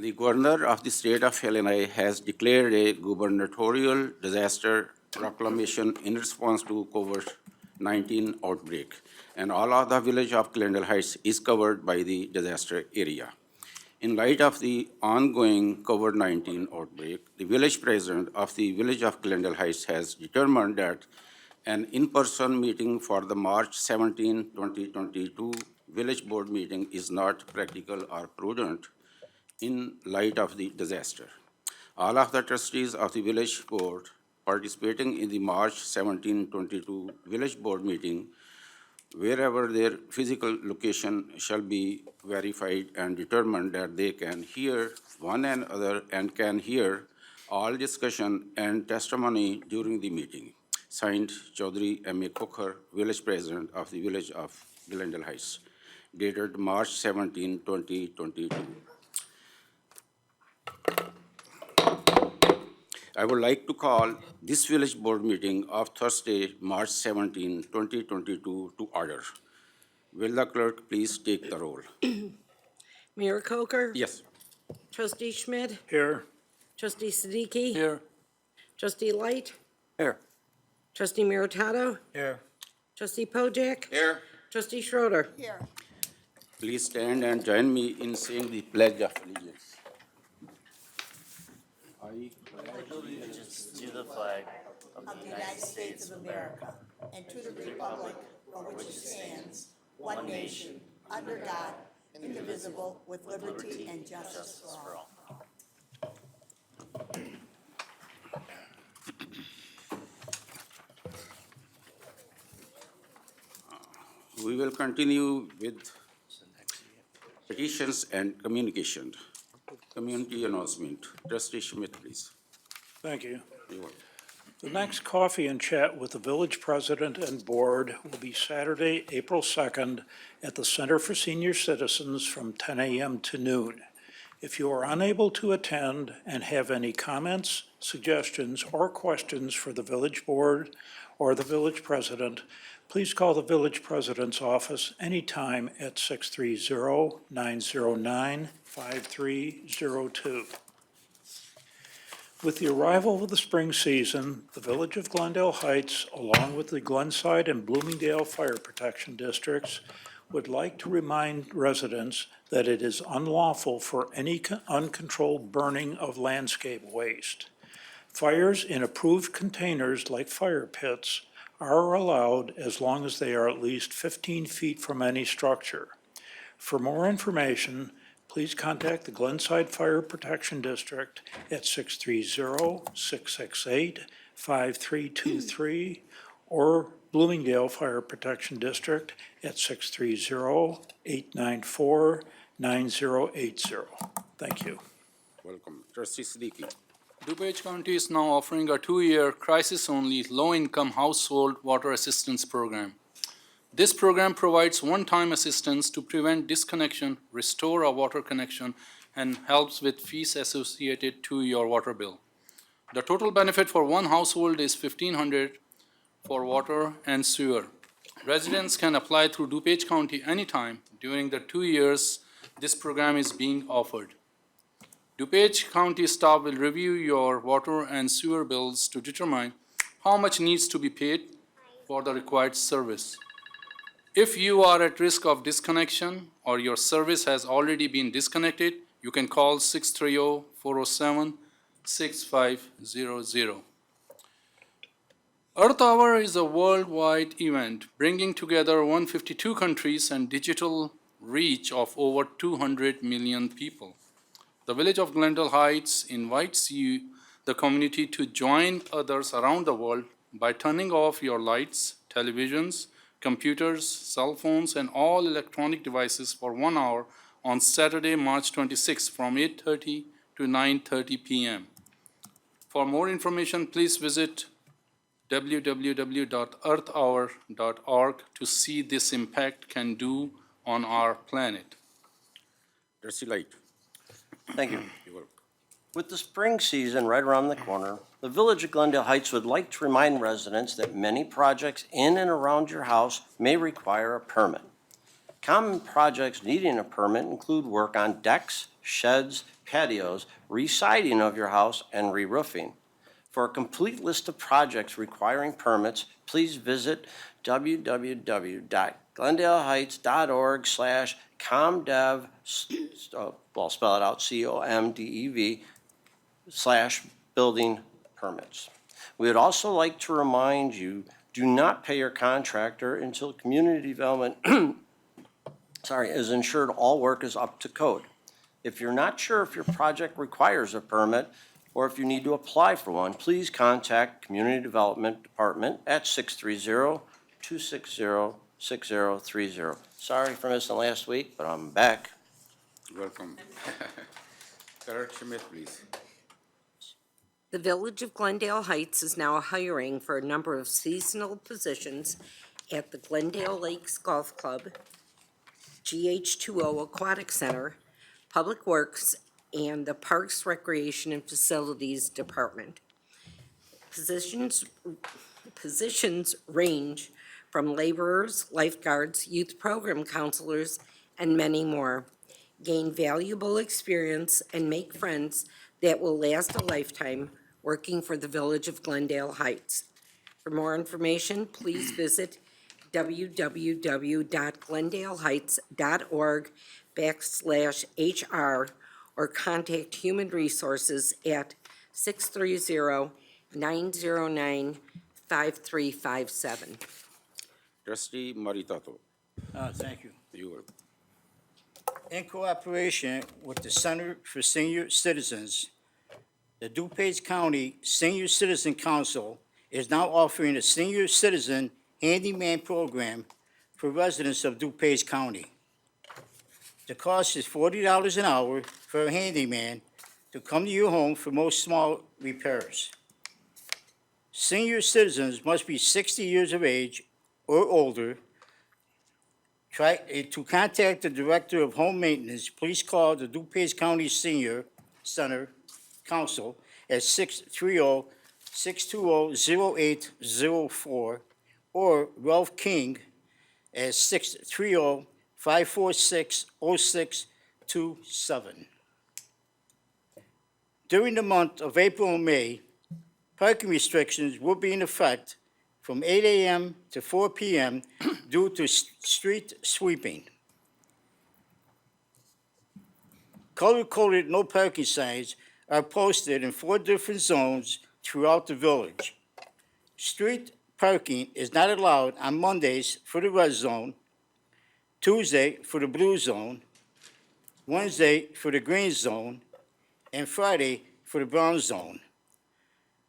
The Governor of the State of Illinois has declared a gubernatorial disaster proclamation in response to COVID-19 outbreak, and all of the village of Glendale Heights is covered by the disaster area. In light of the ongoing COVID-19 outbreak, the village president of the village of Glendale Heights has determined that an in-person meeting for the March 17, 2022 village board meeting is not practical or prudent in light of the disaster. All of the trustees of the village board participating in the March 17, 2022 village board meeting, wherever their physical location shall be verified and determined that they can hear one another and can hear all discussion and testimony during the meeting. Signed, Chaudhry M.A. Kokhar, Village President of the Village of Glendale Heights, dated March 17, 2022. I would like to call this village board meeting of Thursday, March 17, 2022 to order. Will the clerk please take the roll? Mayor Coker? Yes. Trustee Schmidt? Here. Trustee Siddiqui? Here. Trustee Light? Here. Trustee Meritato? Here. Trustee Pojek? Here. Trustee Schroeder? Here. Please stand and join me in saying the Pledge of Allegiance. I Allegiance to the flag of Of the the United States of America, and to the republic for which it stands, one nation, under God, indivisible, with liberty and justice for all. We will continue with petitions and communication. Community announcement. Trustee Schmidt, please. Thank you. You're welcome. The next coffee and chat with the village president and board will be Saturday, April 2nd at the Center for Senior Citizens from 10 a.m. to noon. If you are unable to attend and have any comments, suggestions, or questions for the village board or the village president, please call the village president's office anytime at 630-909-5302. With the arrival of the spring season, the village of Glendale Heights, along with the Glenside and Bloomingdale Fire Protection Districts, would like to remind residents that it is unlawful for any uncontrolled burning of landscape waste. Fires in approved containers like fire pits are allowed as long as they are at least 15 feet from any structure. For more information, please contact the Glenside Fire Protection District at 630-668-5323 or Bloomingdale Fire Protection District at 630-894-9080. Thank you. Welcome. Trustee Siddiqui. DuPage County is now offering a 2-year crisis-only low-income household water assistance program. This program provides one-time assistance to prevent disconnection, restore a water connection, and helps with fees associated to your water bill. The total benefit for one household is $1,500 for water and sewer. Residents can apply through DuPage County anytime during the 2 years this program is being offered. DuPage County staff will review your water and sewer bills to determine how much needs to be paid for the required service. If you are at risk of disconnection or your service has already been disconnected, you can call 630-407-6500. Earth Hour is a worldwide event bringing together 152 countries and digital reach of over 200 million people. The Village of Glendale Heights invites you, the community, to join others around the world by turning off your lights, televisions, computers, cell phones, and all electronic devices for 1 hour on Saturday, March 26, from 8:30 to 9:30 p.m. For more information, please visit www.earthhour.org to see this impact can do on our planet. Trustee Light. Thank you. You're welcome. With the spring season right around the corner, the Village of Glendale Heights would like to remind residents that many projects in and around your house may require a permit. Common projects needing a permit include work on decks, sheds, patios, re-siding of your house, and re-roofing. For a complete list of projects requiring permits, please visit www.glendaleheights.org/comdev, well, spell it out, COMDEV/building permits. We would also like to remind you, do not pay your contractor until community development is ensured all work is up to code. If you're not sure if your project requires a permit or if you need to apply for one, please contact Community Development Department at 630-260-6030. Sorry for missing last week, but I'm back. Welcome. Kurt Schmidt, please. The Village of Glendale Heights is now hiring for a number of seasonal positions at the Glendale Lakes Golf Club, GH2O Aquatic Center, Public Works, and the Parks, Recreation, and Facilities Department. Positions range from laborers, lifeguards, youth program counselors, and many more. Gain valuable experience and make friends that will last a lifetime working for the Village of Glendale Heights. For more information, please visit www.glendaleheights.org/HR or contact Human Resources at 630-909-5357. Trustee Maritato, Thank you. you will. In cooperation with the Center for Senior Citizens, the DuPage County Senior Citizen Council is now offering a senior citizen handyman program for residents of DuPage County. The cost is $40 an hour for a handyman to come to your home for most small repairs. Senior citizens must be 60 years of age or older. To contact the Director of Home Maintenance, please call the DuPage County Senior Center Council at 630-620-0804 or Ralph King at 630-546-0627. During the month of April and May, parking restrictions will be in effect from 8 a.m. to 4 p.m. due to street sweeping. Color-coded no parking signs are posted in 4 different zones throughout the village. Street parking is not allowed on Mondays for the red zone, Tuesday for the blue zone, Wednesday for the green zone, and Friday for the brown zone.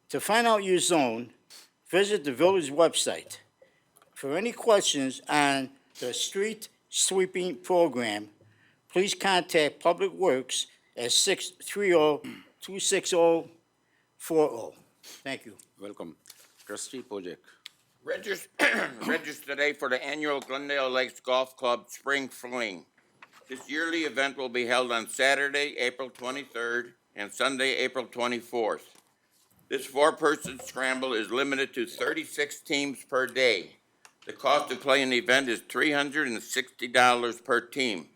To find out your zone, visit the village website. For any questions on the street sweeping program, please contact Public Works at 630-26040. Thank you. Welcome. Trustee Pojek. Register today for the annual Glendale Lakes Golf Club Spring Fling. This yearly event will be held on Saturday, April 23rd, and Sunday, April 24th. This 4-person scramble is limited to 36 teams per day. The cost to play in the event is $360 per team.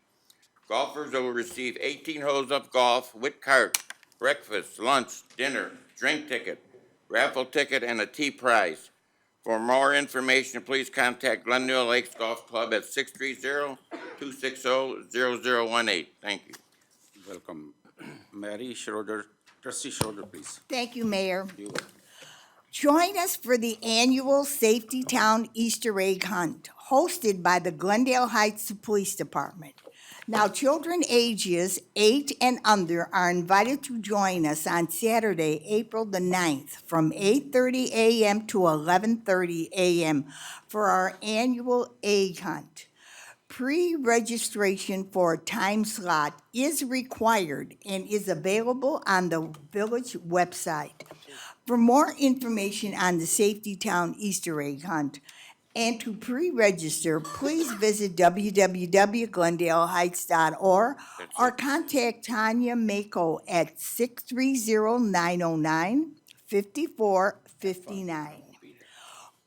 Golfers will receive 18 holes of golf with cart, breakfast, lunch, dinner, drink ticket, raffle ticket, and a tea prize. For more information, please contact Glendale Lakes Golf Club at 630-260-0018. Thank you. Welcome. Mary Schroeder, Trustee Schroeder, please. Thank you, Mayor. You will. Join us for the annual Safety Town Easter egg hunt, hosted by the Glendale Heights Police Department. Now, children ages 8 and under are invited to join us on Saturday, April the 9th, from 8:30 a.m. to 11:30 a.m. for our annual egg hunt. Pre-registration for a time slot is required and is available on the village website. For more information on the Safety Town Easter egg hunt and to pre-register, please visit www.glendaleheights.org or contact Tanya Mako at 630-909-5459.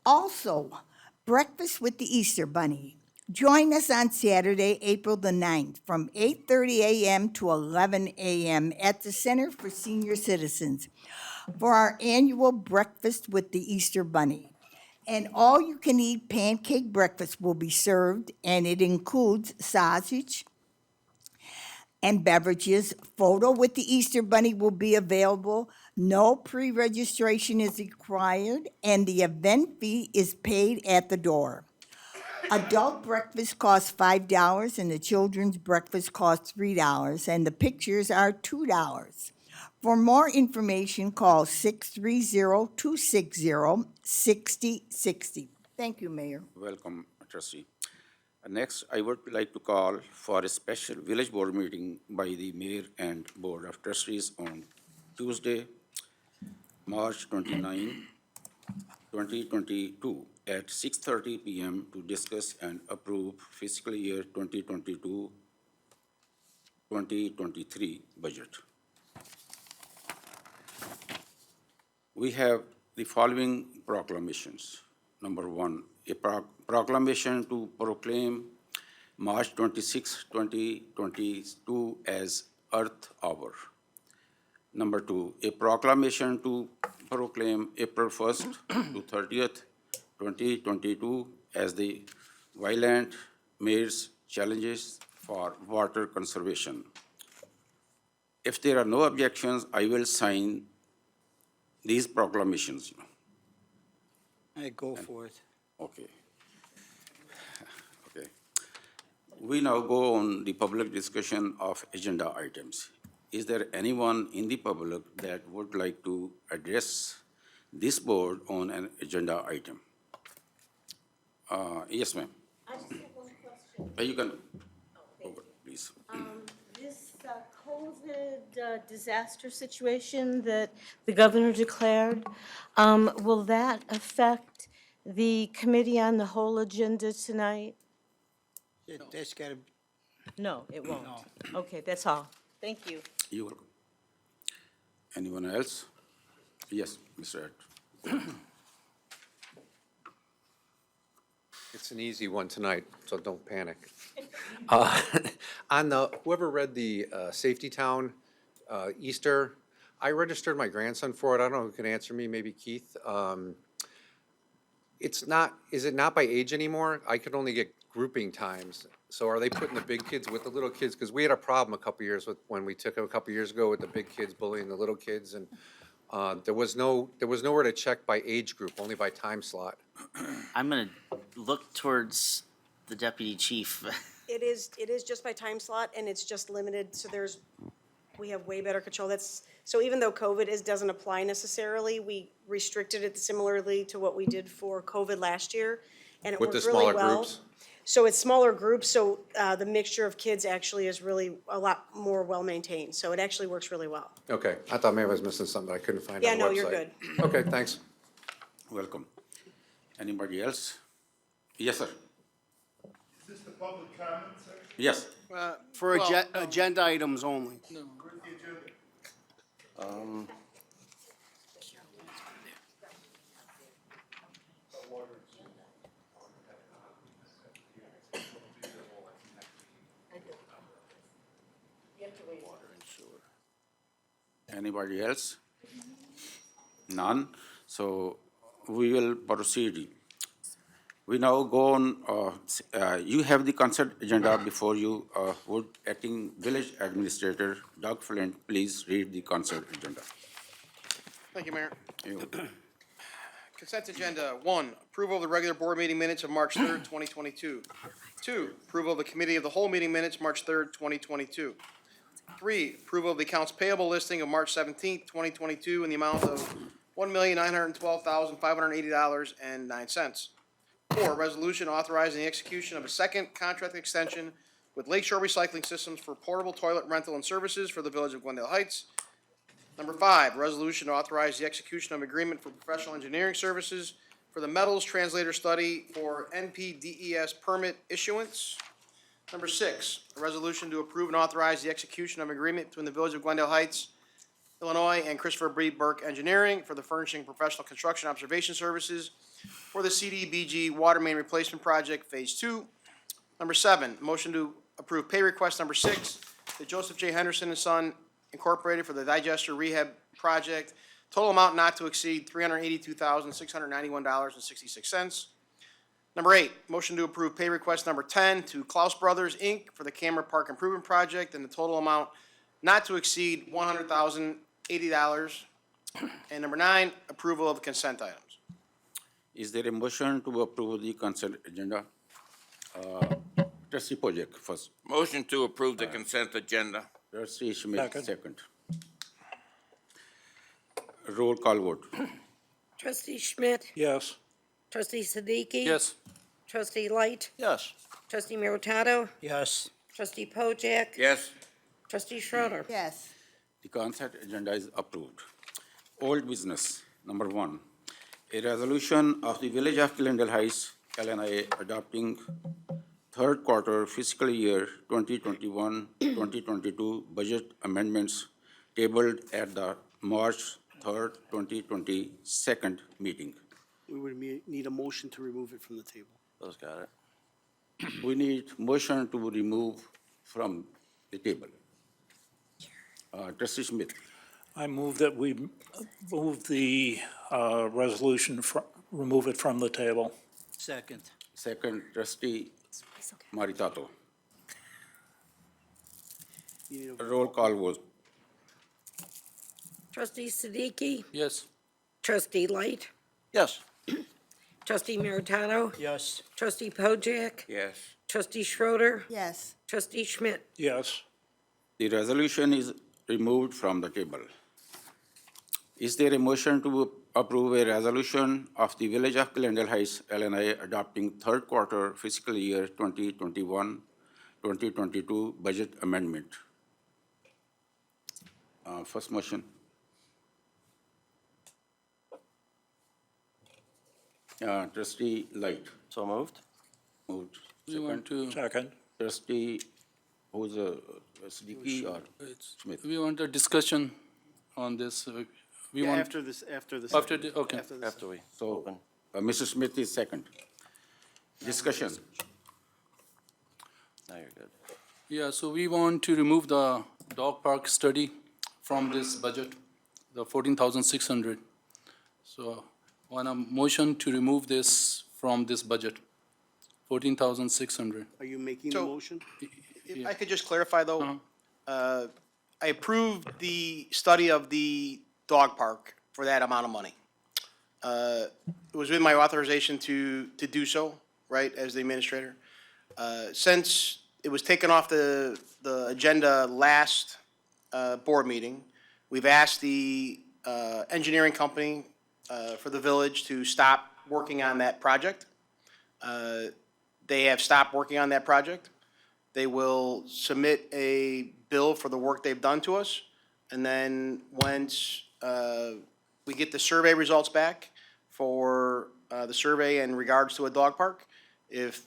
Also, Breakfast with the Easter Bunny Join us on Saturday, April the 9th, from 8:30 a.m. to 11 a.m. at the Center for Senior Citizens for our annual breakfast with the Easter Bunny. An all-you-can-eat pancake breakfast will be served, and it includes sausage and beverages. Photo with the Easter Bunny will be available. No pre-registration is required, and the event fee is paid at the door. Adult breakfast costs $5, and the children's breakfast costs $3, and the pictures are $2. For more information, call 630-260-6060. Thank you, Mayor. Welcome, trustee. Next, I would like to call for a special village board meeting by the mayor and board of trustees on Tuesday, March 29, 2022, at 6:30 p.m. to discuss and approve fiscal year 2022-2023 budget. We have the following proclamations. Number one, a proclamation to proclaim March 26, 2022 as Earth Hour. Number two, a proclamation to proclaim April 1st to 30th, 2022 as the Violent Mayor's Challenges for Water Conservation. If there are no objections, I will sign these proclamations. I go for it. Okay. Okay. We now go on the public discussion of agenda items. Is there anyone in the public that would like to address this board on an agenda item? Yes, ma'am. I just have one question. You can, over, please. This COVID disaster situation that the governor declared, will that affect the committee on the whole agenda tonight? That's gotta, No, it won't. Okay, that's all. Thank you. You're welcome. Anyone else? Yes, Mr. Ed. It's an easy one tonight, so don't panic. On the, whoever read the Safety Town Easter, I registered my grandson for it. I don't know who can answer me, maybe Keith. It's not, is it not by age anymore? I could only get grouping times. So are they putting the big kids with the little kids? Because we had a problem a couple years with, when we took it a couple years ago with the big kids bullying the little kids, and there was nowhere to check by age group, only by time slot. I'm gonna look towards the deputy chief. It is just by time slot, and it's just limited, so we have way better control. So even though COVID doesn't apply necessarily, we restricted it similarly to what we did for COVID last year, and it With the worked really smaller well. groups? So it's smaller groups, so the mixture of kids actually is really a lot more well-maintained, so it actually works really well. Okay, I thought maybe I was missing something, but I couldn't find it on the Yeah, website. no, you're good. Okay, thanks. Welcome. Anybody else? Yes, sir. Is this the public comment section? Yes. for agenda items only. Where's the agenda? Anybody else? None. So we will proceed. We now go on, you have the consent agenda before you. Would Acting Village Administrator Doug Flint please read the consent agenda? Thank you, Mayor. You- Consent agenda, 1, approval of the regular board meeting minutes of March 3rd, 2022. 2, approval of the committee of the whole meeting minutes, March 3rd, 2022. 3, approval of the accounts payable listing of March 17th, 2022 in the amount of $1,912,580.09. 4, resolution authorizing the execution of a second contract extension with Lakeshore Recycling Systems for portable toilet rental and services for the village of Glendale Heights. Number 5, resolution to authorize the execution of agreement for professional engineering services for the metals translator study for NPDES permit issuance. Number 6, a resolution to approve and authorize the execution of agreement between the village of Glendale Heights, Illinois, and Christopher B. Burke Engineering for the furnishing professional construction observation services for the CDBG water main replacement project, Phase 2. Number 7, motion to approve pay request number 6 to Joseph J. Henderson and Son Incorporated for the digester rehab project. Total amount not to exceed $382,691.66. Number 8, motion to approve pay request number 10 to Klaus Brothers, Inc. for the Camera Park Improvement Project, and the total amount not to exceed $100,080. And number 9, approval of consent items. Is there a motion to approve the consent agenda? Trustee Pojek first. Motion to approve the consent agenda. Trustee Schmidt Second. second. Roll call vote. Trustee Schmidt? Yes. Trustee Siddiqui? Yes. Trustee Light? Yes. Trustee Meritato? Yes. Trustee Pojek? Yes. Trustee Schroeder. Yes. The consent agenda is approved. Old business, number 1, a resolution of the Village of Glendale Heights, LNI, adopting third quarter fiscal year 2021-2022 budget amendments tabled at the March 3rd, 2022 meeting. We would need a motion to remove it from the table. Those got it. We need motion to remove from the table. Trustee Smith, I move that we move the resolution, remove it from the table. Second. second, Trustee Maritato. You need a Roll call vote. Trustee Siddiqui? Yes. Trustee Light? Yes. Trustee Meritato? Yes. Trustee Pojek? Yes. Trustee Schroeder. Yes. Trustee Schmidt? Yes. The resolution is removed from the table. Is there a motion to approve a resolution of the Village of Glendale Heights, LNI, adopting third quarter fiscal year 2021-2022 budget amendment? First motion. Trustee Light So moved. moved. We want to, Second. Trustee, who's Siddiqui or Smith? we want a discussion on this. We Yeah, want, after this. after, okay. After this. After we So, open. Mr. Smith is second. Discussion. Now you're good. Yeah, so we want to remove the dog park study from this budget, the 14,600. So want a motion to remove this from this budget, 14,600. Are you making the So- motion? If I could just clarify, though, Uh-huh. I approved the study of the dog park for that amount of money. It was with my authorization to do so, right, as the administrator. Since it was taken off the agenda last board meeting, we've asked the engineering company for the village to stop working on that project. They have stopped working on that project. They will submit a bill for the work they've done to us. And then once we get the survey results back for the survey in regards to a dog park, if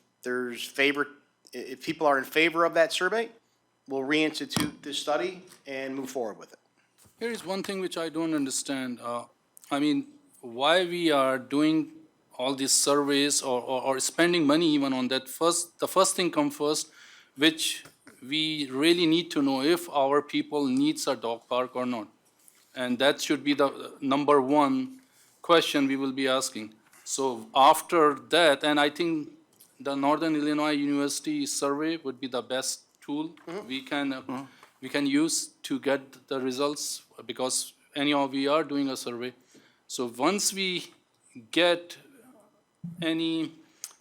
people are in favor of that survey, we'll reinstitute this study and move forward with it. Here is one thing which I don't understand. I mean, why we are doing all these surveys or spending money even on that the first thing come first, which we really need to know if our people needs a dog park or not. And that should be the number one question we will be asking. So after that, and I think the Northern Illinois University survey would be the best tool we can use to get the results, because anyhow we are doing a survey. So once we get any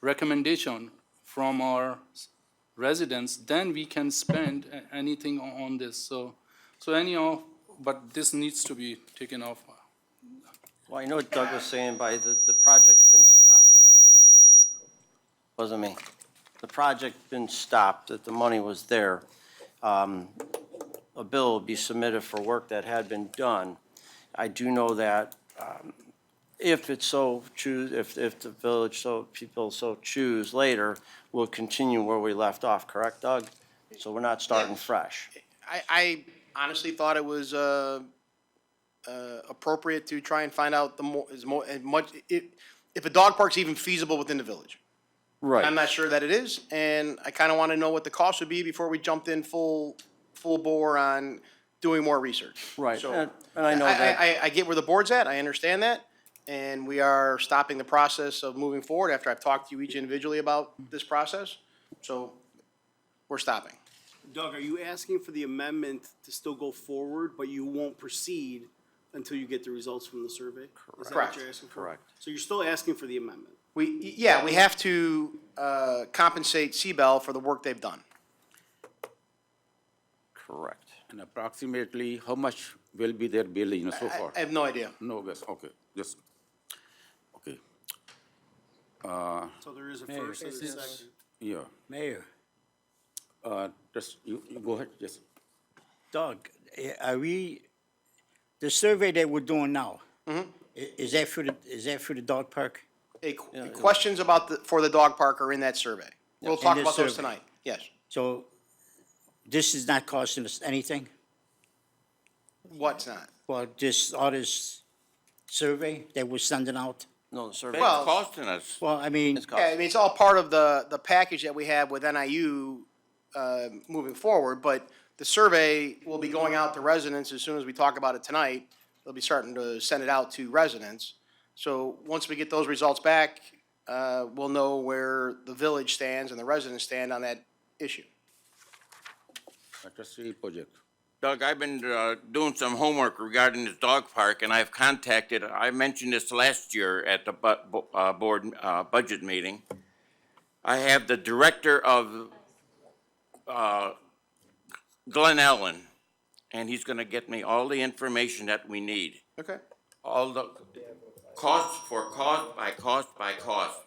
recommendation from our residents, then we can spend anything on this. So anyhow, but this needs to be taken off. Well, I know what Doug was saying by the project's been stopped. Wasn't me. The project been stopped, that the money was there. A bill would be submitted for work that had been done. I do know that if it's so choose, if the village people so choose later, we'll continue where we left off, correct, Doug? So we're not starting fresh. I honestly thought it was appropriate to try and find out as much, if a dog park's even feasible within the village. Right. I'm not sure that it is, and I kind of want to know what the cost would be before we jumped in full bore on doing more research. Right, So, and I know that. I get where the board's at, I understand that, and we are stopping the process of moving forward after I've talked to you each individually about this process. So, we're stopping. Doug, are you asking for the amendment to still go forward, but you won't proceed until you get the results from the survey? Is that Correct. what you're asking for? Correct. So you're still asking for the amendment? We have to compensate Seabell for the work they've done. Correct. And approximately how much will be their bill, so far? I have no idea. No guess, okay, just, okay. So there is a first and a second. Yeah, Mayor, just, you go ahead, yes. Doug, are we, the survey that we're doing now, is that for the dog park? Questions about for the dog park are in that survey. We'll talk In this about those survey. tonight, yes. So this is not costing us anything? What's not? Well, all this survey that we're sending out? No, the survey. It's costing us. Well, I mean, Yeah, I mean, it's all part of the package that we have with NIU moving forward, but the survey will be going out to residents as soon as we talk about it tonight. They'll be starting to send it out to residents. So once we get those results back, we'll know where the village stands and the residents stand on that issue. Trustee Pojek. Doug, I've been doing some homework regarding this dog park, and I've contacted, I mentioned this last year at the board budget meeting. I have the director of Glen Ellen, and he's gonna get me all the information that we need. Okay. All the cost by cost.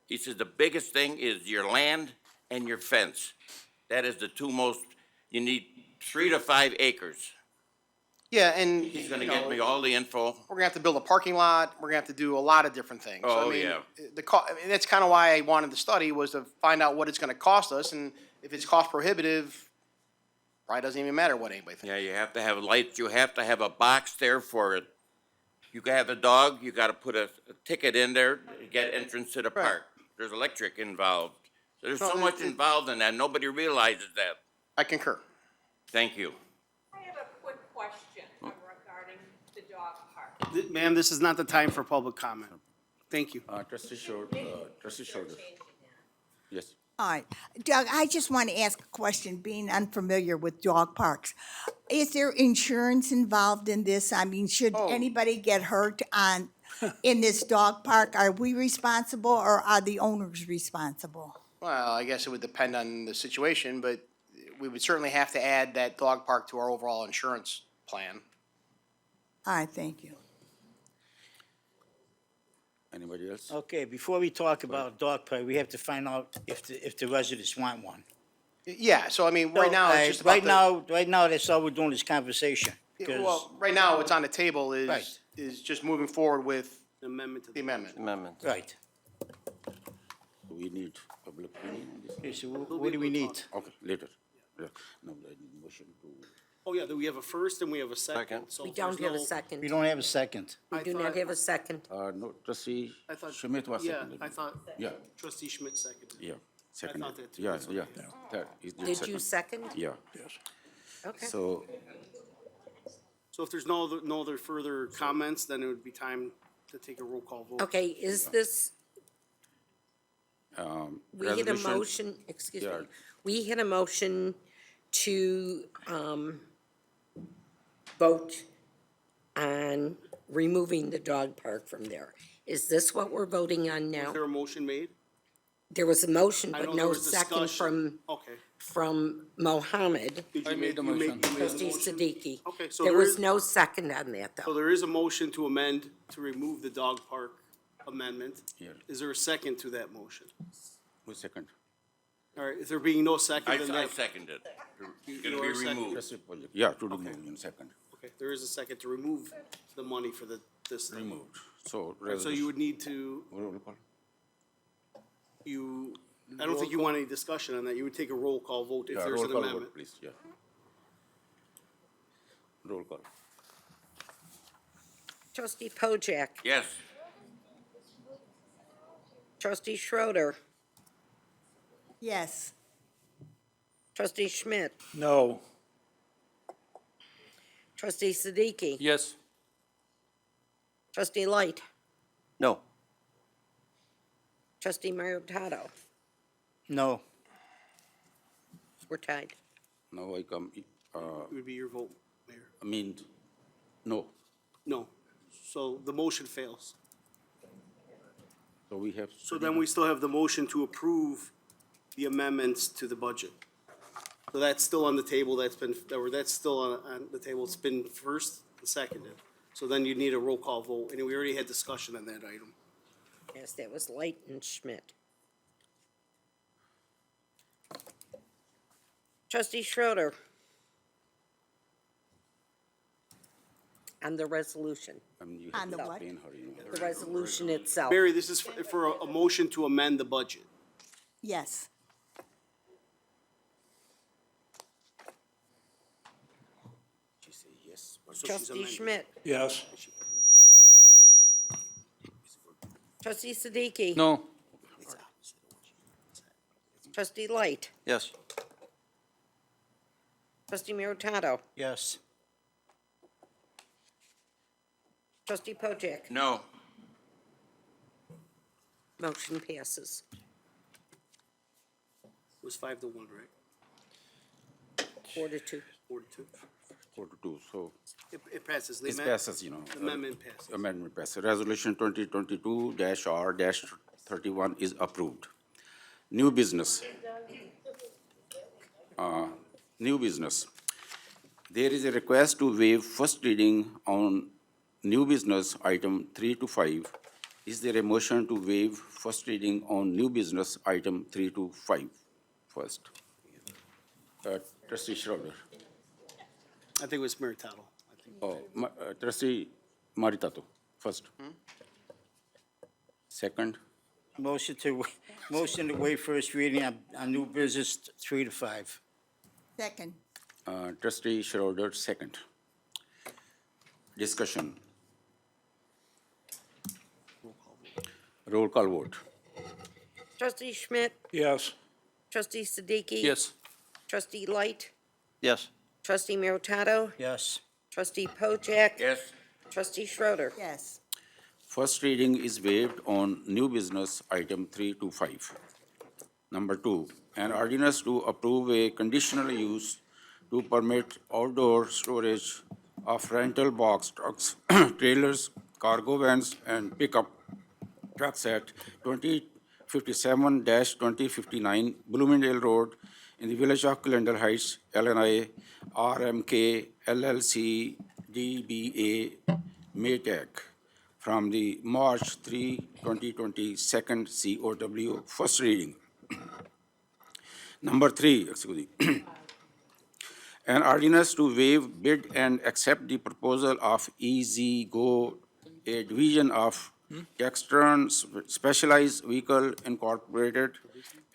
He says the biggest thing is your land and your fence. That is the two most, you need 3 to 5 acres. Yeah, and, He's gonna you know, get me all the info. we're gonna have to build a parking lot, we're gonna have to do a lot of different things. So, I Oh, mean, yeah. I mean, that's kind of why I wanted the study, was to find out what it's gonna cost us, and if it's cost prohibitive, probably doesn't even matter what anybody thinks. Yeah, you have to have lights, you have to have a box there for it. You can have a dog, you gotta put a ticket in there to get entrance to the Right. park. There's electric involved. There's No, so much involved in that, nobody realizes that. I concur. Thank you. I have a quick question regarding the dog park. Ma'am, this is not the time for public comment. Thank you. Trustee Schroeder. Yes. All right. Doug, I just want to ask a question, being unfamiliar with dog parks. Is there insurance involved in this? I mean, should anybody get hurt in this dog park? Are we responsible or are the owners responsible? Well, I guess it would depend on the situation, but we would certainly have to add that dog park to our overall insurance plan. All right, thank you. Anybody else? okay, before we talk about dog park, we have to find out if the residents want one. Yeah, so I mean, right now, it's just about Right now, that's all we're doing is conversation. Because, well, right now, what's on the table Right. is just moving forward with Amendment to the amendment. Amendment. right. We need public opinion on this? Okay, so what do we need? Okay, later. Yeah. No, I need motion to. Oh, yeah, we have a first and we have a second. Second. So We if there's don't have a no- second. We don't have a second. We I do not thought- have a second. No, trustee I thought- Schmidt was Yeah, seconded. I thought Yeah, trustee Schmidt seconded. yeah, seconded. thought that too, Yeah, that's yeah. That is the Did you second. second? Yeah, Okay. so, So if there's no other further comments, then it would be time to take a roll call vote. Okay, is this, we had a resolution- motion, excuse Yeah. me, we had a motion to, vote on removing the dog park from there. Is this what we're voting on now? Was there a motion made? There was a motion, I but know there no was second discussion. Okay. from Mohammed, Did I you made the you motion. you made the trustee motion? Siddiqui. Okay, so There there was is, no second on that, so though. there is a motion to amend, to remove the dog park amendment. Yeah. Is there a second to that motion? who's second? All right, if there being no second, I then I that, second it. It's You gonna be are second. removed. Trustee Pojek. Yeah, to remove in second, okay, there is a second to remove the money for this thing. removed. So So you resolution. would need to, Roll call. I don't think you want any discussion on that. You would take a roll call vote if Yeah, there's roll an call amendment. vote, please, yeah. Roll call. Trustee Pojek, Yes, trustee Schroeder, Yes. Trustee Schmidt? No. Trustee Siddiqui? Yes. Trustee Light? No. Trustee Maritato? No. We're tied. Now I come, It would be your vote, Mayor. I mean, no. No. So the motion fails. So we have. So then we still have the motion to approve the amendments to the budget. So that's still on the table, that's still on the table, it's been first and seconded. So then you need a roll call vote, and we already had discussion on that item. Yes, that was Light and Schmidt. Trustee Schroeder? On the resolution, You On have the to what? explain her, you know. the resolution itself. Barry, this is for a motion to amend the budget. Yes. She say yes, but So she's Trustee amending. Schmidt? Yes. Trustee Siddiqui? No. Trustee Light? Yes. Trustee Maritato? Yes. Trustee Pojek? No. Motion passes. It was 5-1, right? 4-2. 4-2. 4-2, so It passes. The it amend- passes, you know. the Amendment passes. Amendment passes. Resolution 2022-R-31 is approved. New business. New business. There is a request to waive first reading on new business item 3 to 5. Is there a motion to waive first reading on new business item 3 to 5 first? Trustee Schroeder. I think it was Maritato. Trustee Maritato, first. Second. Motion to waive first reading on new business 3 to 5. Second. Trustee Schroeder, second. Discussion. Roll call vote. Trustee Schmidt? Yes. Trustee Siddiqui? Yes. Trustee Light? Yes. Trustee Maritato? Yes. Trustee Pojek? Yes. Trustee Schroeder? Yes. First reading is waived on new business item 3 to 5. Number 2, an ordinance to approve a conditional use to permit outdoor storage of rental box trucks, trailers, cargo vans, and pickup trucks at 2057-2059 Bloomingdale Road in the village of Glendale Heights, LNI, RMK, LLC, DBA, Maytag, from the March 3, 2022 COW, first reading. Number 3, excuse me. An ordinance to waive bid and accept the proposal of Easy Go, a division of Textron Specialized Vehicle Incorporated,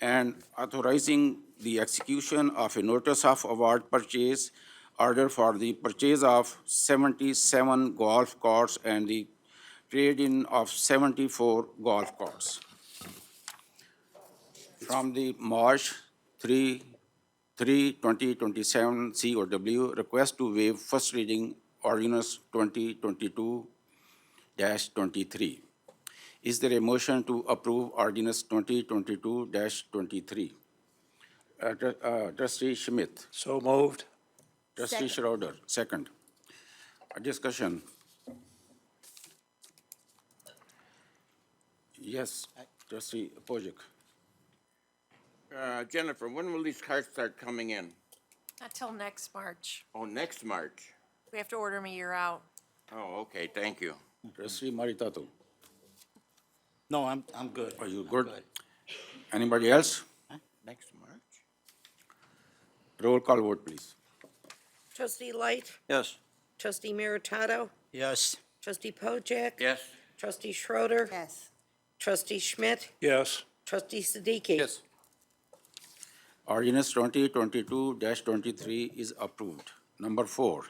and authorizing the execution of a notice of award purchase order for the purchase of 77 golf carts and the trade-in of 74 golf carts. From the March 3, 2027 COW, request to waive first reading ordinance 2022-23. Is there a motion to approve ordinance 2022-23? Trustee Schmidt. So moved. Trustee Second. Schroeder, second. Discussion. Yes, Trustee Pojek. Jennifer, when will these carts start coming in? Not till next March. Oh, next March. We have to order them a year out. Oh, okay, thank you. Trustee Maritato, No, I'm good. are you good? Anybody else? Huh? Next March? Roll call vote, please. Trustee Light? Yes. Trustee Maritato? Yes. Trustee Pojek? Yes. Trustee Schroeder? Yes. Trustee Schmidt? Yes. Trustee Siddiqui? Yes. Ordinance 2022-23 is approved. Number 4,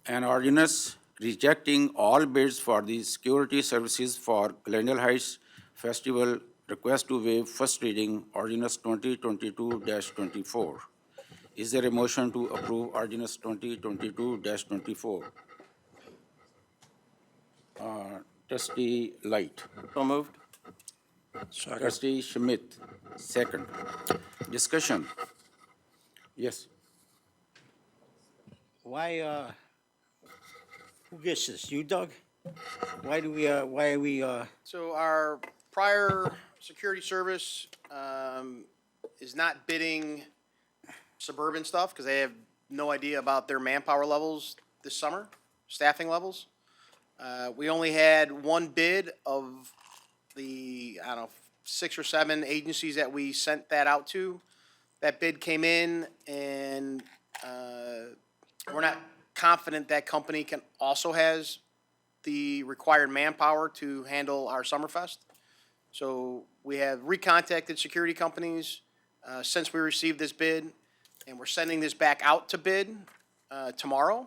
an ordinance rejecting all bids for the security services for Glendale Heights Festival request to waive first reading ordinance 2022-24. Is there a motion to approve ordinance 2022-24? Trustee Light. So moved. Second. Trustee Schmidt, second. Discussion. Yes. Why, who gets this? You, Doug? Why are we, So our prior security service is not bidding suburban stuff because they have no idea about their manpower levels this summer, staffing levels. We only had one bid of the, I don't know, 6 or 7 agencies that we sent that out to. That bid came in and we're not confident that company can also has the required manpower to handle our Summerfest. So we have recontacted security companies since we received this bid, and we're sending this back out to bid tomorrow.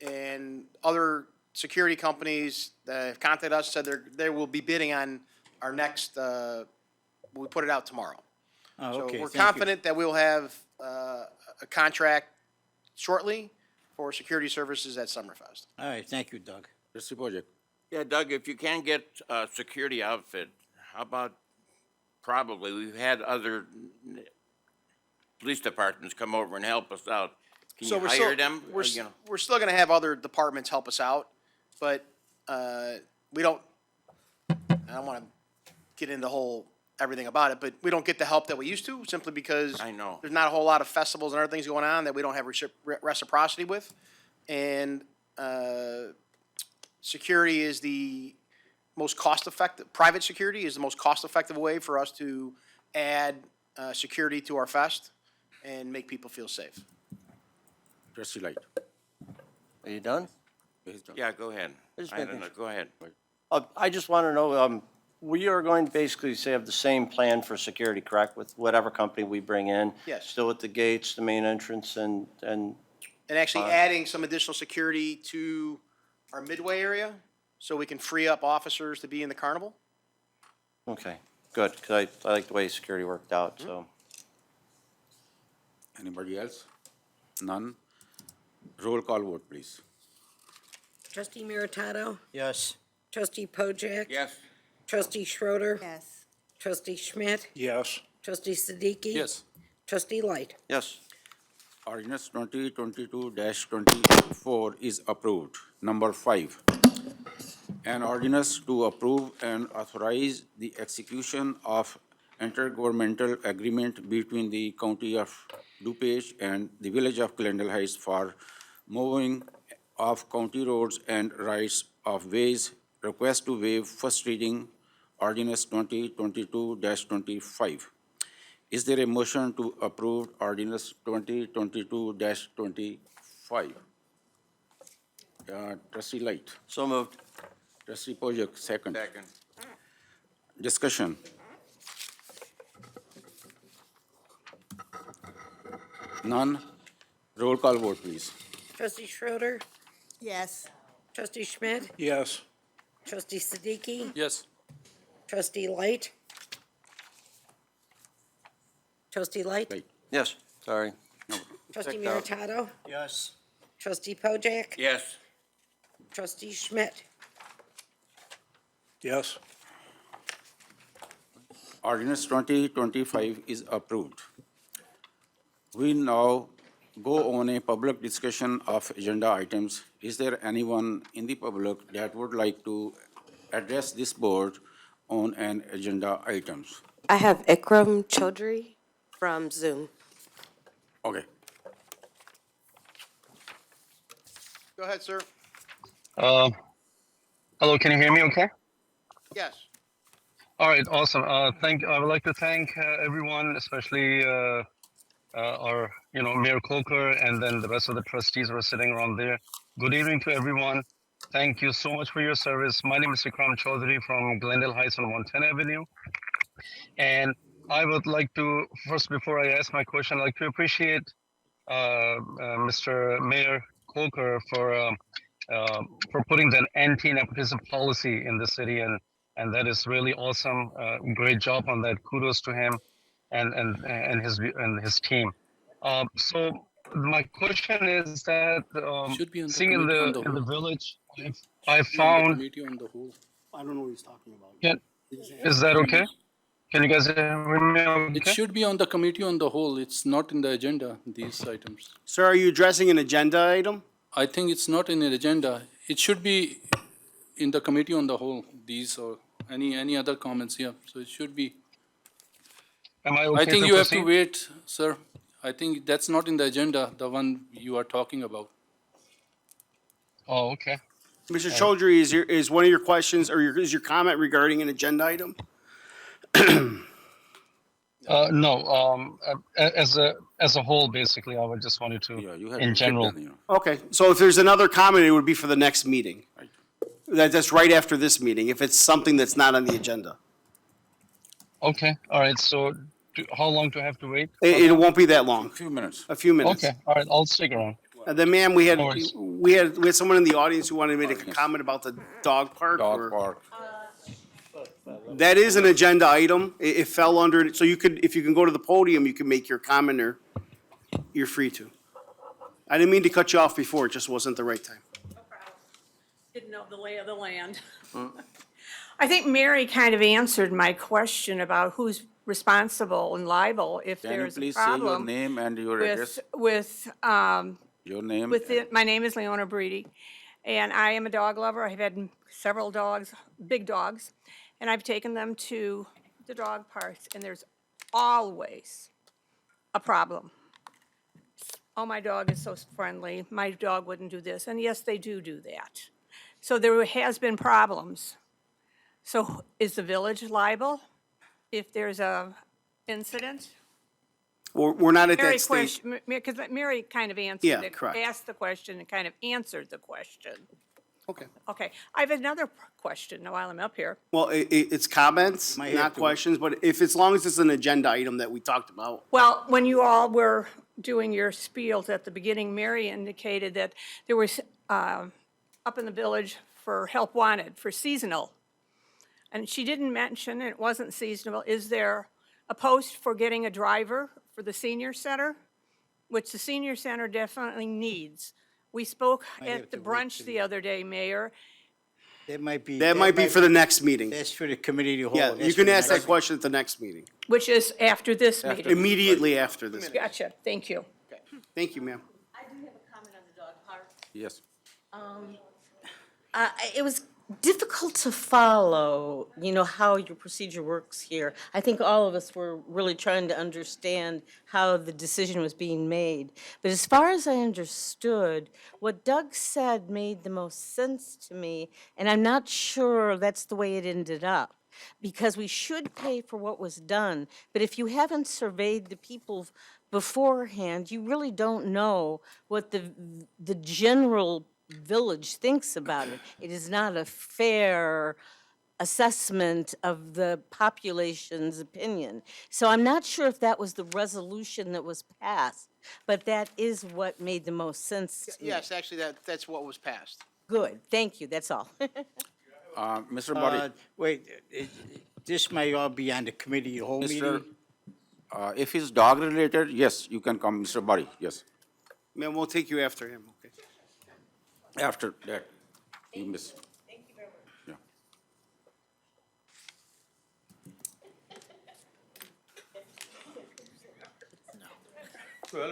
And other security companies that have contacted us said they will be bidding on our next, we put it out tomorrow. oh, So okay, we're thank you. confident that we'll have a contract shortly for security services at Summerfest. All right, thank you, Doug. Trustee Pojek. Yeah, Doug, if you can't get a security outfit, how about probably, we've had other police departments come over and help us out. Can So you we're hire still, them? we're, You know, we're still gonna have other departments help us out, but, we don't, I don't wanna get into everything about it, but we don't get the help that we used to, simply because I know. there's not a whole lot of festivals and other things going on that we don't have reciprocity with. And, security is the most cost-effective, private security is the most cost-effective way for us to add, security to our fest and make people feel safe. Trustee Light. Are you done? He's done. Yeah, go ahead. Just I don't making know, go ahead. I just want to know, we are going to basically have the same plan for security, correct, with whatever company we bring in? Yes. Still at the gates, the main entrance, and And actually adding some additional security to our Midway area, so we can free up officers to be in the carnival. okay, good, because I like the way security worked out, so. Anybody else? None? Roll call vote, please. Trustee Meritato? Yes. Trustee Pojek? Yes, Trustee Schroeder, Yes. Trustee Schmidt? Yes. Trustee Siddiqui? Yes. Trustee Light? Yes, Ordinance 2022-24 is approved. Number 5, an ordinance to approve and authorize the execution of intergovernmental agreement between the County of DuPage and the Village of Glendale Heights for moving of county roads and rights of ways. Request to waive first reading ordinance 2022-25. Is there a motion to approve ordinance 2022-25? Trustee Light. so moved. Trustee Pojek, second. second. Discussion. None? Roll call vote, please. Trustee Schroeder, Yes. Trustee Schmidt? Yes. Trustee Siddiqui? Yes. Trustee Light? Trustee Light? Light. Yes, sorry. Trustee Checked out. Meritato? Yes. Trustee Pojek? Yes, Trustee Schmidt? Yes. Ordinance 2025 is approved. We now go on a public discussion of agenda items. Is there anyone in the public that would like to address this board on an agenda items? I have Ikram Chaudhry from Zoom. Okay. Go ahead, sir. Hello, can you hear me okay? Yes. All right, awesome. I would like to thank everyone, especially our, Mayor Coker and then the rest of the trustees who are sitting around there. Good evening to everyone. Thank you so much for your service. My name is Ikram Chaudhry from Glendale Heights on 110 Avenue. And I would like to, first, before I ask my question, I'd like to appreciate Mr. Mayor Coker for putting the anti-nepotism policy in the city, and and that is really awesome. Great job on that. Kudos to him and his team. So my question is that Should be on the seeing committee on the in the whole. village, I Should be on the found. committee on the whole. I don't know what he's talking about. Can, is that okay? Can you guys hear me It okay? should be on the committee on the whole. It's not in the agenda, these items. Sir, are you addressing an agenda item? I think it's not in the agenda. It should be in the committee on the whole, these or any other comments, yeah. So it should be. Am I okay I think to you have to proceed? wait, sir. I think that's not in the agenda, the one you are talking about. Oh, okay. Mr. Chaudhry, is one of your questions, or is your comment regarding an agenda item? No, as a whole, basically, I would just wanted to, Yeah, you have in to sit general. down, you know. Okay, so if there's another comment, it would be for the next meeting. That's right after this meeting, if it's something that's not on the agenda. Okay, all right, so how long do I have to wait? It won't be that long, A few minutes. a few minutes. Okay, all right, I'll stick around. And then, ma'am, we had, No worries. we had someone in the audience who wanted to make a comment about the dog park. Dog or- park. That is an agenda item. It fell under, so you could, if you can go to the podium, you can make your comment, or you're free to. I didn't mean to cut you off before, it just wasn't the right time. Didn't know the lay of the land. I think Mary kind of answered my question about who's responsible and liable if Can you there's a please say your problem name and your address? with, Your name? with it. My name is Leona Breedy, and I am a dog lover. I've had several dogs, big dogs, and I've taken them to the dog parks, and there's always a problem. Oh, my dog is so friendly. My dog wouldn't do this. And yes, they do that. So there has been problems. So is the village liable if there's a incident? We're not at Mary that stage. because Mary kind of answered Yeah, it, correct. asked the question and kind of answered the question. Okay. Okay, I have another question while I'm up here. Well, it's comments, Might have not to- questions, but if, as long as it's an agenda item that we talked about. Well, when you all were doing your spiels at the beginning, Mary indicated that there was, up in the village for help wanted, for seasonal. And she didn't mention, it wasn't seasonal, is there a post for getting a driver for the senior center? Which the senior center definitely needs. We spoke at the brunch the other day, Mayor. That might be. That might be for the next meeting. That's for the committee to hold. Yeah, That's you for can the ask next- that question at the next meeting, Which is after this meeting. immediately after this. Gotcha, thank you. Thank you, ma'am. I do have a comment on the dog park. Yes. It was difficult to follow, how your procedure works here. I think all of us were really trying to understand how the decision was being made. But as far as I understood, what Doug said made the most sense to me, and I'm not sure that's the way it ended up. Because we should pay for what was done, but if you haven't surveyed the people beforehand, you really don't know what the general village thinks about it. It is not a fair assessment of the population's opinion. So I'm not sure if that was the resolution that was passed, but that is what made the most sense to me. Yes, actually, that's what was passed. Good, thank you, that's all. Mr. Buddy, Wait, this might all be on the committee, the whole Mr. meeting? If it's dog related, yes, you can come, Mr. Buddy, yes. Ma'am, we'll take you after him, okay? After that, you miss. Thank you very much. Yeah.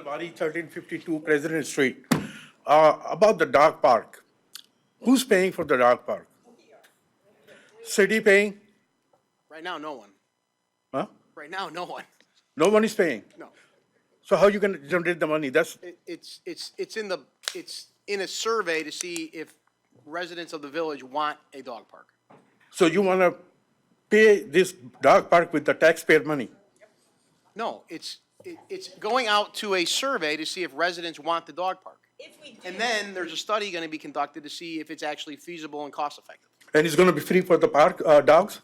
Body 1352 President Street. About the dog park. Who's paying for the dog park? City paying? Right now, no one. Huh? Right now, no one. No one is paying? No. So how you gonna generate the money? That's, It's in a survey to see if residents of the village want a dog park. so you wanna pay this dog park with the taxpayer money? No, it's going out to a survey to see if residents want the dog park. And then there's a study gonna be conducted to see if it's actually feasible and cost-effective. And it's gonna be free for the park, dogs?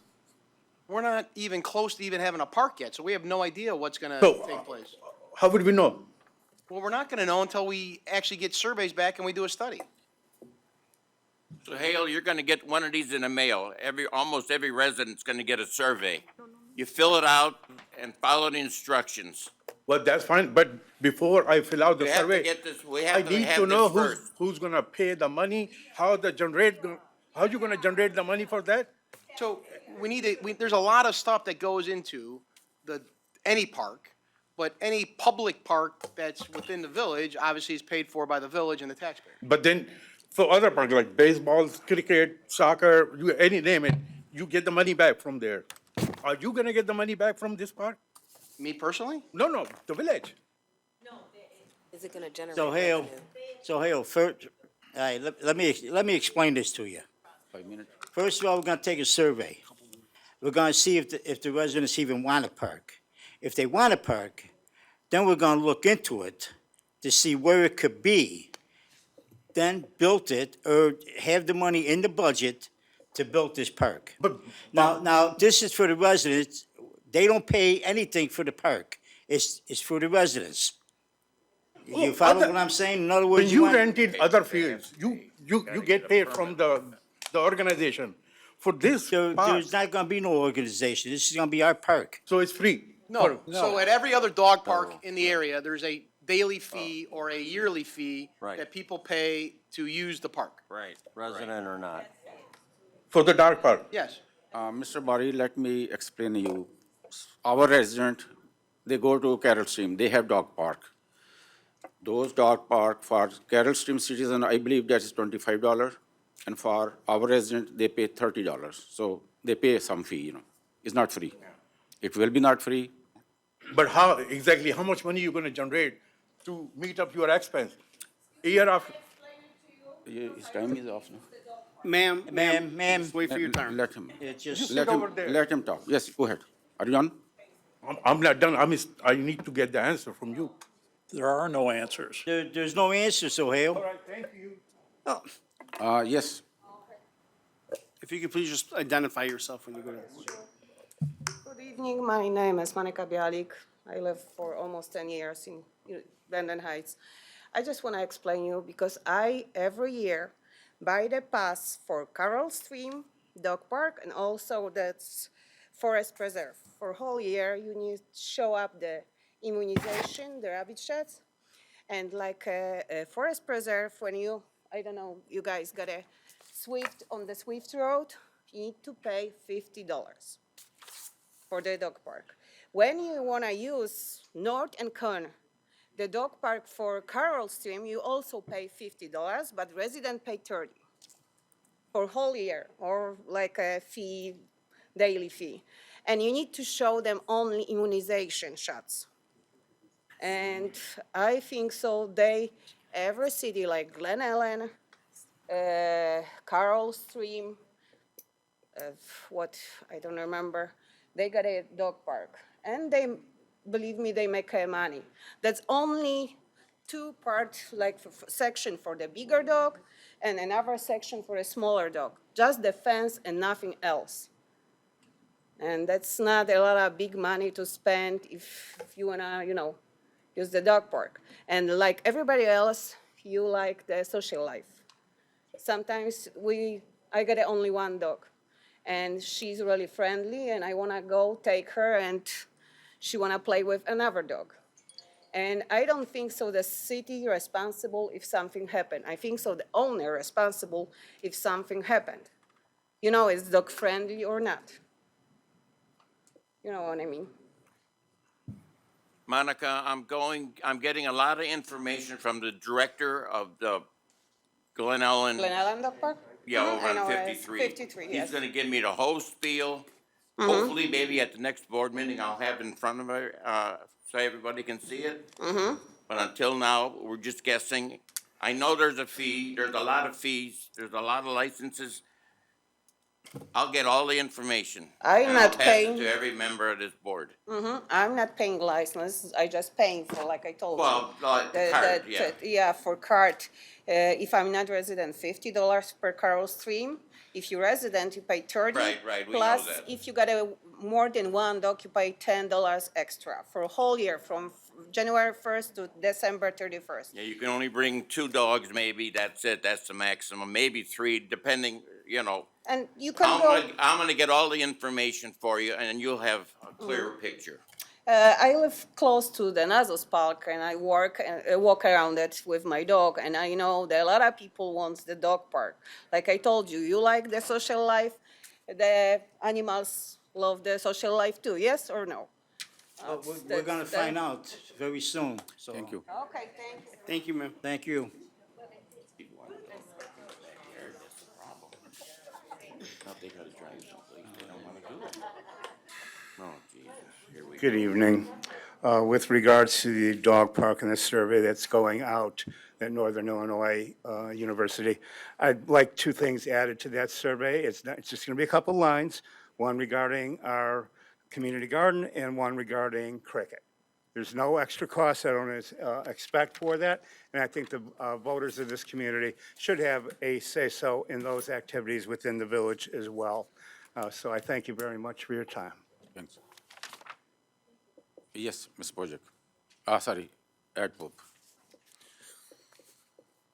We're not even close to even having a park yet, so we have no idea what's gonna So- take place. How would we know? Well, we're not gonna know until we actually get surveys back and we do a study. So Hale, you're gonna get one of these in the mail. Almost every resident's gonna get a survey. You fill it out and follow the instructions. Well, that's fine, but before I fill out the We have to survey, get this, we I have to need to have know this first. who's gonna pay the money, how you gonna generate the money for that? So there's a lot of stuff that goes into any park, but any public park that's within the village, obviously is paid for by the village and the taxpayer. But then for other parks like baseball, cricket, soccer, any name it, you get the money back from there. Are you gonna get the money back from this park? Me personally? No, the village. Is it gonna generate So Hale, revenue? first, all right, let me explain this to you. 5 minutes. First of all, we're gonna take a survey. We're gonna see if the residents even want a park. If they want a park, then we're gonna look into it to see where it could be. Then build it, or have the money in the budget to build this park. Now, this is for the residents. They don't pay anything for the park. It's for the residents. You follow what I'm saying? In other When words, you want- rented other fields, you get paid from the organization. For this park, There's not gonna be no organization. This is gonna be our park. so it's free. No, so at every other dog park in the area, there's a daily fee or a yearly fee Right. that people pay to use the park. Right, resident or not. For the dog park. Yes. Mr. Bari, let me explain to you. Our resident, they go to Carroll Stream, they have dog park. Those dog park for Carroll Stream citizen, I believe that is $25. And for our resident, they pay $30. So they pay some fee, It's not free. It will be not free. But how much money you gonna generate to meet up your expense? Year after, His time is off now. Ma'am, Just wait for your turn. Let him, it's just, let over him, there. let him talk. Yes, go ahead. Are you on? I'm not done, I need to get the answer from you. There are no answers. there's no answer, so Hale. right, thank you. Yes. If you could please just identify yourself when you go to. Good evening, my name is Monica Bialik. I live for almost 10 years in Glendale Heights. I just want to explain you because I, every year, buy the pass for Carroll Stream Dog Park and also that's Forest Preserve. For whole year, you need to show up the immunization, the rabies shots. And like a Forest Preserve, when you, I don't know, you guys got a on the Swift Road, you need to pay $50 for the dog park. When you want to use North and Kern, the dog park for Carroll Stream, you also pay $50, but resident pay $30 for whole year, or like a fee, daily fee. And you need to show them only immunization shots. And I think so every city like Glen Ellen, Carroll Stream, I don't remember, they got a dog park. And they, believe me, they make money. That's only two parts, like section for the bigger dog and another section for a smaller dog. Just the fence and nothing else. And that's not a lot of big money to spend if you wanna, use the dog park. And like everybody else, you like the social life. Sometimes I got only one dog, and she's really friendly, and I wanna go take her, and she wanna play with another dog. And I don't think so the city responsible if something happened. I think so the owner responsible if something happened. Is dog friendly or not? You know what I mean? Monica, I'm getting a lot of information from the director of the Glen Ellen. Glen Ellen Dog Park? Yeah, over I know, on 53. 53, yes. He's gonna give me the whole spiel. Hopefully, maybe at the next board meeting, I'll have it in front of her, so everybody can see it. But until now, we're just guessing. I know there's a fee, there's a lot of fees, there's a lot of licenses. I'll get all the information. I'm and not I'll pass paying. it to every member of this board. I'm not paying license, I just paying for, like I told you. Well, like the card, yeah. Yeah, for card. If I'm not resident, $50 per Carroll Stream. If you're resident, you pay $30. Right, we know Plus, that. if you got a more than one dog, you pay $10 extra for a whole year, from January 1st to December 31st. Yeah, you can only bring 2 dogs, maybe, that's it, that's the maximum, maybe 3, depending, you know. And you can go. I'm gonna get all the information for you, and you'll have a clearer picture. I live close to the Nazos Park, and I walk around it with my dog, and I know that a lot of people want the dog park. Like I told you, you like the social life, the animals love the social life too, yes or no? But we're gonna find out very soon, so. Thank you. Okay, thank you. Thank you, ma'am. Thank you. They gotta drive someplace, they don't wanna do it. Oh, Jesus, here we go. Good evening. With regards to the dog park and the survey that's going out at Northern Illinois University, I'd like 2 things added to that survey. It's just going to be a couple lines, one regarding our community garden and one regarding cricket. There's no extra cost I don't expect for that, and I think the voters of this community should have a say-so in those activities within the village as well. So I thank you very much for your time. Thanks. Yes, Ms. Pojek. Sorry, Ed Pope.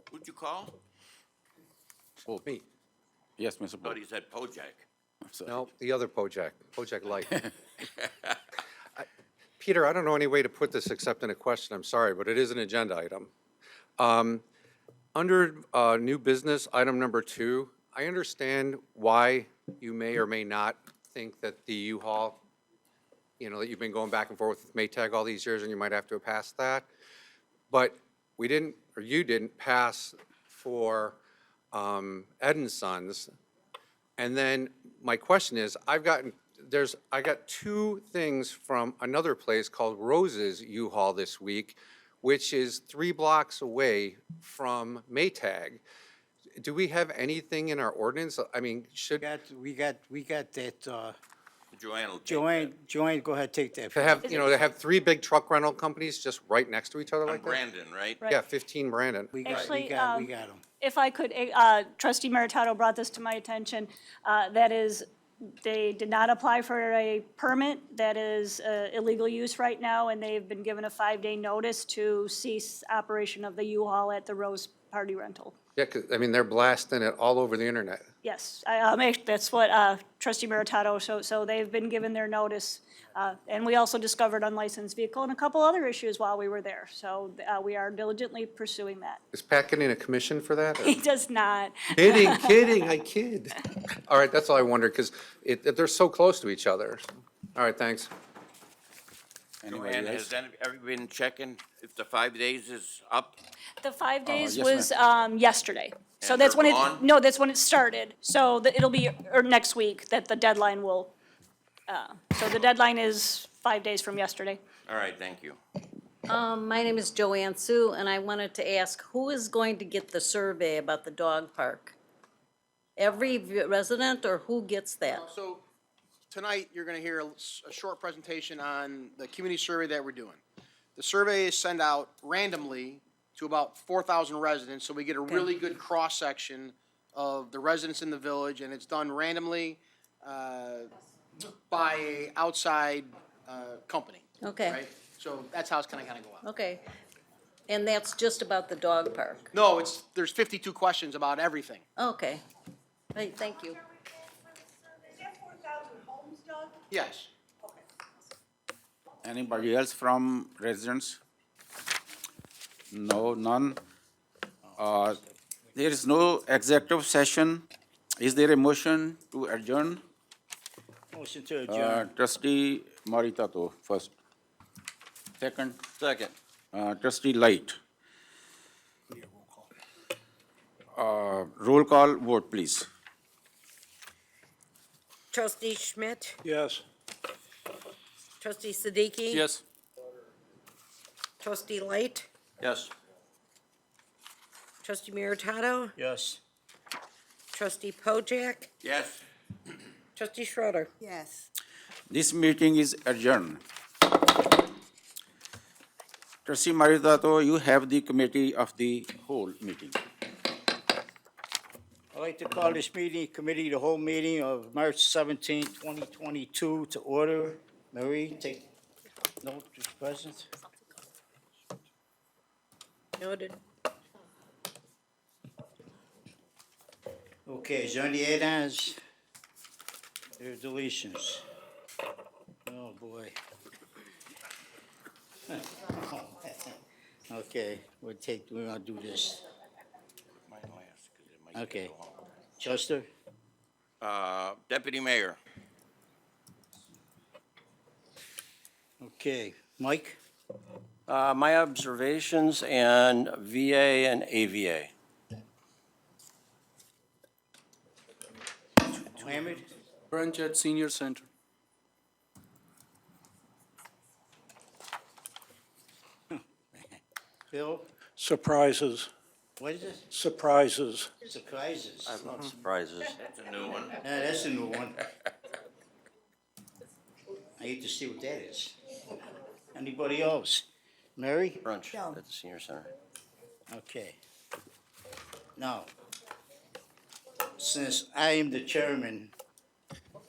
Who'd you call? Pope. Me. Yes, Mr. Thought Pope. he said Pojek. Sorry. No, the other Pojek Light. Peter, I don't know any way to put this except in a question, I'm sorry, but it is an agenda item. Under new business, item number 2, I understand why you may or may not think that the U-Haul, you know, that you've been going back and forth with Maytag all these years and you might have to have passed that. But we didn't, or you didn't pass for Ed and Sons. And then my question is, I got 2 things from another place called Rose's U-Haul this week, which is 3 blocks away from Maytag. Do we have anything in our ordinance? I mean, We got that, Joanne will take Joanne, go ahead, take that. to have, you know, to have 3 big truck rental companies just right next to each other on like that? Brandon, right? Yeah, 15 Brandon. We got Actually, them. If I could, trustee Meritato brought this to my attention. That is, they did not apply for a permit. That is illegal use right now, and they've been given a 5-day notice to cease operation of the U-Haul at the Rose Party Rental. Yeah, 'cause, I mean, they're blasting it all over the internet. Yes, that's what trustee Meritato, so they've been given their notice. And we also discovered unlicensed vehicle and a couple other issues while we were there. So we are diligently pursuing that. Is Pat getting a commission for that? or- He does not. Kidding, I kid. All right, that's all I wondered, because they're so close to each other. All right, thanks. Anybody Joanne, else? has everybody been checking if the 5 days is up? The 5 days yes, was yesterday. So And that's they're when gone? no, that's when it started. So it'll be, or next week, that the deadline will, so the deadline is 5 days from yesterday. All right, thank you. My name is Joanne Sue, and I wanted to ask, who is going to get the survey about the dog park? Every resident, or who gets that? So tonight, you're going to hear a short presentation on the community survey that we're doing. The survey is sent out randomly to about 4,000 residents, so we get a really good cross-section of the residents in the village, and it's done randomly by a outside company. Okay, Right? So that's how it's going to kind of go out. okay. And that's just about the dog park? No, there's 52 questions about everything. Okay. Right, thank you. Yes. Anybody else from residents? No, none. There is no executive session. Is there a motion to adjourn? Motion to adjourn. Trustee Maritato first. Second, Second. trustee Light. Roll call vote, please. Trustee Schmidt? Yes. Trustee Siddiqui? Yes. Trustee Light? Yes. Trustee Meritato? Yes. Trustee Pojek? Yes. Trustee Schroeder? Yes. This meeting is adjourned. Trustee Maritato, you have the committee of the whole meeting. I'd like to call this meeting, committee, the whole meeting of March 17, 2022 to order. Marie, take note, Mr. President. Noted. Okay, is there any add-ons? There are deletions. Oh, boy. Okay, we're gonna do this. Okay. Chester? Deputy Mayor. Okay, Mike? My observations and VA and AVA. Mohammed? Branch at Senior Center. Bill? Surprises, What is it? surprises. Surprises. I love surprises. That's a new one. Yeah, that's a new one. I hate to see what that is. Anybody else? Mary? Brunch No. at the senior center. Okay. Now, since I am the chairman,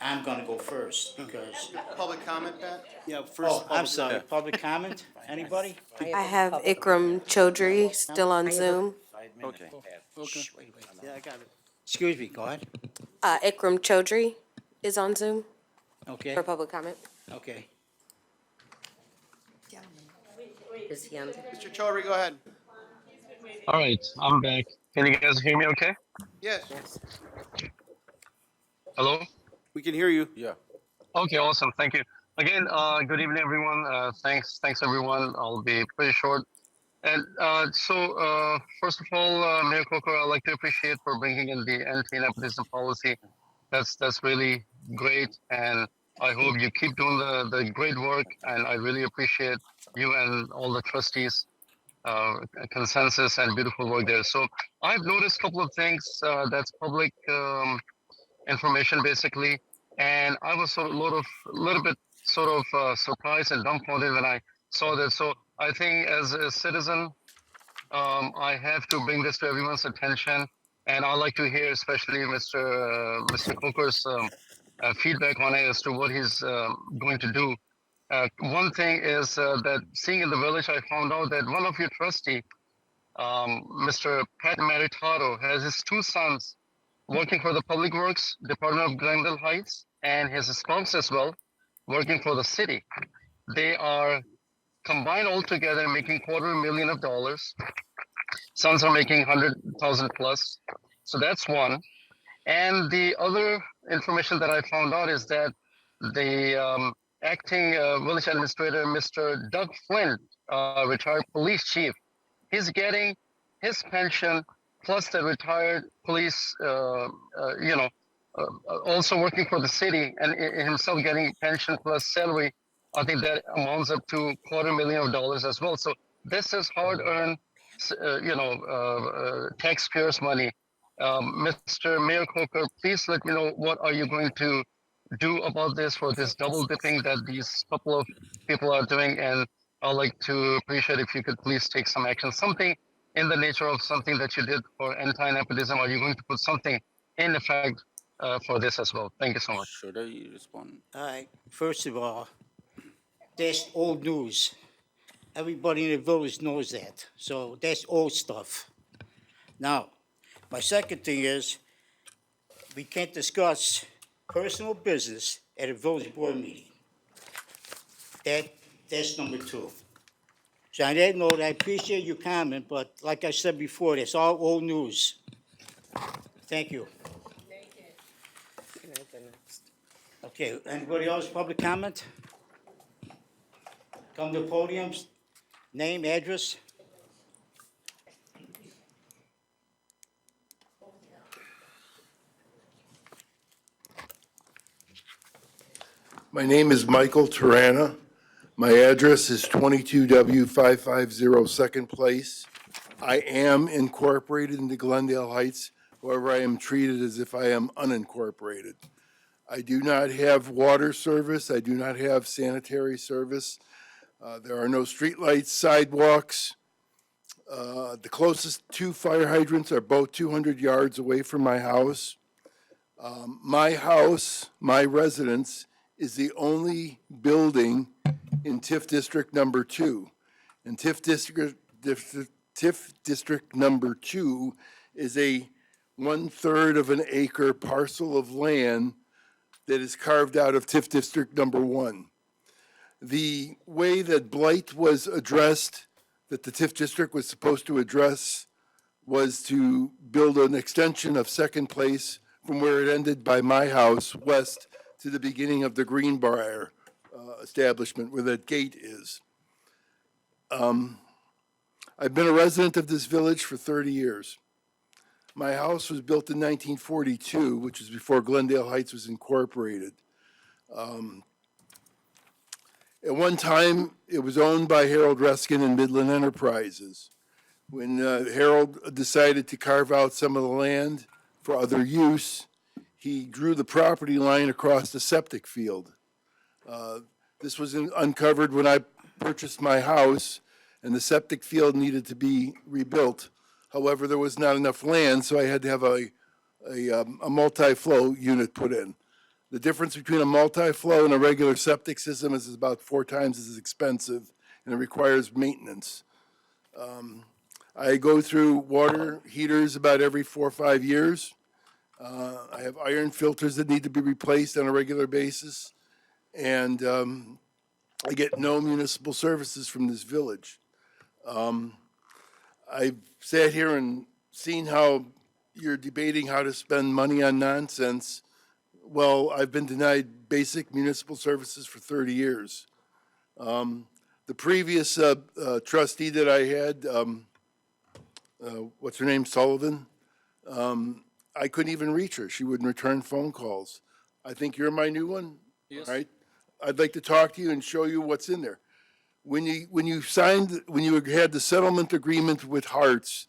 I'm gonna go first because, Public comment, Pat? Yeah, first. oh, I'm public- sorry, public comment? Anybody? I have Ikram Chaudhry still on Zoom. Okay. Okay. Yeah, I got it. Excuse me, go ahead. Ikram Chaudhry is on Zoom Okay, for public comment. okay. Is he on? Mr. Chaudhry, go ahead. All right, I'm back. Can you guys hear me okay? Yes. Hello? We can hear you. Yeah. Okay, awesome. Thank you. Again, good evening, everyone. Thanks, everyone. I'll be pretty short. And first of all, Mayor Coker, I'd like to appreciate for bringing in the anti-nepotism policy. That's really great, and I hope you keep doing the great work. And I really appreciate you and all the trustees' consensus and beautiful work there. So I've noticed a couple of things that's public information basically, and I was a little bit surprised and dumbfounded when I saw that. So I think as a citizen, I have to bring this to everyone's attention, and I'd like to hear especially Mr. Coker's feedback on it as to what he's going to do. One thing is that seeing in the village, I found out that one of your trustee, Mr. Pat Maritato, has his two sons working for the Public Works Department of Glendale Heights, and his spouse as well, working for the city. They are combined altogether making $250,000. Sons are making 100,000 plus. So that's one. And the other information that I found out is that the acting village administrator, Mr. Doug Flynn, retired police chief, he's getting his pension plus the retired police, also working for the city and himself getting pension plus salary. I think that amounts up to $250,000 as well. So this is hard-earned, taxpayers' money. Mr. Mayor Coker, please let me know what are you going to do about this for this double dipping that these couple of people are doing, and I'd like to appreciate if you could please take some action, something in the nature of something that you did for anti-nepotism. Are you going to put something in effect for this as well? Thank you so much. Should I respond? All right, first of all, that's old news. Everybody in the village knows that, so that's old stuff. Now, my second thing is, we can't discuss personal business at a village board meeting. That's number two. So on that note, I appreciate your comment, but like I said before, that's all old news. Thank you. Okay, anybody else, public comment? Come to the podium, name, address. My name is Michael Tarana. My address is 22W550 Second Place. I am incorporated into Glendale Heights. However, I am treated as if I am unincorporated. I do not have water service. I do not have sanitary service. There are no streetlights, sidewalks. The closest two fire hydrants are both 200 yards away from my house. My house, my residence, is the only building in TIF District Number 2. And TIF District Number 2 is a 1/3 of an acre parcel of land that is carved out of TIF District Number 1. The way that blight was addressed, that the TIF district was supposed to address, was to build an extension of Second Place from where it ended by my house west to the beginning of the Greenbrier establishment where that gate is. I've been a resident of this village for 30 years. My house was built in 1942, which is before Glendale Heights was incorporated. At one time, it was owned by Harold Reskin and Midland Enterprises. When Harold decided to carve out some of the land for other use, he drew the property line across the septic field. This was uncovered when I purchased my house, and the septic field needed to be rebuilt. However, there was not enough land, so I had to have a multi-flow unit put in. The difference between a multi-flow and a regular septic system is about 4 times as expensive, and it requires maintenance. I go through water heaters about every 4 or 5 years. I have iron filters that need to be replaced on a regular basis, and I get no municipal services from this village. I've sat here and seen how you're debating how to spend money on nonsense. Well, I've been denied basic municipal services for 30 years. The previous trustee that I had, what's her name, Sullivan, I couldn't even reach her. She wouldn't return phone calls. I think you're my new one, Yes. right? I'd like to talk to you and show you what's in there. When you had the settlement agreement with Hearts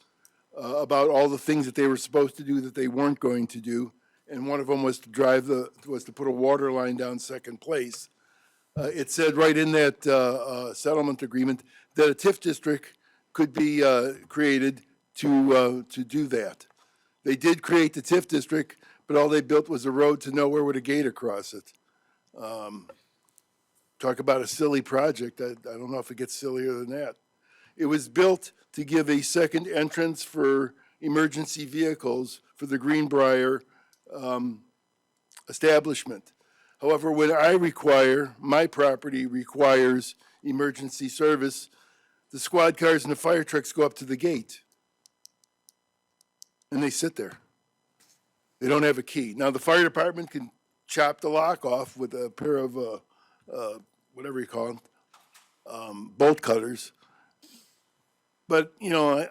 about all the things that they were supposed to do that they weren't going to do, and one of them was to put a water line down Second Place. It said right in that settlement agreement that a TIF district could be created to do that. They did create the TIF district, but all they built was a road to nowhere with a gate across it. Talk about a silly project. I don't know if it gets sillier than that. It was built to give a second entrance for emergency vehicles for the Greenbrier establishment. However, when my property requires emergency service, the squad cars and the fire trucks go up to the gate. And they sit there. They don't have a key. Now, the fire department can chop the lock off with a pair of, whatever you call them, bolt cutters. But, you know,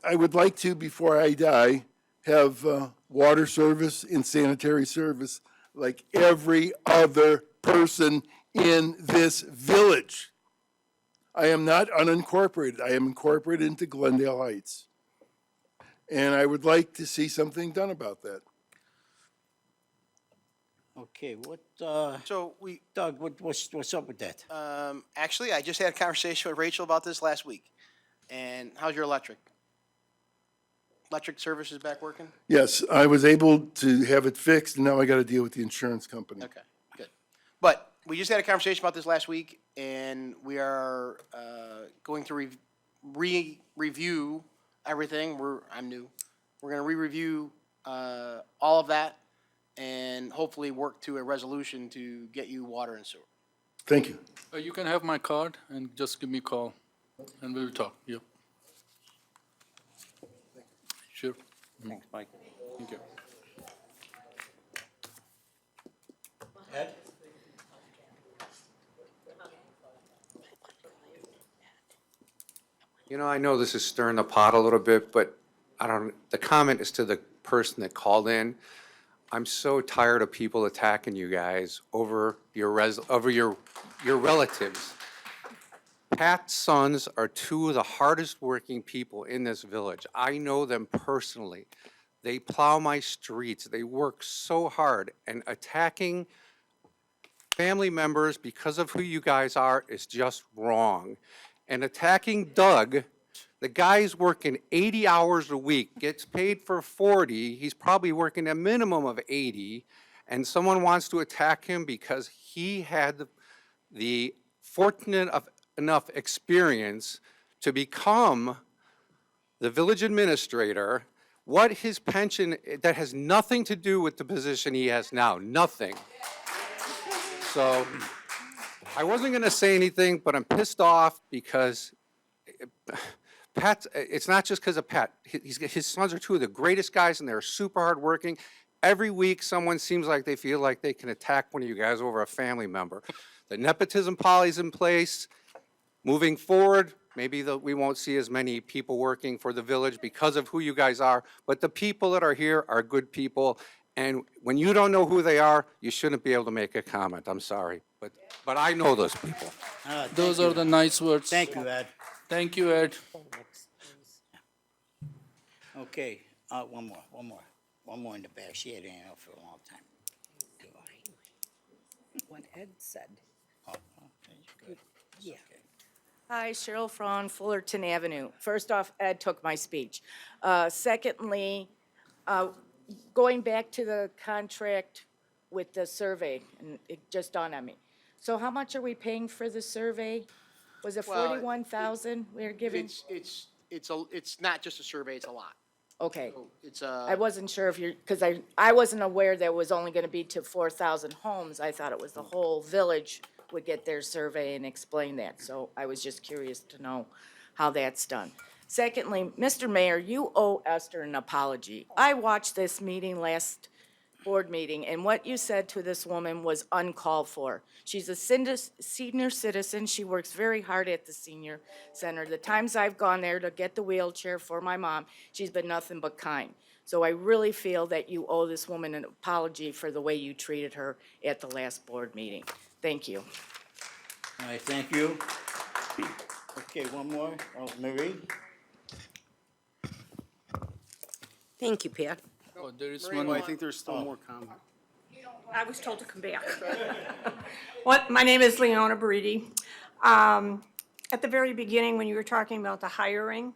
I would like to, before I die, have water service and sanitary service like every other person in this village. I am not unincorporated. I am incorporated into Glendale Heights. And I would like to see something done about that. Okay, Doug, what's up with that? Actually, I just had a conversation with Rachel about this last week. And how's your electric? Electric service is back working? Yes, I was able to have it fixed, and now I got to deal with the insurance company. Okay, good. But we just had a conversation about this last week, and we are going to review everything. I'm new. We're going to re-review all of that and hopefully work to a resolution to get you water and sewer. Thank you. You can have my card and just give me a call, and we'll talk. Yep. Sure. Thanks, Mike. Thank you. Ed? You know, I know this is stirring the pot a little bit, but the comment is to the person that called in. I'm so tired of people attacking you guys over your relatives. Pat's sons are 2 of the hardest working people in this village. I know them personally. They plow my streets. They work so hard, and attacking family members because of who you guys are is just wrong. And attacking Doug The guy's working 80 hours a week, gets paid for 40, he's probably working a minimum of 80, and someone wants to attack him because he had the fortunate enough experience to become the village administrator, what his pension, that has nothing to do with the position he has now, nothing. So I wasn't going to say anything, but I'm pissed off because Pat, it's not just because of Pat. His sons are two of the greatest guys, and they're super hardworking. Every week, someone seems like they feel like they can attack one of you guys over a family member. The nepotism policy's in place. Moving forward, maybe we won't see as many people working for the village because of who you guys are, but the people that are here are good people, and when you don't know who they are, you shouldn't be able to make a comment. I'm sorry, but I know those people. Those are the nice words. Thank you, Ed. Thank you, Ed. Okay, one more in the back. She had it out for a long time. What Ed said. Yeah. Hi, Cheryl from Fullerton Avenue. First off, Ed took my speech. Secondly, going back to the contract with the survey, and it just dawned on me. So how much are we paying for the survey? Was it Well, 41,000 we were giving? It's not just a survey, it's a lot. Okay. It's I wasn't sure if you're, because I wasn't aware that it was only gonna be to 4,000 homes. I thought it was the whole village would get their survey and explain that. So I was just curious to know how that's done. Secondly, Mr. Mayor, you owe Esther an apology. I watched this meeting last board meeting, and what you said to this woman was uncalled for. She's a senior citizen. She works very hard at the senior center. The times I've gone there to get the wheelchair for my mom, she's been nothing but kind. So I really feel that you owe this woman an apology for the way you treated her at the last board meeting. Thank you. All right, thank you. Okay, one more. Oh, Marie? Thank you, Pat. Oh, there is Well, one I more. think there's still more comment. I was told to come back. My name is Leona Baridi. At the very beginning, when you were talking about the hiring,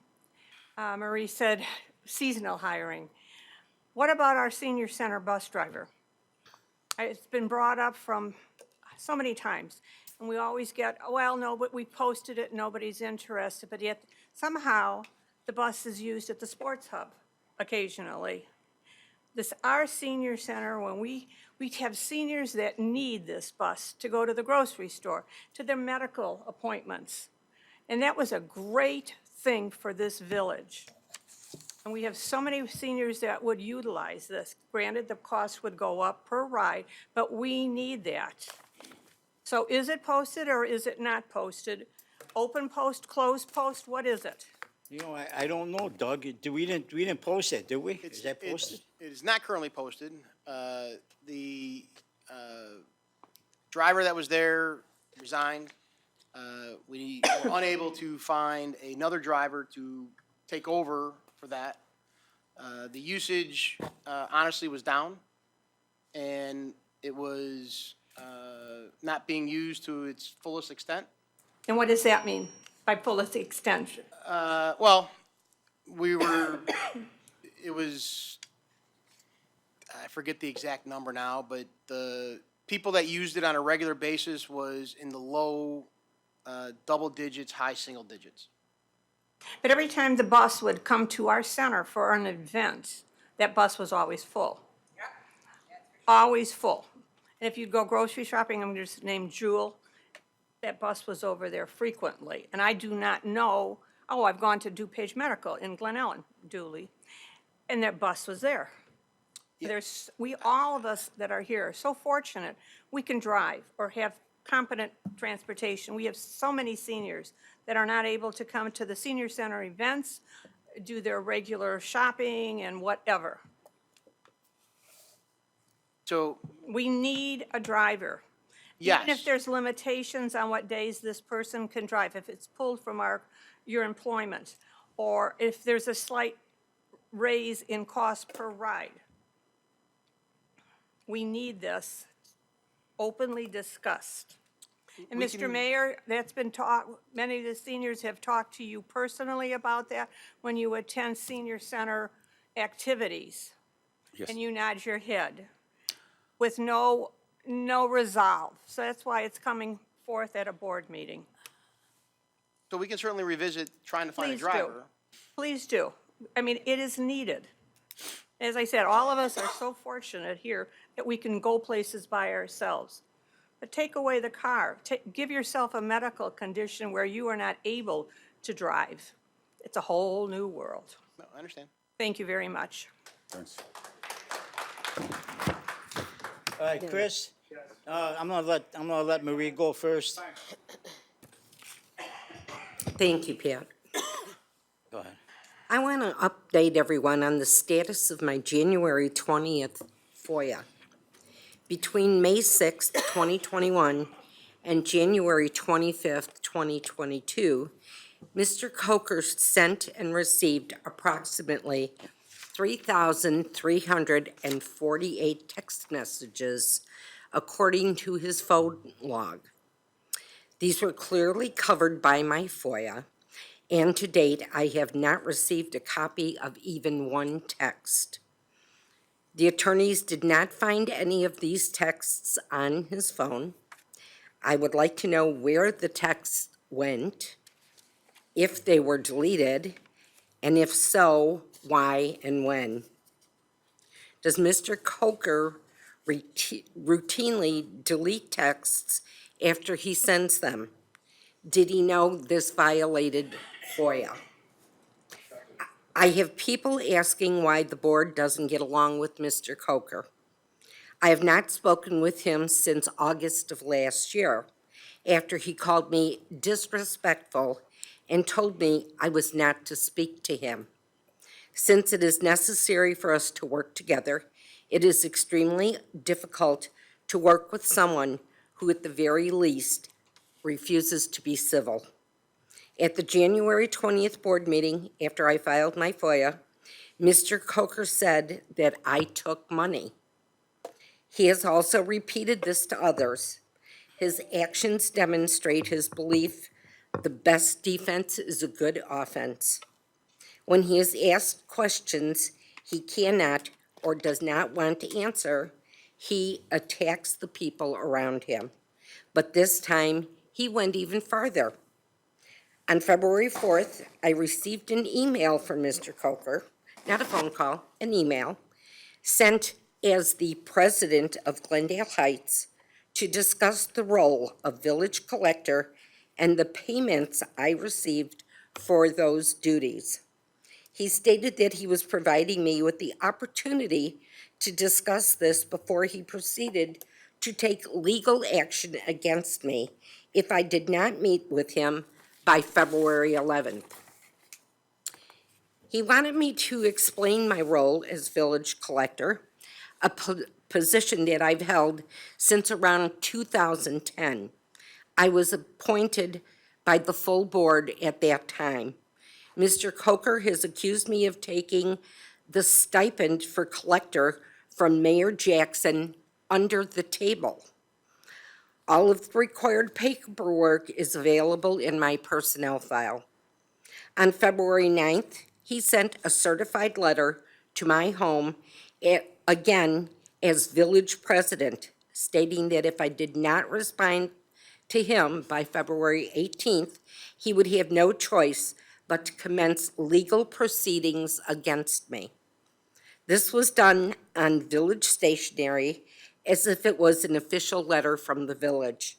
Marie said seasonal hiring. What about our senior center bus driver? It's been brought up from so many times, and we always get, well, no, but we posted it, nobody's interested, but yet somehow the bus is used at the sports hub occasionally. Our senior center, when we have seniors that need this bus to go to the grocery store, to their medical appointments. And that was a great thing for this village. And we have so many seniors that would utilize this. Granted, the cost would go up per ride, but we need that. So is it posted or is it not posted? Open post, closed post, what is it? You know, I don't know, Doug. We didn't post it, did we? Is that posted? It is not currently posted. The driver that was there resigned. We were unable to find another driver to take over for that. The usage honestly was down, and it was not being used to its fullest extent. And what does that mean by fullest extent? Well, it was, I forget the exact number now, but the people that used it on a regular basis was in the low double digits, high single digits. But every time the bus would come to our center for an event, that bus was always full. Always full. And if you'd go grocery shopping, I'm just named Jewel, that bus was over there frequently. And I do not know, I've gone to DuPage Medical in Glendale, Dooley, and that bus was there. All of us that are here are so fortunate we can drive or have competent transportation. We have so many seniors that are not able to come to the senior center events, do their regular shopping and whatever. So we need a driver. Yes. Even if there's limitations on what days this person can drive, if it's pulled from your employment, or if there's a slight raise in cost per ride. We need this openly discussed. And We Mr. can- Mayor, that's been taught, many of the seniors have talked to you personally about that when you attend senior center activities. Yes. And you nod your head with no resolve. So that's why it's coming forth at a board meeting. So we can certainly revisit trying to find a Please do. driver. Please do. I mean, it is needed. As I said, all of us are so fortunate here that we can go places by ourselves. But take away the car. Give yourself a medical condition where you are not able to drive. It's a whole new world. No, I understand. Thank you very much. Thanks. All right, Chris? I'm gonna let Marie go first. Thank you, Pat. Go ahead. I want to update everyone on the status of my January 20th FOIA. Between May 6th, 2021 and January 25th, 2022, Mr. Coker sent and received approximately 3,348 text messages according to his phone log. These were clearly covered by my FOIA, and to date, I have not received a copy of even one text. The attorneys did not find any of these texts on his phone. I would like to know where the texts went, if they were deleted, and if so, why and when. Does Mr. Coker routinely delete texts after he sends them? Did he know this violated FOIA? I have people asking why the board doesn't get along with Mr. Coker. I have not spoken with him since August of last year, after he called me disrespectful and told me I was not to speak to him. Since it is necessary for us to work together, it is extremely difficult to work with someone who at the very least refuses to be civil. At the January 20th board meeting, after I filed my FOIA, Mr. Coker said that I took money. He has also repeated this to others. His actions demonstrate his belief the best defense is a good offense. When he is asked questions he cannot or does not want to answer, he attacks the people around him. But this time, he went even farther. On February 4th, I received an email from Mr. Coker, not a phone call, an email, sent as the president of Glendale Heights to discuss the role of village collector and the payments I received for those duties. He stated that he was providing me with the opportunity to discuss this before he proceeded to take legal action against me if I did not meet with him by February 11th. He wanted me to explain my role as village collector, a position that I've held since around 2010. I was appointed by the full board at that time. Mr. Coker has accused me of taking the stipend for collector from Mayor Jackson under the table. All of the required paperwork is available in my personnel file. On February 9th, he sent a certified letter to my home, again, as village president, stating that if I did not respond to him by February 18th, he would have no choice but to commence legal proceedings against me. This was done on village stationery as if it was an official letter from the village.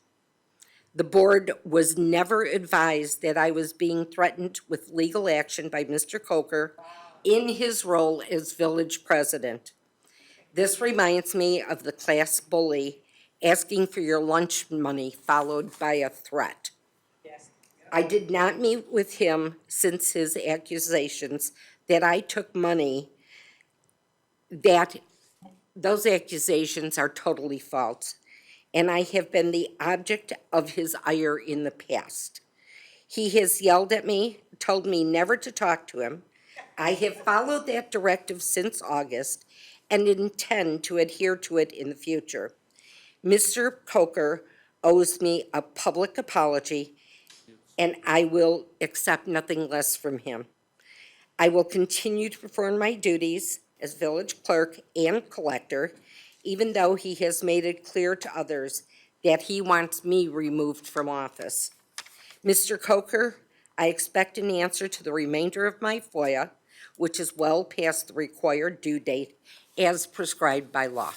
The board was never advised that I was being threatened with legal action by Mr. Coker in his role as village president. This reminds me of the class bully asking for your lunch money followed by a threat. I did not meet with him since his accusations that I took money, that those accusations are totally false, and I have been the object of his ire in the past. He has yelled at me, told me never to talk to him. I have followed that directive since August and intend to adhere to it in the future. Mr. Coker owes me a public apology, and I will accept nothing less from him. I will continue to perform my duties as village clerk and collector, even though he has made it clear to others that he wants me removed from office. Mr. Coker, I expect an answer to the remainder of my FOIA, which is well past the required due date as prescribed by law.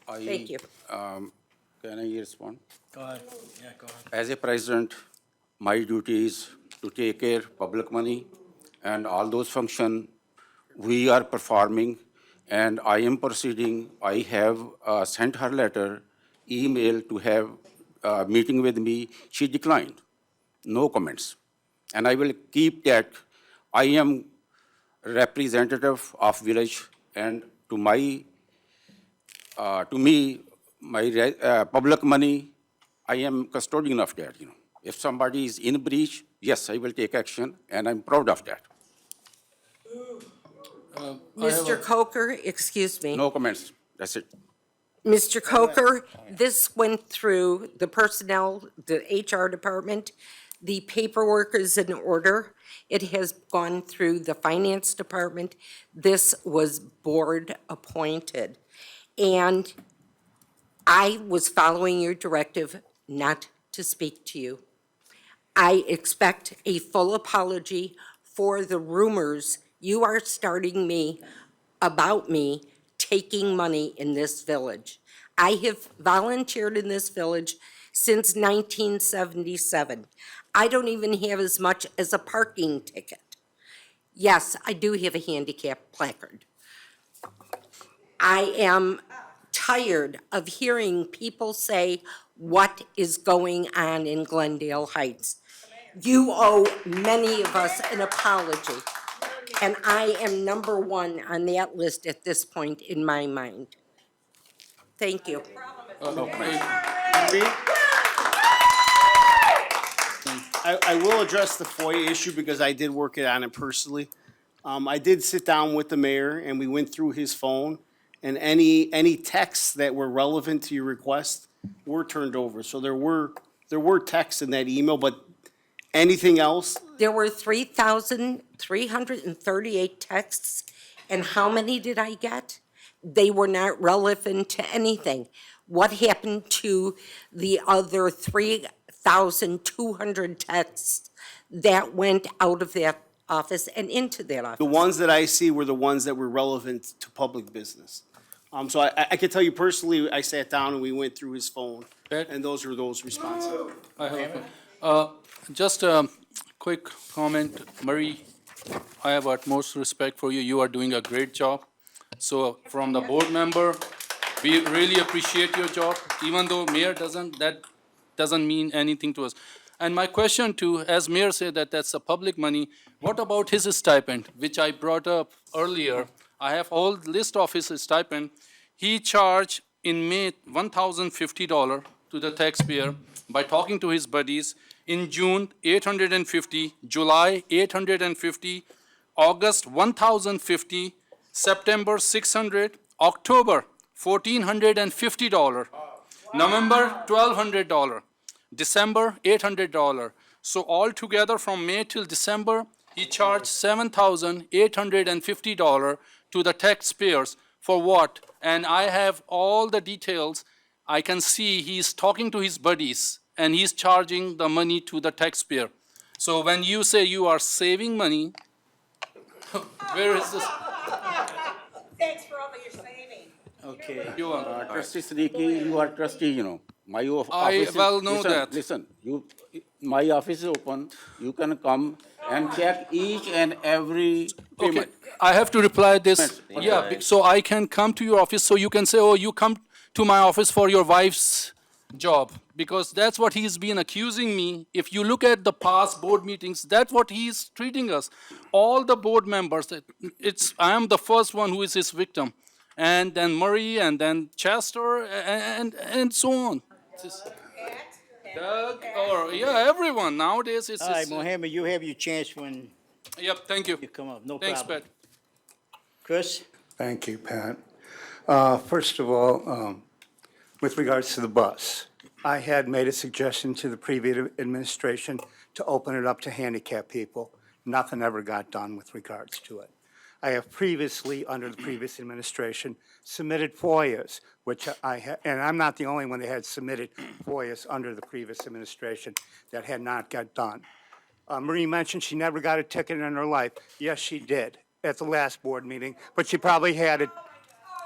Thank you. Can I respond? Go ahead. Yeah, go ahead. As a president, my duty is to take care of public money and all those functions we are performing, and I am proceeding. I have sent her letter, email to have a meeting with me. She declined. No comments. And I will keep that. I am representative of village, and to me, my public money, I am custodian of that, If somebody is in breach, yes, I will take action, and I'm proud of that. Mr. Coker, excuse me. No comments. That's it. Mr. Coker, this went through the personnel, the HR department. The paperwork is in order. It has gone through the finance department. This was board appointed. And I was following your directive not to speak to you. I expect a full apology for the rumors you are starting me about me taking money in this village. I have volunteered in this village since 1977. I don't even have as much as a parking ticket. Yes, I do have a handicap placard. I am tired of hearing people say what is going on in Glendale Heights. You owe many of us an apology, and I am number one on that list at this point in my mind. Thank you. I will address the FOIA issue because I did work it on it personally. I did sit down with the mayor and we went through his phone, and any texts that were relevant to your request were turned over. So there were texts in that email, but anything else? There were 3,338 texts, and how many did I get? They were not relevant to anything. What happened to the other 3,200 texts that went out of that office and into that office? The ones that I see were the ones that were relevant to public business. So I can tell you personally, I sat down and we went through his phone, and those were those responses. Just a quick comment, Marie, I have utmost respect for you. You are doing a great job. So from the board member, we really appreciate your job, even though mayor that doesn't mean anything to us. And my question too, as mayor said that that's a public money, what about his stipend, which I brought up earlier? I have all list of his stipend. He charged in May $1,050 to the taxpayer by talking to his buddies. In June, $850, July, $850, August, $1,050, September, $600, October, $1,450, November, $1,200, December, $800. So altogether from May till December, he charged $7,850 to the taxpayers for what? And I have all the details. I can see he's talking to his buddies and he's charging the money to the taxpayer. So when you say you are saving money, where is this? Thanks for all that you're saving. Okay. You are. Trustee Siddiqui, you are trustee, My office. I well know that. Listen, my office is open. You can come and check each and every payment. Okay, I have to reply this. Yeah, so I can come to your office, so you can say, oh, you come to my office for your wife's job, because that's what he's been accusing me. If you look at the past board meetings, that's what he's treating us. All the board members, I am the first one who is his victim. And then Murray, and then Chester, and so on. Doug, or everyone. Nowadays it's... All right, Mohammed, you have your chance when Yep, thank you. you come up. No Thanks, problem. Pat. Chris? Thank you, Pat. First of all, with regards to the bus. I had made a suggestion to the previous administration to open it up to handicapped people. Nothing ever got done with regards to it. I have previously, under the previous administration, submitted FOIAs, which and I'm not the only one that had submitted FOIAs under the previous administration that had not got done. Marie mentioned she never got a ticket in her life. Yes, she did, at the last board meeting, but she probably had it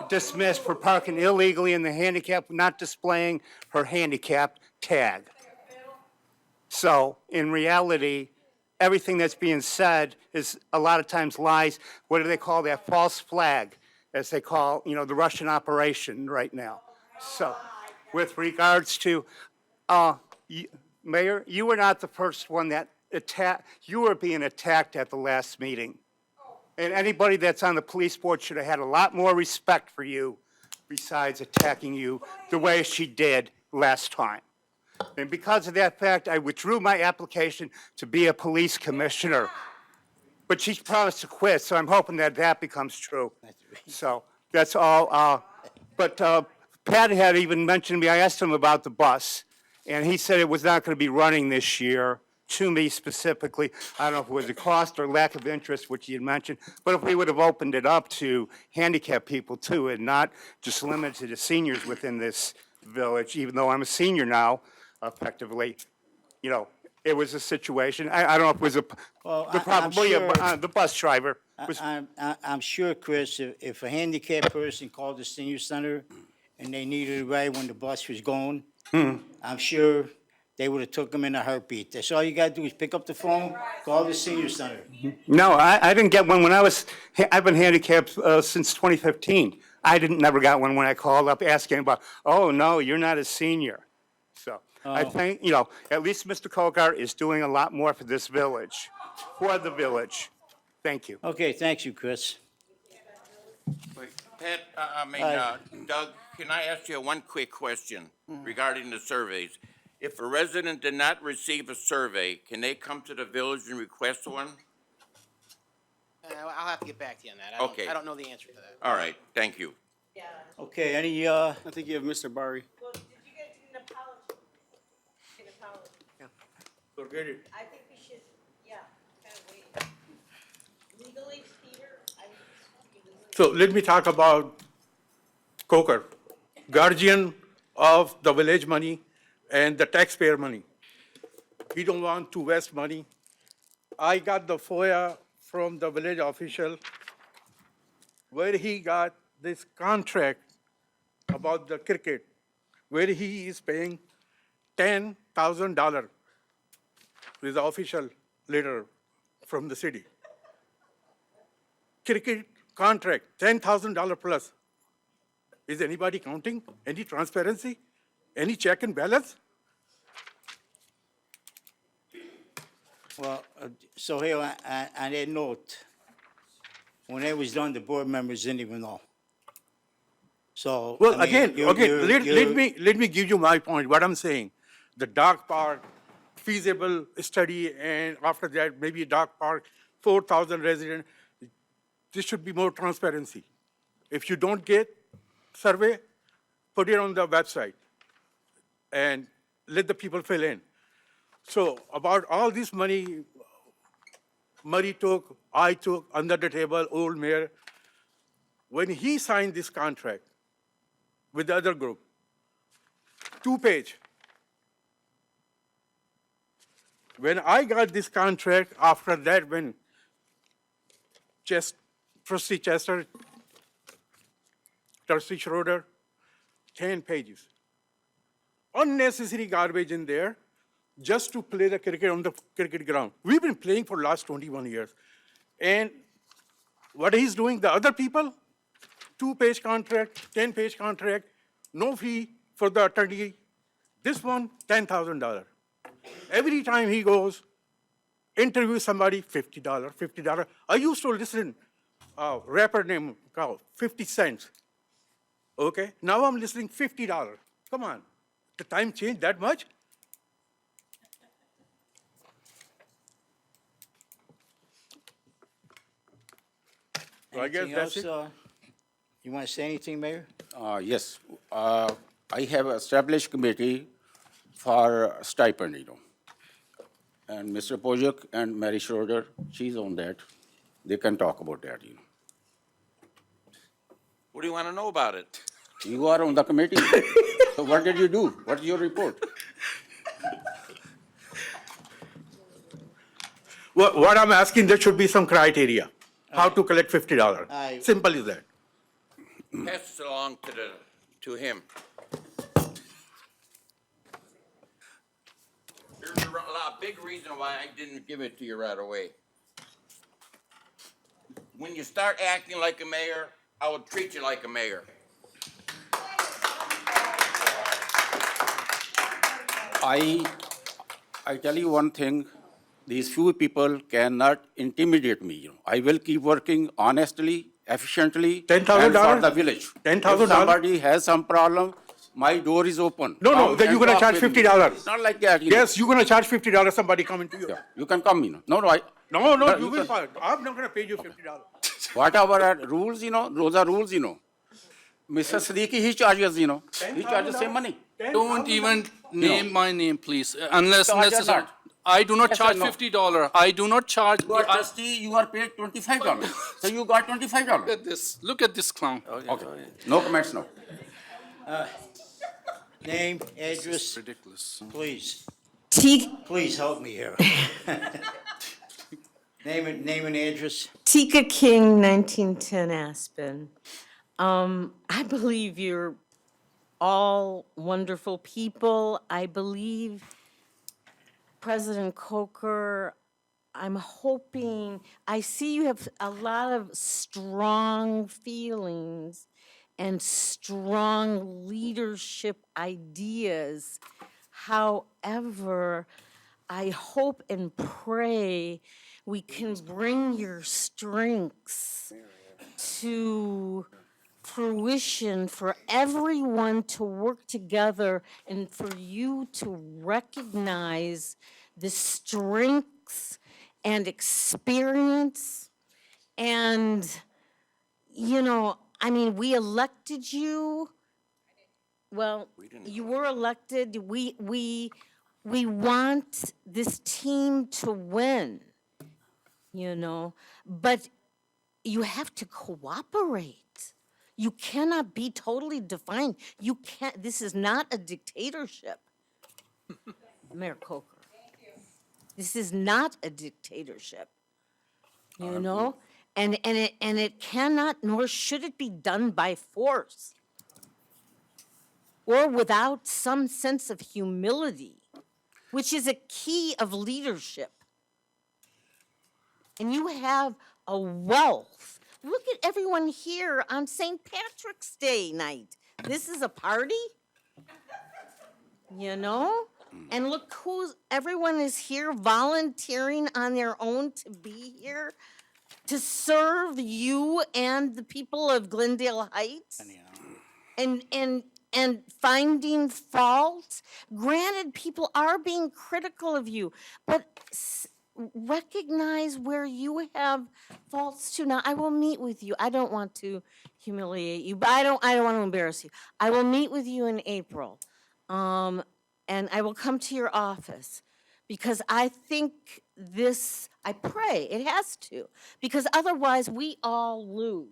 dismissed for parking illegally in the handicap, not displaying her handicap tag. So, in reality, everything that's being said is a lot of times lies. What do they call that? False flag, as they call, the Russian operation right now. So, with regards to, Mayor, you were not the first one that you were being attacked at the last meeting. And anybody that's on the police board should have had a lot more respect for you besides attacking you the way she did last time. And because of that fact, I withdrew my application to be a police commissioner. But she's promised to quit, so I'm hoping that that becomes true. So that's all. But Pat had even mentioned to me, I asked him about the bus, and he said it was not going to be running this year, to me specifically. I don't know if it was the cost or lack of interest, which he had mentioned, but if we would have opened it up to handicapped people too, and not just limited to seniors within this village, even though I'm a senior now, effectively, it was a situation. I don't know if it was the bus driver was. I'm sure, Chris, if a handicapped person called the senior center and they needed a ride when the bus was going, I'm sure they would have took them in a heartbeat. That's all you gotta do is pick up the phone, call the senior center. No, I didn't get one when I've been handicapped since 2015. I never got one when I called up asking about, oh, no, you're not a senior. So I think, at least Mr. Colgar is doing a lot more for this village, for the village. Thank you. Okay, thank you, Chris. Wait, Pat, Doug, can I ask you one quick question regarding the surveys? If a resident did not receive a survey, can they come to the village and request one? I'll have to get back to you on that. Okay. I don't know the answer to that. All right, thank you. Okay, any, I think you have Mr. Barry. Well, did you get an apology? An apology? Forget it. I think we should, kind of wait. Legally, Peter, So let me talk about Coker, guardian of the village money and the taxpayer money. He don't want to waste money. I got the FOIA from the village official where he got this contract about the cricket, where he is paying $10,000 with the official letter from the city. Cricket contract, $10,000 plus. Is anybody counting? Any transparency? Any check and balance? well, so here, on that note, when it was done, the board members didn't even know. So. Well, I mean, let me give you my point, what I'm saying. The dog park feasible study, and after that, maybe dog park, 4,000 residents. This should be more transparency. If you don't get survey, put it on the website and let the people fill in. So about all this money, Murray took, I took, under the table, old mayor, when he signed this contract with the other group, 2-page. When I got this contract, after that, when Trustee Chester, Trustee Schroeder, 10 pages. Unnecessary garbage in there just to play the cricket on the cricket ground. We've been playing for the last 21 years. And what he's doing, the other people, 2-page contract, 10-page contract, no fee for the attorney. This one, $10,000. Every time he goes, interview somebody, $50, $50. I used to listen, rapper named 50 cents. Okay, now I'm listening $50. Come on, the time changed that much? So I guess that's it. You want to say anything, Mayor? Yes. I have established committee for stipend, And Mr. Pojek and Mary Schroeder, she's on that. They can talk about that, What do you want to know about it? You are on the committee. So what did you do? What's your report? What I'm asking, there should be some criteria, how to collect $50. Aye. Simple as that. Pass it along to him. There's a big reason why I didn't give it to you right away. When you start acting like a mayor, I will treat you like a mayor. I tell you one thing, these few people cannot intimidate me. I will keep working honestly, efficiently, and $10,000? for the village. $10,000? If somebody has some problem, my door is open. No, Come then you're and gonna talk charge with me. $50. It's not like that. Yes, you're gonna charge $50, somebody coming to you. Yeah, you can come, No, No, No, you you will can- fine. I'm not gonna pay you $50. whatever are rules, those are rules, Mr. Siddiqui, he charges, he charges same money. Don't even name my name, please, unless Charge or necessary. not? I do not Yes or charge no? $50. I do not charge. You are trustee, you are paid $25. So you got $25. Look at this. Look at this clown. Okay, no comments now. Name, address, Ridiculous. please. Tika Please help me here. Name and address. King, 1910 Aspen. I believe you're all wonderful people. I believe President Coker, I'm hoping, I see you have a lot of strong feelings and strong leadership ideas. However, I hope and pray we can bring your strengths to fruition for everyone to work together and for you to recognize the strengths and experience. And, we elected you. Well, you were elected. We want this team to win, but you have to cooperate. You cannot be totally defined. You can't, this is not a dictatorship. Mayor Coker. This is not a dictatorship, And it cannot, nor should it be done by force or without some sense of humility, which is a key of leadership. And you have a wealth. Look at everyone here on St. Patrick's Day night. This is a party, And look everyone is here volunteering on their own to be here to serve you and the people of Glendale Heights. And finding fault. Granted, people are being critical of you, but recognize where you have faults too. Now, I will meet with you. I don't want to humiliate you, but I don't want to embarrass you. I will meet with you in April, and I will come to your office because I think I pray it has to, because otherwise we all lose.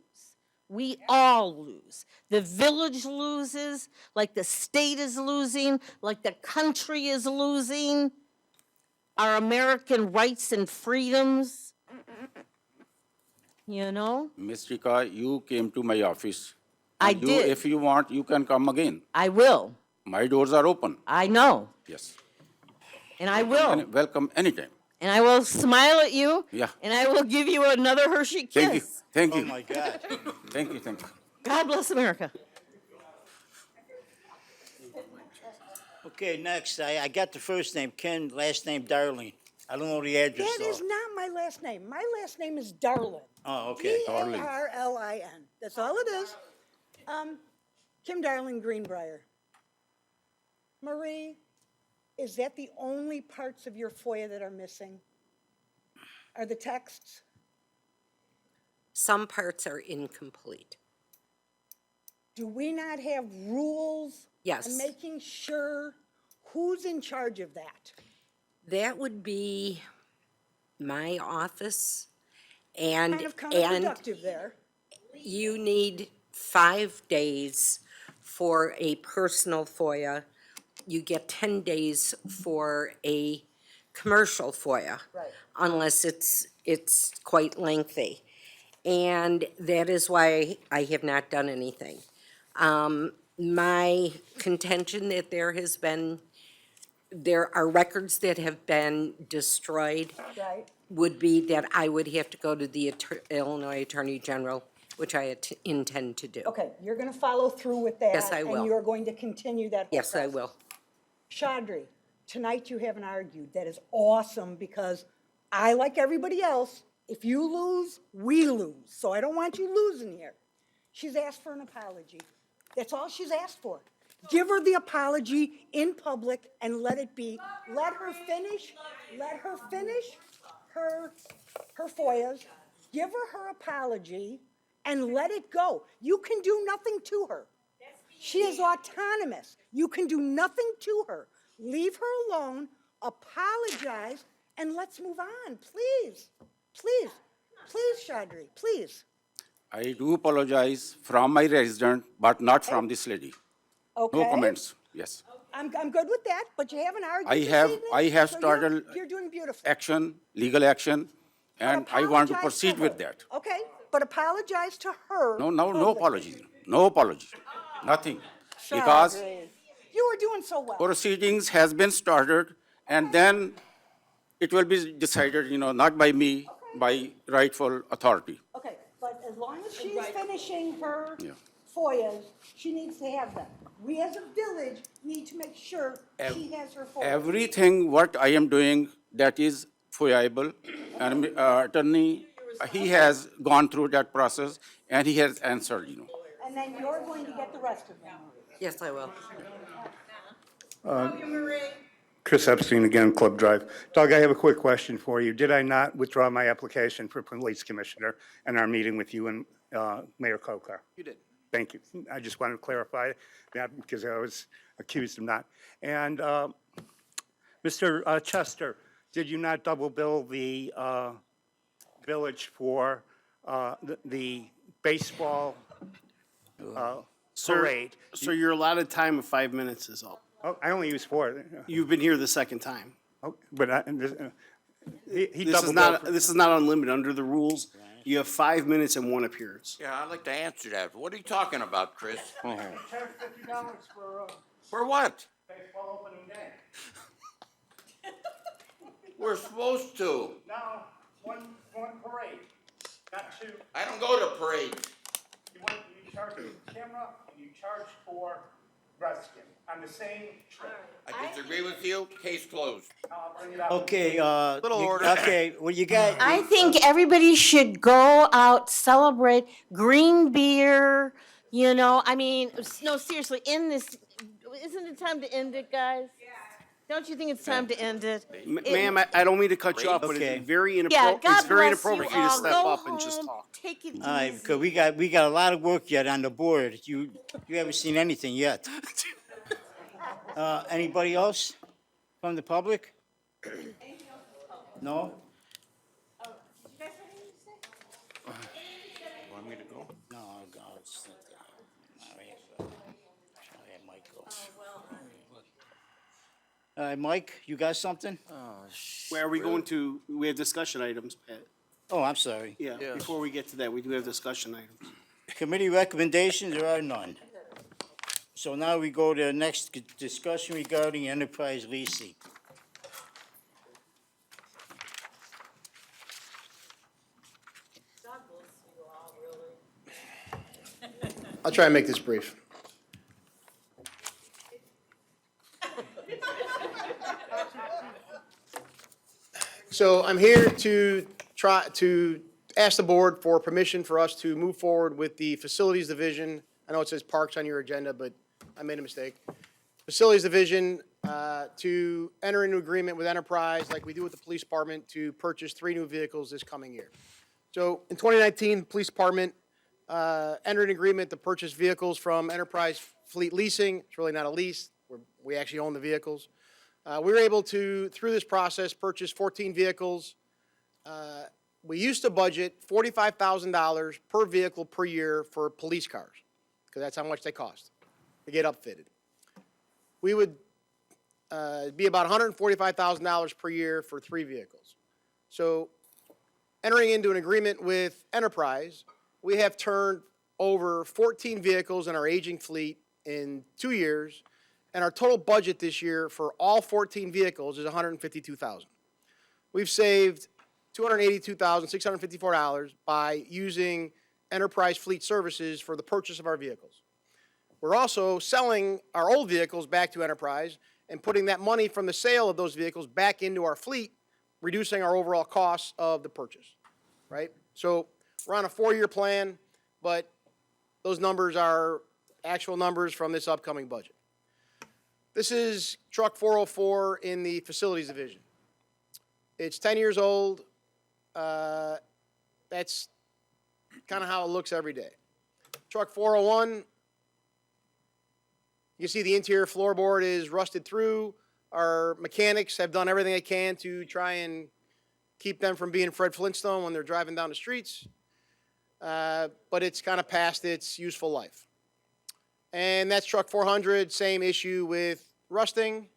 We all lose. The village loses, like the state is losing, like the country is losing. Our American rights and freedoms, Ms. Rika, you came to my office. I And did. If you want, you can come again. I will. My doors are open. I know. Yes. And I will. Welcome anytime. And I will smile at you. Yeah. And I will give you another Hershey kiss. Thank you. Thank you. Oh, my God. Thank you. Thank you. God bless America. Okay, next, I got the first name, Ken, last name Darling. I don't know the address, That is though. not my last name. My last name is Darlin. Oh, okay. Darlin. That's all it is. Kim Darling Greenbrier. Marie, is that the only parts of your FOIA that are missing? Are the texts? Some parts are incomplete. Do we not have rules Yes. And making sure, who's in charge of that? That would be my office, and, Kind of and counterproductive there. you need 5 days for a personal FOIA. You get 10 days for a commercial FOIA. Right. Unless it's quite lengthy. And that is why I have not done anything. My contention that there are records that have been destroyed Right. would be that I would have to go to the Illinois Attorney General, which I intend to do. Okay, you're gonna follow through with that. Yes, I will. And you're going to continue that whole Yes, I process. will. Chaudry, tonight you haven't argued. That is awesome because I, like everybody else, if you lose, we lose. So I don't want you losing here. She's asked for an apology. That's all she's asked for. Give her the apology in public and let it be. Let her finish her FOIAs. Give her apology and let it go. You can do nothing to her. She is autonomous. You can do nothing to her. Leave her alone, apologize, and let's move on, please. Please, please, Chaudry, please. I do apologize from my resident, but not from this lady. Okay? No comments, yes. I'm good with that, but you haven't argued I this have, evening, I have so started you're doing beautiful. action, legal action, and I want to Apologize proceed to with her. that. Okay, but apologize to her. No publicly. apology, no apology, nothing. Because Chaudry, you were doing so well. proceedings has been started, and then it will be decided, not by me, by rightful authority. Okay, but as long as she's finishing her Yeah. FOIAs, she needs to have them. We as a village need to make sure she has her FOIAs. Everything what I am doing that is FOIAble, and attorney, he has gone through that process, and he has answered. And then you're going to get the rest of them. Yes, I will. Chris Epstein again, Club Drive. Doug, I have a quick question for you. Did I not withdraw my application for police commissioner in our meeting with you and Mayor Coker? You did. Thank you. I just wanted to clarify that because I was accused of not. And Mr. Chester, did you not double bill the village for the baseball parade? Sir, your allotted time of 5 minutes is up. Oh, I only used 4. You've been here the second time. Oh, but he This double is not, billed. this is not unlimited under the rules. You have 5 minutes and 1 appearance. Yeah, I'd like to answer that. What are you talking about, Chris? Oh. For what? Baseball opening day. We're supposed to. No, one parade, not 2. I don't go to parades. You charge for the camera and you charge for rescue on the same trip. I disagree with you. Case closed. I'll bring it up. Okay, Little order. okay, well, you got. I think everybody should go out, celebrate, green beer, I mean, no, seriously, isn't it time to end it, guys? Don't you think it's time to end it? Ma'am, I don't mean to cut you off, but Okay. it's very Yeah, inappropriate, God it's very bless you inappropriate for you to all. step Go up and just home, talk. take it All right, easy. because we got a lot of work yet on the board. You haven't seen anything yet. Anybody else from the public? No? Want me to go? No, I'll go. All right, Mike, you got something? Where are we going to, we have discussion items, Pat. Oh, I'm sorry. Yeah, before we get to that, we do have discussion items. Committee recommendations, there are none. So now we go to the next discussion regarding enterprise leasing. I'll try and make this brief. So I'm here to try to ask the board for permission for us to move forward with the Facilities Division. I know it says Parks on your agenda, but I made a mistake. Facilities Division to enter into agreement with Enterprise, like we do with the Police Department, to purchase 3 new vehicles this coming year. So in 2019, the Police Department entered an agreement to purchase vehicles from Enterprise Fleet Leasing. It's really not a lease. We actually own the vehicles. We were able to, through this process, purchase 14 vehicles. We used to budget $45,000 per vehicle per year for police cars, because that's how much they cost to get upfitted. We would be about $145,000 per year for 3 vehicles. So entering into an agreement with Enterprise, we have turned over 14 vehicles in our aging fleet in 2 years, and our total budget this year for all 14 vehicles is $152,000. We've saved $282,654 by using Enterprise Fleet Services for the purchase of our vehicles. We're also selling our old vehicles back to Enterprise and putting that money from the sale of those vehicles back into our fleet, reducing our overall costs of the purchase, right? So we're on a 4-year plan, but those numbers are actual numbers from this upcoming budget. This is truck 404 in the facilities division. It's 10 years old. That's kind of how it looks every day. Truck 401, you see the interior floorboard is rusted through. Our mechanics have done everything they can to try and keep them from being Fred Flintstone when they're driving down the streets. But it's kind of past its useful life. And that's truck 400, same issue with rusting.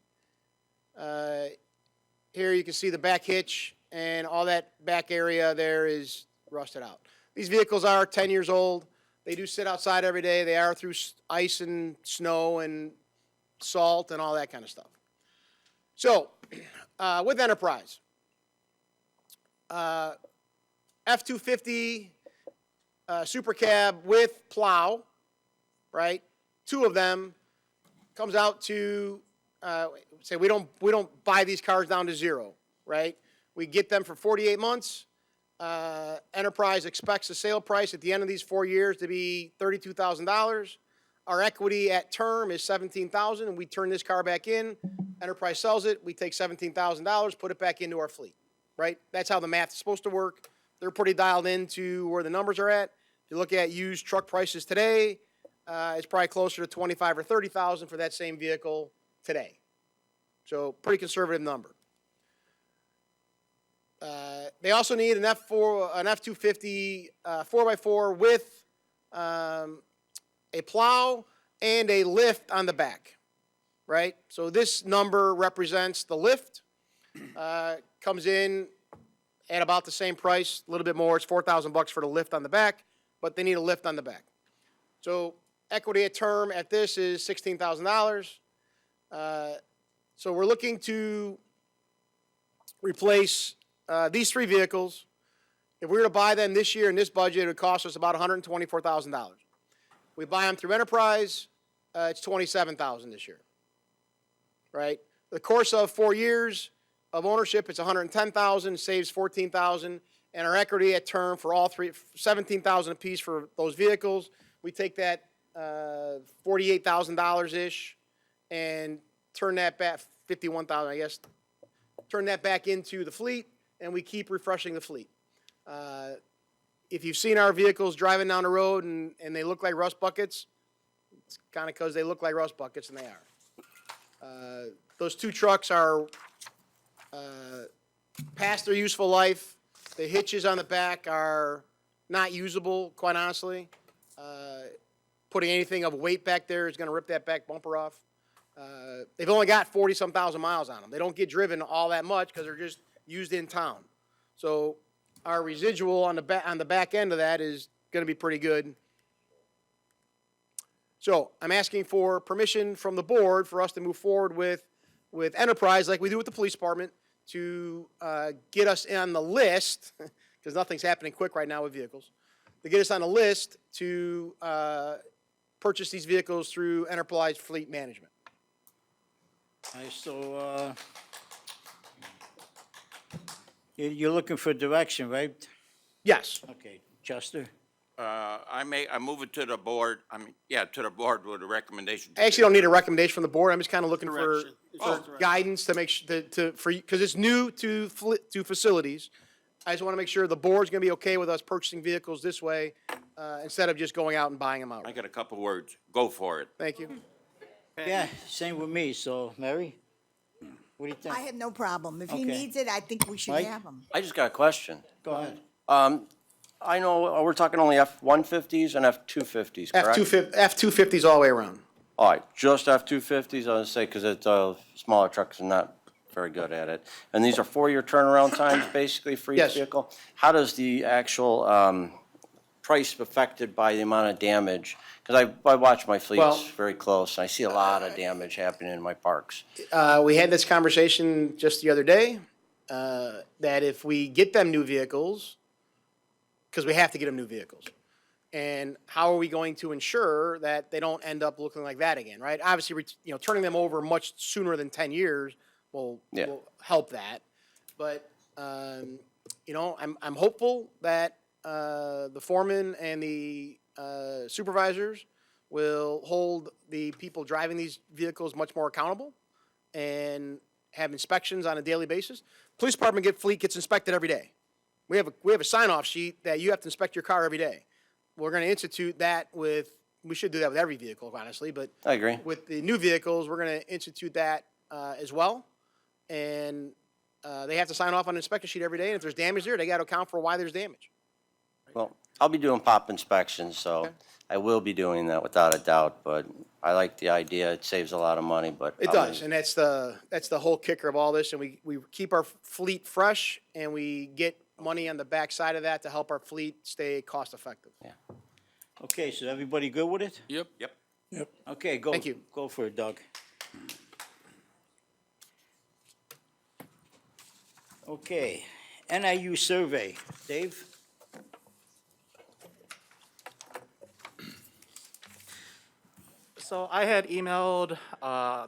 Here you can see the back hitch, and all that back area there is rusted out. These vehicles are 10 years old. They do sit outside every day. They are through ice and snow and salt and all that kind of stuff. So, with Enterprise, F-250 Super Cab with plow, right? 2 of them comes out to say we don't buy these cars down to 0, right? We get them for 48 months. Enterprise expects the sale price at the end of these 4 years to be $32,000. Our equity at term is $17,000, and we turn this car back in. Enterprise sells it. We take $17,000, put it back into our fleet, right? That's how the math is supposed to work. They're pretty dialed into where the numbers are at. If you look at used truck prices today, it's probably closer to $25,000 or $30,000 for that same vehicle today. So pretty conservative number. They also need an F-250 4x4 with a plow and a lift on the back, right? So this number represents the lift. Comes in at about the same price, a little bit more. It's $4,000 for the lift on the back, but they need a lift on the back. So equity at term at this is $16,000. So we're looking to replace these 3 vehicles. If we were to buy them this year in this budget, it would cost us about $124,000. We buy them through Enterprise, it's $27,000 this year, right? The course of 4 years of ownership, it's $110,000, saves $14,000, and our equity at term for all 3, $17,000 apiece for those vehicles. We take that $48,000-ish and turn that back, $51,000, I guess, turn that back into the fleet, and we keep refreshing the fleet. If you've seen our vehicles driving down the road and they look like rust buckets, it's kind of because they look like rust buckets, and they are. Those 2 trucks are past their useful life. The hitches on the back are not usable, quite honestly. Putting anything of weight back there is going to rip that back bumper off. They've only got 40-some thousand miles on them. They don't get driven all that much because they're just used in town. So our residual on the back end of that is going to be pretty good. So I'm asking for permission from the board for us to move forward with Enterprise like we do with the police department to get us on the list, because nothing's happening quick right now with vehicles, to get us on the list to purchase these vehicles through Enterprise Fleet Management. All right, so you're looking for direction, right? Yes. Okay, Chester? I move it to the board, to the board with a recommendation. I actually don't need a recommendation from the board. I'm just kind of looking for Direction. It's just direction. guidance to make sure, because it's new to facilities. I just want to make sure the board's going to be okay with us purchasing vehicles this way instead of just going out and buying them I out. got a couple words. Go for it. Thank you. Yeah, same with me, so, Mary? What do you think? I have no problem. If he Okay. needs it, I think we should Mike? have him. I just got a question. Go ahead. I know we're talking only F-150s and F-250s, correct? F-250s all the way around. All right, just F-250s, I was say, because it's smaller trucks and not very good at it. And these are 4-year turnaround times, basically, for each Yes. vehicle? How does the actual price affected by the amount of damage? Because I watch my Well- fleets very close, and I see a lot of damage happening in my parks. We had this conversation just the other day, that if we get them new vehicles, because we have to get them new vehicles, and how are we going to ensure that they don't end up looking like that again, right? Obviously, turning them over much sooner than 10 years will help that. But, I'm hopeful that the foreman and the supervisors will hold the people driving these vehicles much more accountable and have inspections on a daily basis. Police department fleet gets inspected every day. We have a sign-off sheet that you have to inspect your car every day. We're going to institute that we should do that with every vehicle, honestly, but I agree. with the new vehicles, we're going to institute that as well. And they have to sign off on an inspection sheet every day, and if there's damage there, they got to account for why there's damage. Well, I'll be doing pop inspections, so I will be doing that without a doubt, but I like the idea. It saves a lot of money, but. It does, and that's the whole kicker of all this, and we keep our fleet fresh, and we get money on the backside of that to help our fleet stay cost-effective. Yeah. Okay, so everybody good with it? Yep. Yep. Okay, go. Thank you. Go for it, Doug. Okay, NIU survey. Dave? So I had emailed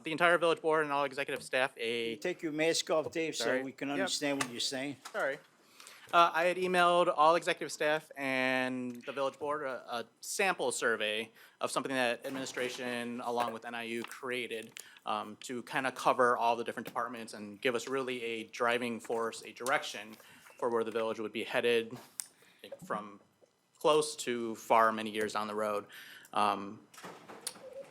the entire village board and all executive staff Take your mask off, Dave, so Sorry. we can Yep. understand what you're saying. Sorry. I had emailed all executive staff and the village board a sample survey of something that administration, along with NIU, created to kind of cover all the different departments and give us really a driving force, a direction for where the village would be headed from close to far many years down the road.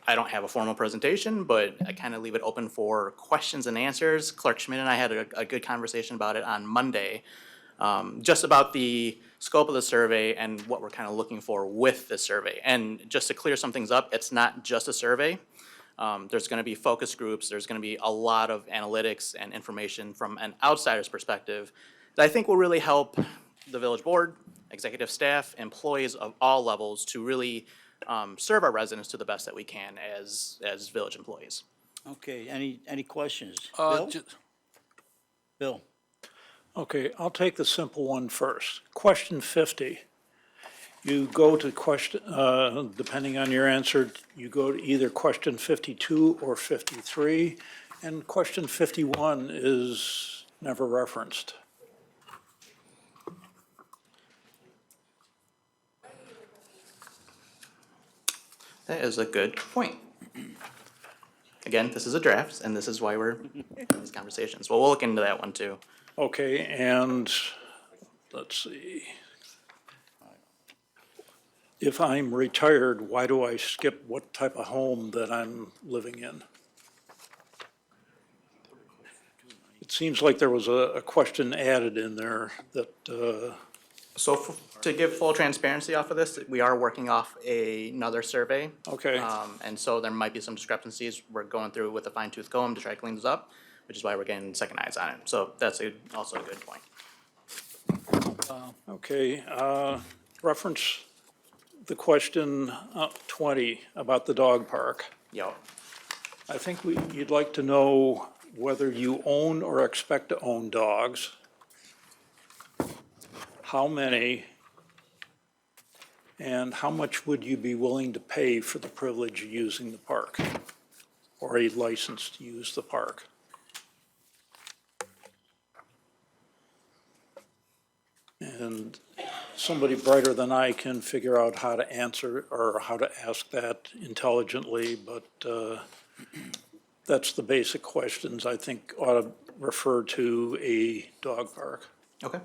I don't have a formal presentation, but I kind of leave it open for questions and answers. Clerk Schmidt and I had a good conversation about it on Monday, just about the scope of the survey and what we're kind of looking for with the survey. And just to clear some things up, it's not just a survey. There's going to be focus groups. There's going to be a lot of analytics and information from an outsider's perspective that I think will really help the village board, executive staff, employees of all levels to really serve our residents to the best that we can as village employees. Okay, any questions? Uh, Bill? Bill? Okay, I'll take the simple one first. Question 50. You go to question, depending on your answer, you go to either question 52 or 53, and question 51 is never referenced. That is a good point. Again, this is a draft, and this is why we're having these conversations. Well, we'll look into that one too. Okay, and let's see. If I'm retired, why do I skip what type of home that I'm living in? It seems like there was a question added in there that, So to give full transparency off of this, we are working off another survey. Okay. And so there might be some discrepancies. We're going through with a fine tooth comb to try to clean this up, which is why we're getting second eyes on it. So that's also a good point. okay, reference the question 20 about the dog park. Yo. I think you'd like to know whether you own or expect to own dogs, how many, and how much would you be willing to pay for the privilege of using the park or a license to use the park? And somebody brighter than I can figure out how to answer or how to ask that intelligently, but that's the basic questions I think ought to refer to a dog park. Okay.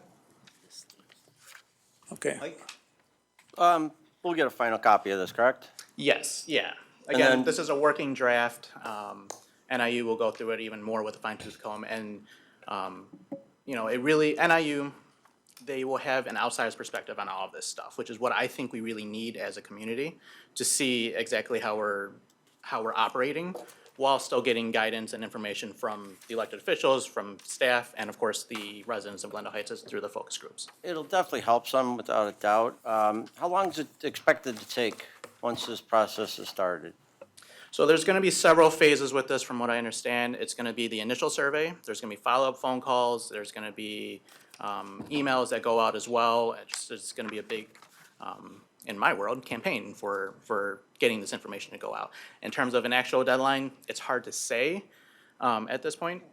Okay. Mike? We'll get a final copy of this, correct? Yes, yeah. And Again, then- this is a working draft. NIU will go through it even more with a fine tooth comb, and, it really, NIU, they will have an outsider's perspective on all of this stuff, which is what I think we really need as a community, to see exactly how we're operating, while still getting guidance and information from the elected officials, from staff, and of course, the residents of Glendale Heights through the focus groups. It'll definitely help some, without a doubt. How long is it expected to take once this process is started? So there's gonna be several phases with this, from what I understand. It's gonna be the initial survey, there's gonna be follow-up phone calls, there's gonna be emails that go out as well. It's gonna be a big, in my world, campaign for getting this information to go out. In terms of an actual deadline, it's hard to say at this point.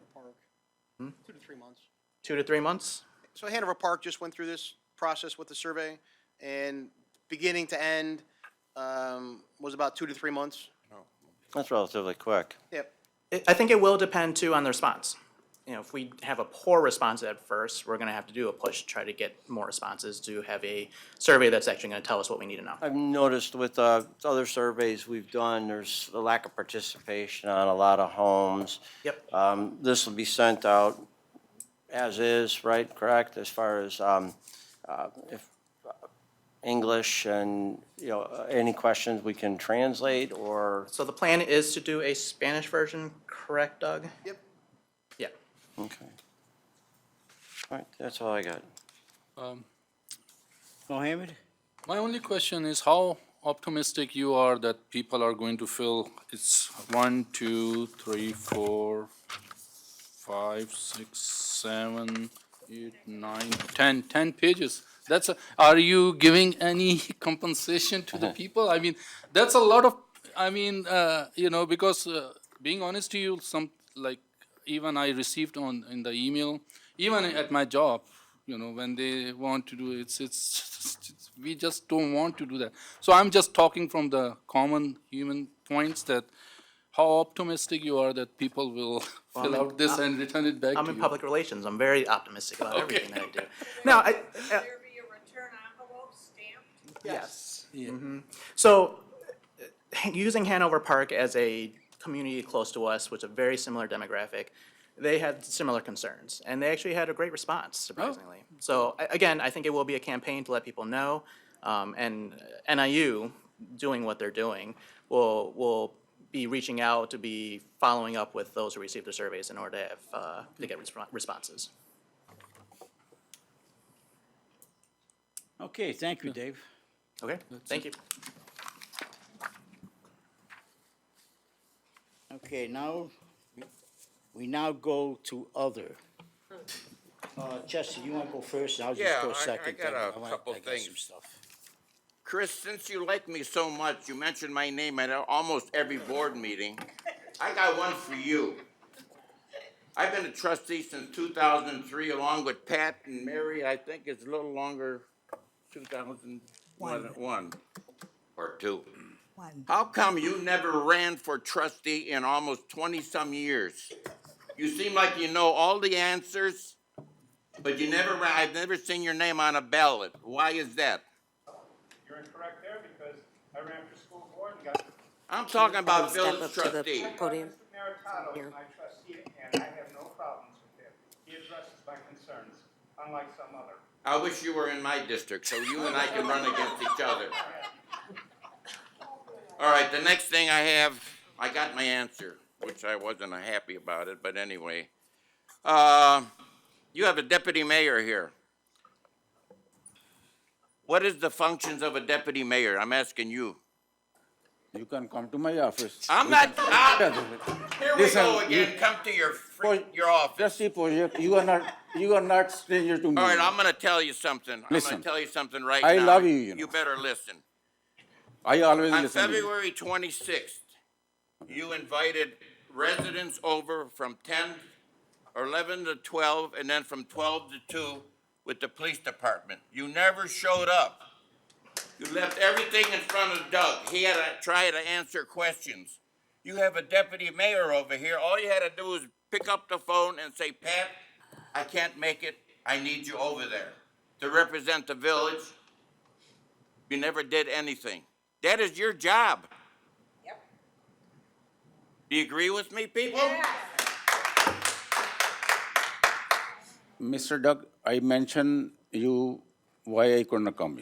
2 to 3 months. 2 to 3 months? So Hanover Park just went through this process with the survey, and beginning to end was about 2 to 3 months. That's relatively quick. Yep. I think it will depend too on the response. If we have a poor response at first, we're gonna have to do a push to try to get more responses, to have a survey that's actually gonna tell us what we need to know. I've noticed with other surveys we've done, there's a lack of participation on a lot of homes. Yep. This will be sent out as is, right, correct, as far as if English and, any questions we can translate, or? So the plan is to do a Spanish version, correct, Doug? Yep. Yeah. Okay. All right, that's all I got. Mohammed? My only question is how optimistic you are that people are going to fill it's 1, 2, 3, 4, 5, 6, 7, 8, 9, 10 pages. Are you giving any compensation to the people? I mean, that's a lot of, because being honest to you, even I received in the email, even at my job, when they want to do it, we just don't want to do that. So I'm just talking from the common human points, that how optimistic you are that people will fill out this and return it back to you. I'm in public relations. I'm very optimistic about everything that I do. Now, yes. So, using Hanover Park as a community close to us, with a very similar demographic, they had similar concerns, and they actually had a great response, surprisingly. So, again, I think it will be a campaign to let people know, and NIU, doing what they're doing, will be reaching out to be following up with those who received the surveys in order to have, to get responses. Okay, thank you, Dave. Okay, thank you. Okay, now, we now go to other. Chester, you want to go first? I'll just go second. I got a couple things. Chris, since you like me so much, you mentioned my name at almost every board meeting. I got one for you. I've been a trustee since 2003, along with Pat and Mary. I think it's a little longer, 2001 or 2. How come you never ran for trustee in almost 20-some years? You seem like you know all the answers, but you never ran. I've never seen your name on a ballot. Why is that? You're incorrect there, because I ran for school board and got. I'm talking about Step village up to the trustee. podium. Mr. Meritato is my trustee, and I have no problems with him. He addresses my concerns, unlike some other. I wish you were in my district, so you and I can run against each other. All right, the next thing I have, I got my answer, which I wasn't happy about it, but anyway. You have a deputy mayor here. What is the functions of a deputy mayor? I'm asking you. You can come to my office. I'm not, here we go again, come to your office. Trustee Pojek, you are not stranger to me. All right, I'm gonna tell you something. Listen. I'm gonna tell you something right now. I love you, You better listen. I always On listen to you. February 26th, you invited residents over from 10 or 11 to 12, and then from 12 to 2 with the police department. You never showed up. You left everything in front of Doug. He had to try to answer questions. You have a deputy mayor over here. All you had to do was pick up the phone and say, Pat, I can't make it. I need you over there to represent the village. You never did anything. That is your job. Yep. Do you agree with me, people? Mr. Doug, I mentioned you why I couldn't come,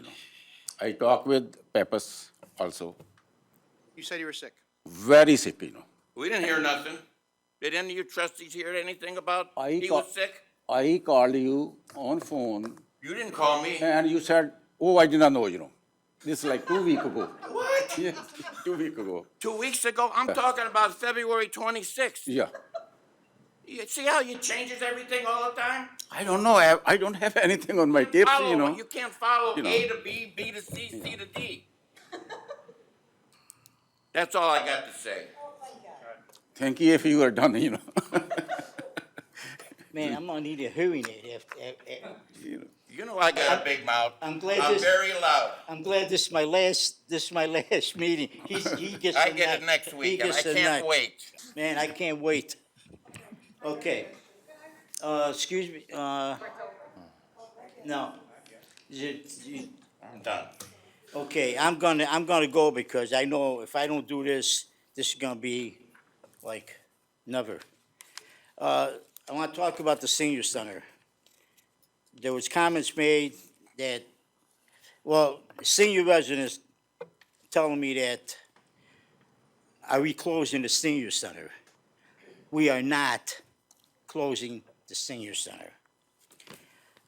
I talked with Peppers also, You said you were sick. very sick, We didn't hear nothing. Did any of you trustees hear anything about I he ca- was sick? I called you on phone You didn't call me. and you said, oh, I did not know, This is like 2 weeks ago. What? Yes, 2 weeks ago. 2 weeks ago? I'm talking about February 26th. Yeah. You see how you changes everything all the time? I don't know. I don't have anything on my tapes, You can't follow You know. A to B, B to C, C to D. That's all I got to say. Thank you if you are done, Man, I'm gonna need a hearing aid You know I got a big mouth. I'm glad I'm this- very loud. I'm glad this is my last meeting. He gets I a get nut. it next He week, and I gets a can't nut. wait. Man, I can't wait. Okay. Excuse me, no. I'm done. Okay, I'm gonna go because I know if I don't do this, this is gonna be like never. I wanna talk about the senior center. There was comments made that, well, senior residents telling me that, are we closing the senior center? We are not closing the senior center.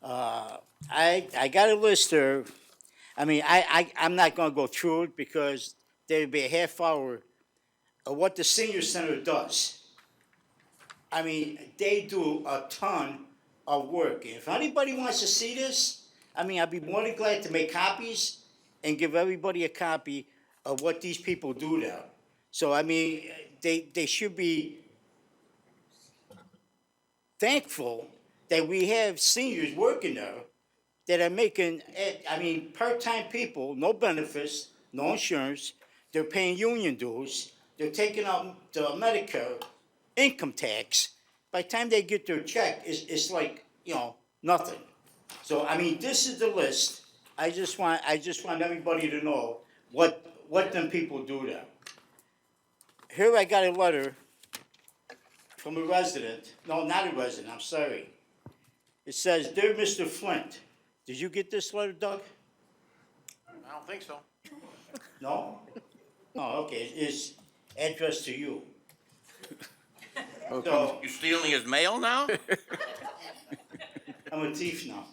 I got a list here. I mean, I'm not gonna go through it because there'd be a half hour of what the senior center does. I mean, they do a ton of work. If anybody wants to see this, I mean, I'd be more than glad to make copies and give everybody a copy of what these people do there. So, I mean, they should be thankful that we have seniors working there that are making, I mean, part-time people, no benefits, no insurance, they're paying union dues, they're taking out the Medicare, income tax. By the time they get their check, it's like, nothing. So, I mean, this is the list. I just want everybody to know what them people do there. Here I got a letter from a resident, no, not a resident, I'm sorry. It says, "Dear Mr. Flint," did you get this letter, Doug? I don't think so. No? Oh, okay, it's addressed to you. So, You stealing his mail now? I'm a thief now.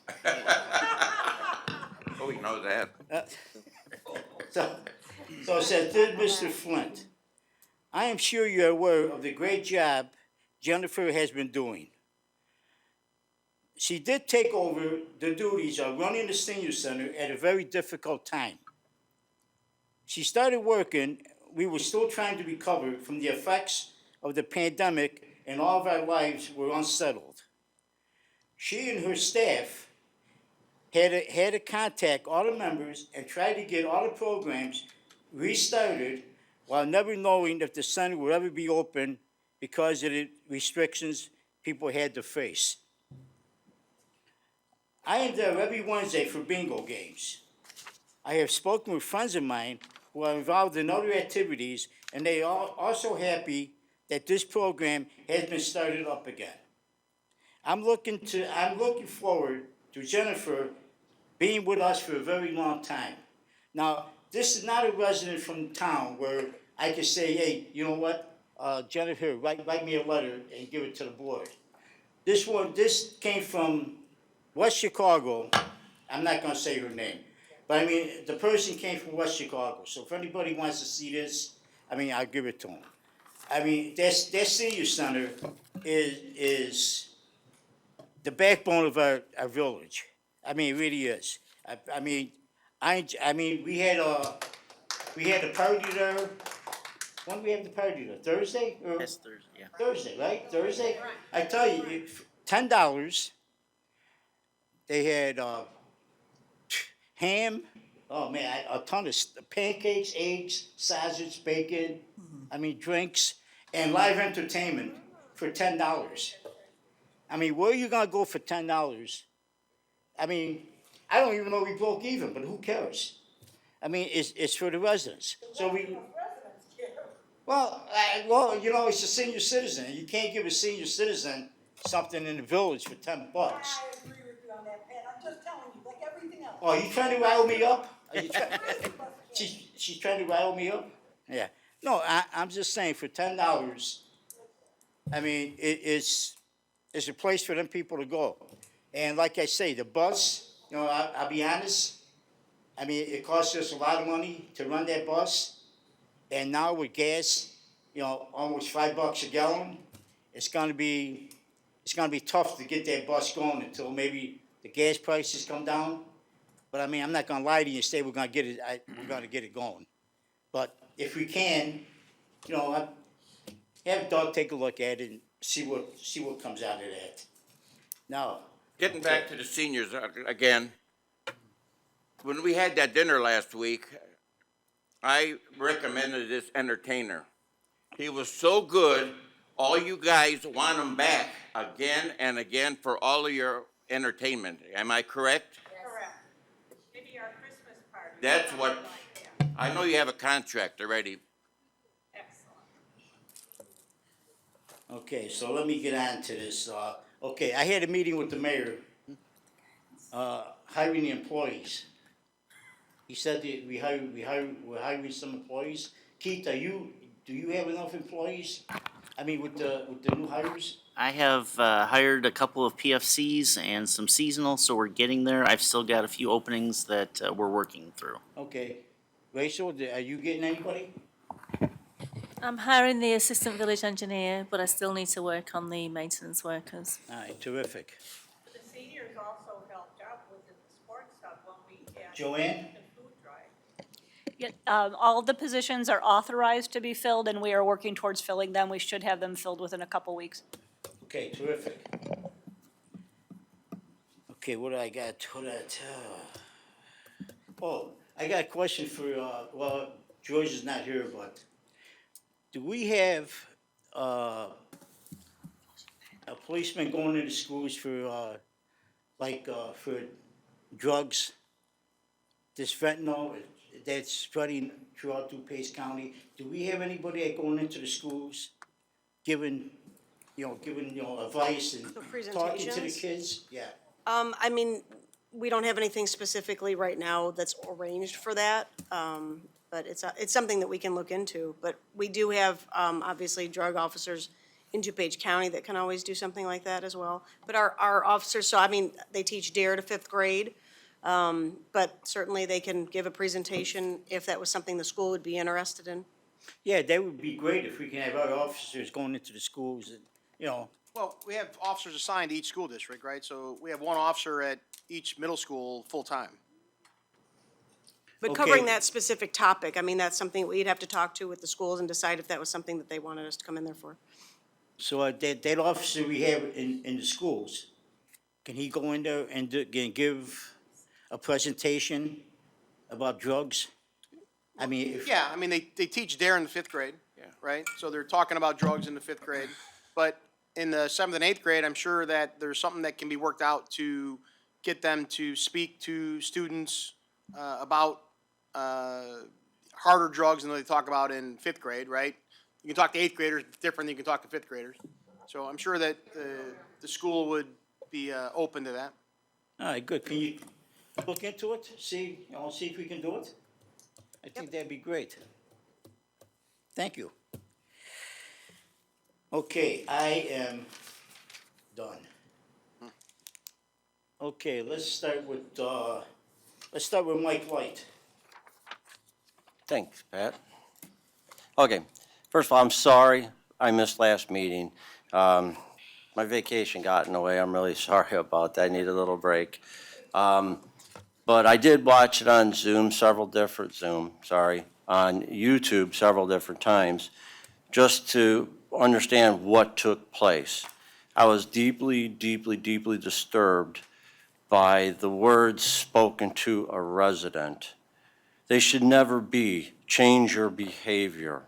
Oh, we know that. So it says, "Dear Mr. Flint, I am sure you're aware of the great job Jennifer has been doing. She did take over the duties of running the senior center at a very difficult time. She started working, we were still trying to recover from the effects of the pandemic, and all of our lives were unsettled. She and her staff had to contact all the members and try to get all the programs restarted while never knowing if the center would ever be open because of the restrictions people had to face. I am there every Wednesday for bingo games. I have spoken with friends of mine who are involved in other activities, and they are also happy that this program has been started up again. I'm looking forward to Jennifer being with us for a very long time. Now, this is not a resident from town where I can say, hey, you know what, Jennifer, write me a letter and give it to the board. This came from West Chicago. I'm not gonna say her name, but I mean, the person came from West Chicago. So if anybody wants to see this, I mean, I'll give it to them. I mean, their senior center is the backbone of our village. I mean, it really is. I mean, we had a party there. When did we have the party there? Thursday? Yes, Thursday, yeah. Thursday, right? Thursday? I tell you, $10. They had ham. Oh man, a ton of pancakes, eggs, sausage, bacon. I mean, drinks and live entertainment for $10. I mean, where are you gonna go for $10? I mean, I don't even know we broke even, but who cares? I mean, it's for the residents. So well, you know, it's a senior citizen. You can't give a senior citizen something in the village for $10. I agree with you on that, Pat. I'm just telling you, like everything else. Oh, you trying to rile me up? Are you trying? She's trying to rile me up? Yeah. No, I'm just saying for $10, I mean, it's a place for them people to go. And like I say, the bus, you know, I'll be honest, I mean, it costs us a lot of money to run that bus. And now with gas, you know, almost $5 a gallon, it's gonna be tough to get that bus going until maybe the gas prices come down. But I mean, I'm not gonna lie to you and say we're gonna get it going. But if we can, you know, have Doug take a look at it and see what comes out of that. Now, Getting back to the seniors again, when we had that dinner last week, I recommended this entertainer. He was so good, all you guys want him back again and again for all of your entertainment. Am I correct? Correct. Maybe our Christmas party. That's what, I know you have a contract already. Excellent. okay, so let me get on to this. Okay, I had a meeting with the mayor, hiring the employees. He said that we're hiring some employees. Keith, do you have enough employees? I mean, with the new hires? I have hired a couple of PFCs and some seasonal, so we're getting there. I've still got a few openings that we're working through. Okay. Rachel, are you getting anybody? I'm hiring the assistant village engineer, but I still need to work on the maintenance workers. All right, terrific. The seniors also helped out with the sports stuff when we had Joanne? the food drive. Yeah, all of the positions are authorized to be filled, and we are working towards filling them. We should have them filled within a couple weeks. Okay, terrific. Okay, what do I got? Oh, I got a question for, well, George is not here, but do we have, a policeman going into schools for, for drugs? This fentanyl that's spreading throughout DuPage County. Do we have anybody going into the schools, giving advice and talking to the presentations? kids? Yeah. I mean, we don't have anything specifically right now that's arranged for that, but it's something that we can look into. But we do have, obviously, drug officers in DuPage County that can always do something like that as well. But our officers, so I mean, they teach DARE to fifth grade, but certainly they can give a presentation if that was something the school would be interested in. Yeah, that would be great if we can have our officers going into the schools and, you know. Well, we have officers assigned to each school district, right? So we have one officer at each middle school full-time. But covering that specific topic, I mean, that's something we'd have to talk to with the schools and decide if that was something that they wanted us to come in there for. So that officer we have in the schools, can he go in there and give a presentation about drugs? I mean, Yeah, I mean, they teach DARE in the fifth grade, right? So they're talking about drugs in the fifth grade. But in the seventh and eighth grade, I'm sure that there's something that can be worked out to get them to speak to students about harder drugs than they talk about in fifth grade, right? You can talk to eighth graders different than you can talk to fifth graders. So I'm sure that the school would be open to that. all right, good. Can you look into it? See if we can do it? I think that'd be great. Thank you. Okay, I am done. Okay, let's start with Mike Light. Thanks, Pat. Okay, first of all, I'm sorry I missed last meeting. My vacation got in the way. I'm really sorry about that. I need a little break. But I did watch it on Zoom, on YouTube several different times, just to understand what took place. I was deeply, deeply, deeply disturbed by the words spoken to a resident. They should never be, change your behavior,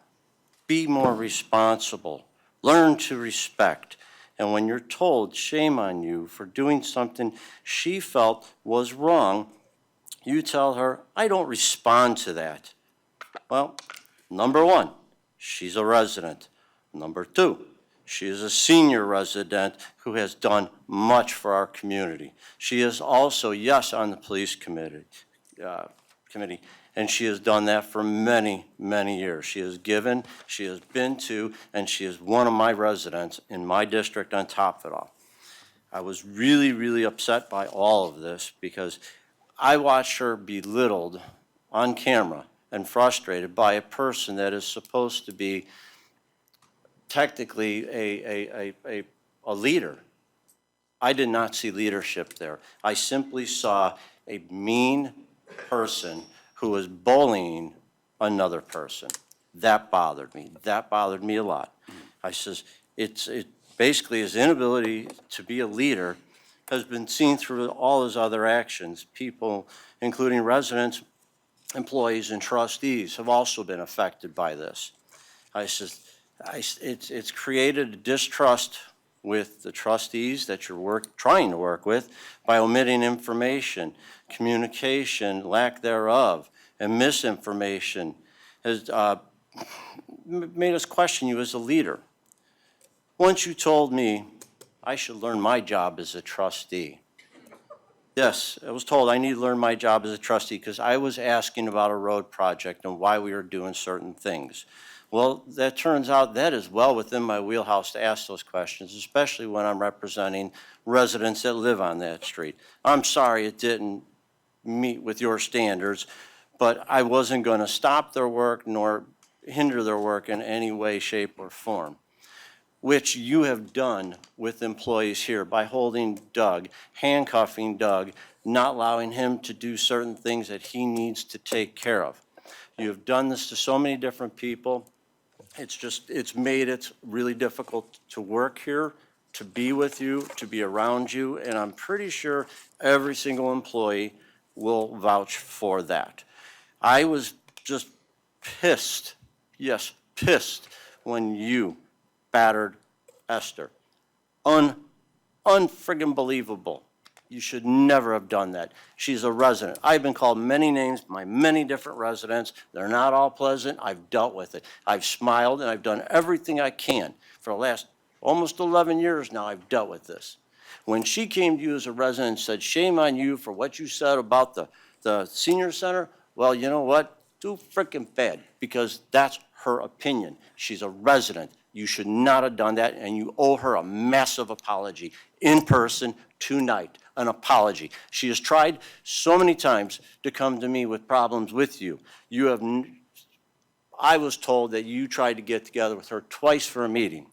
be more responsible, learn to respect. And when you're told, shame on you for doing something she felt was wrong, You tell her, I don't respond to that. Well, number one, she's a resident. Number two, she is a senior resident who has done much for our community. She is also, yes, on the police committee, and she has done that for many, many years. She has given, she has been to, and she is one of my residents in my district on top of it all. I was really, really upset by all of this because I watched her belittled on camera and frustrated by a person that is supposed to be technically a leader. I did not see leadership there. I simply saw a mean person who was bullying another person. That bothered me. That bothered me a lot. I says, it basically his inability to be a leader has been seen through all his other actions. People, including residents, employees, and trustees, have also been affected by this. I says, it's created a distrust with the trustees that you're trying to work with by omitting information, communication, lack thereof, and misinformation has made us question you as a leader. Once you told me I should learn my job as a trustee. Yes, I was told I need to learn my job as a trustee because I was asking about a road project and why we were doing certain things. Well, that turns out that is well within my wheelhouse to ask those questions, especially when I'm representing residents that live on that street. I'm sorry it didn't meet with your standards, but I wasn't going to stop their work nor hinder their work in any way, shape, or form, which you have done with employees here by holding Doug, handcuffing Doug, not allowing him to do certain things that he needs to take care of. You have done this to so many different people. It's made it really difficult to work here, to be with you, to be around you, and I'm pretty sure every single employee will vouch for that. I was just pissed, yes, pissed, when you battered Esther. Unfriggin' believable. You should never have done that. She's a resident. I've been called many names by many different residents. They're not all pleasant. I've dealt with it. I've smiled and I've done everything I can. For the last almost 11 years now, I've dealt with this. When she came to you as a resident and said, shame on you for what you said about the senior center, well, you know what? Too frickin' bad, because that's her opinion. She's a resident. You should not have done that, and you owe her a massive apology in person tonight, an apology. She has tried so many times to come to me with problems with you. I was told that you tried to get together with her twice for a meeting.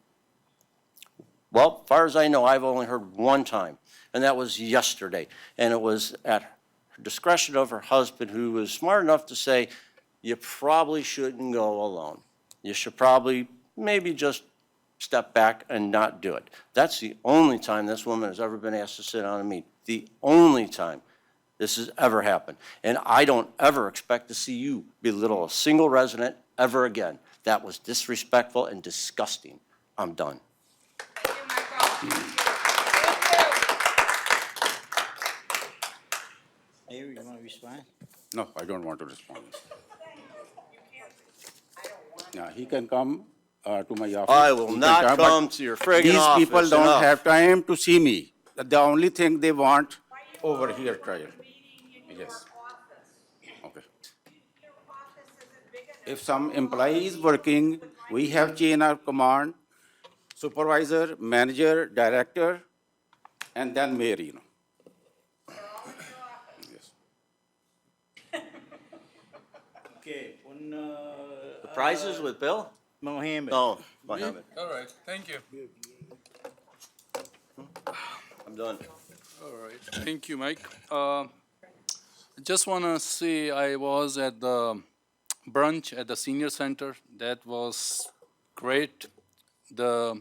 Well, as far as I know, I've only heard one time, and that was yesterday. And it was at her discretion of her husband, who was smart enough to say, you probably shouldn't go alone. You should probably maybe just step back and not do it. That's the only time this woman has ever been asked to sit down and meet. The only time this has ever happened. And I don't ever expect to see you belittle a single resident ever again. That was disrespectful and disgusting. I'm done. Mayor, you want to respond? No, I don't want to respond. Yeah, he can come to my office. I will He can not but come to your friggin' office. These people don't Enough. have time to see me. The only thing they want over here trial. Yes. Okay. If some employee is working, we have chain of command, supervisor, manager, director, and then mayor, you know. Yes. Okay, The prizes with Bill? Mohammed. No, Mohammed. All right, thank you. I'm done. All right, thank you, Mike. I just want to say I was at the brunch at the senior center. That was great. The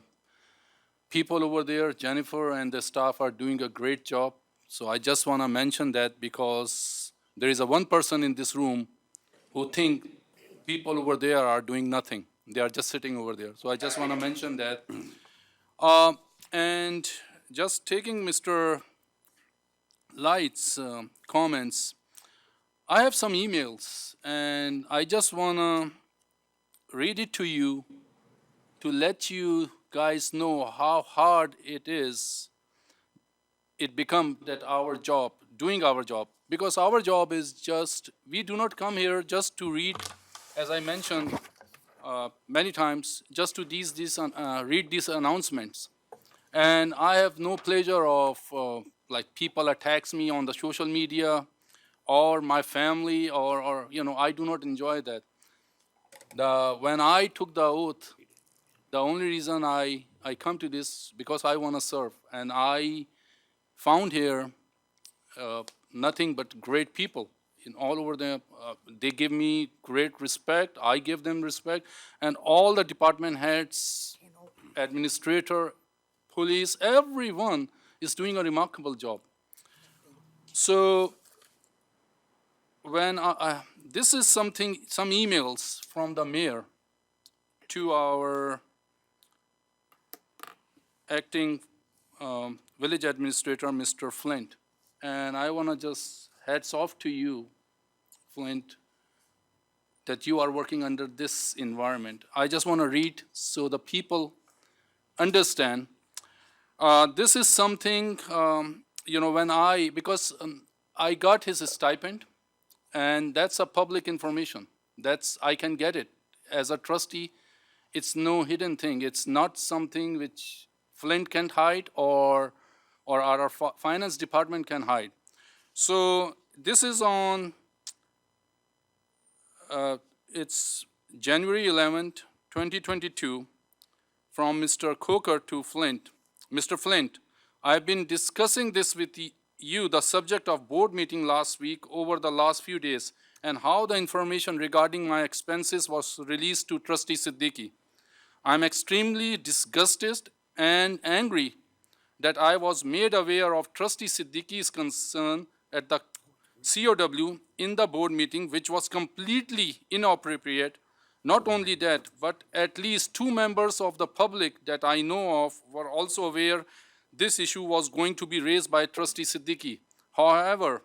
people over there, Jennifer and the staff, are doing a great job. So I just want to mention that because there is one person in this room who think people over there are doing nothing. They are just sitting over there. So I just want to mention that. And just taking Mr. Light's comments, I have some emails, and I just want to read it to you to let you guys know how hard it become that our job, doing our job. Because our job is just, we do not come here just to read, as I mentioned many times, just to read these announcements. And I have no pleasure of like people attacks me on the social media or my family or I do not enjoy that. When I took the oath, the only reason I come to this because I want to serve, and I found here nothing but great people in all over the. They give me great respect. I give them respect, and all the department heads, administrator, police, everyone is doing a remarkable job. So when this is some emails from the mayor to our acting village administrator, Mr. Flint. And I want to just hats off to you, Flint, that you are working under this environment. I just want to read so the people understand. This is something, because I got his stipend, and that's a public information. I can get it. As a trustee, it's no hidden thing. It's not something which Flint can't hide or our finance department can hide. So this is on, it's January 11th, 2022, from Mr. Coker to Flint. Mr. Flint, I've been discussing this with you, the subject of board meeting last week over the last few days, and how the information regarding my expenses was released to Trustee Siddiqui. I'm extremely disgusted and angry that I was made aware of Trustee Siddiqui's concern at the COW in the board meeting, which was completely inappropriate. Not only that, but at least 2 members of the public that I know of were also aware this issue was going to be raised by Trustee Siddiqui. However,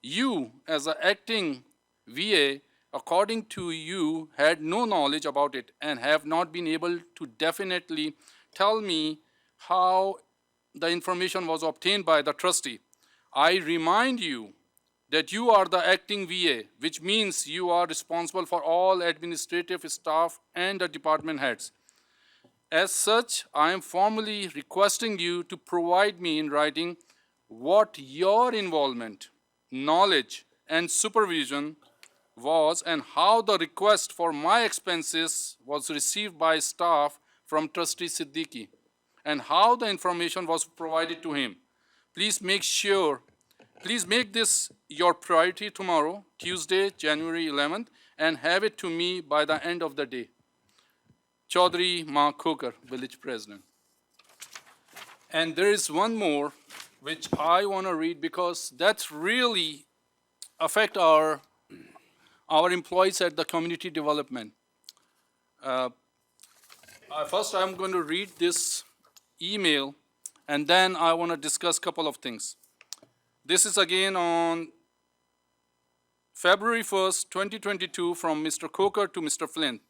you, as an acting VA, according to you, had no knowledge about it and have not been able to definitely tell me how the information was obtained by the trustee. I remind you that you are the acting VA, which means you are responsible for all administrative staff and the department heads. As such, I am formally requesting you to provide me in writing what your involvement, knowledge, and supervision was and how the request for my expenses was received by staff from Trustee Siddiqui and how the information was provided to him. Please make this your priority tomorrow, Tuesday, January 11th, and have it to me by the end of the day. Chaudhry Ma Coker, Village President. And there is one more which I want to read because that's really affect our employees at the community development. First, I'm going to read this email, and then I want to discuss a couple of things. This is again on February 1st, 2022, from Mr. Coker to Mr. Flynn.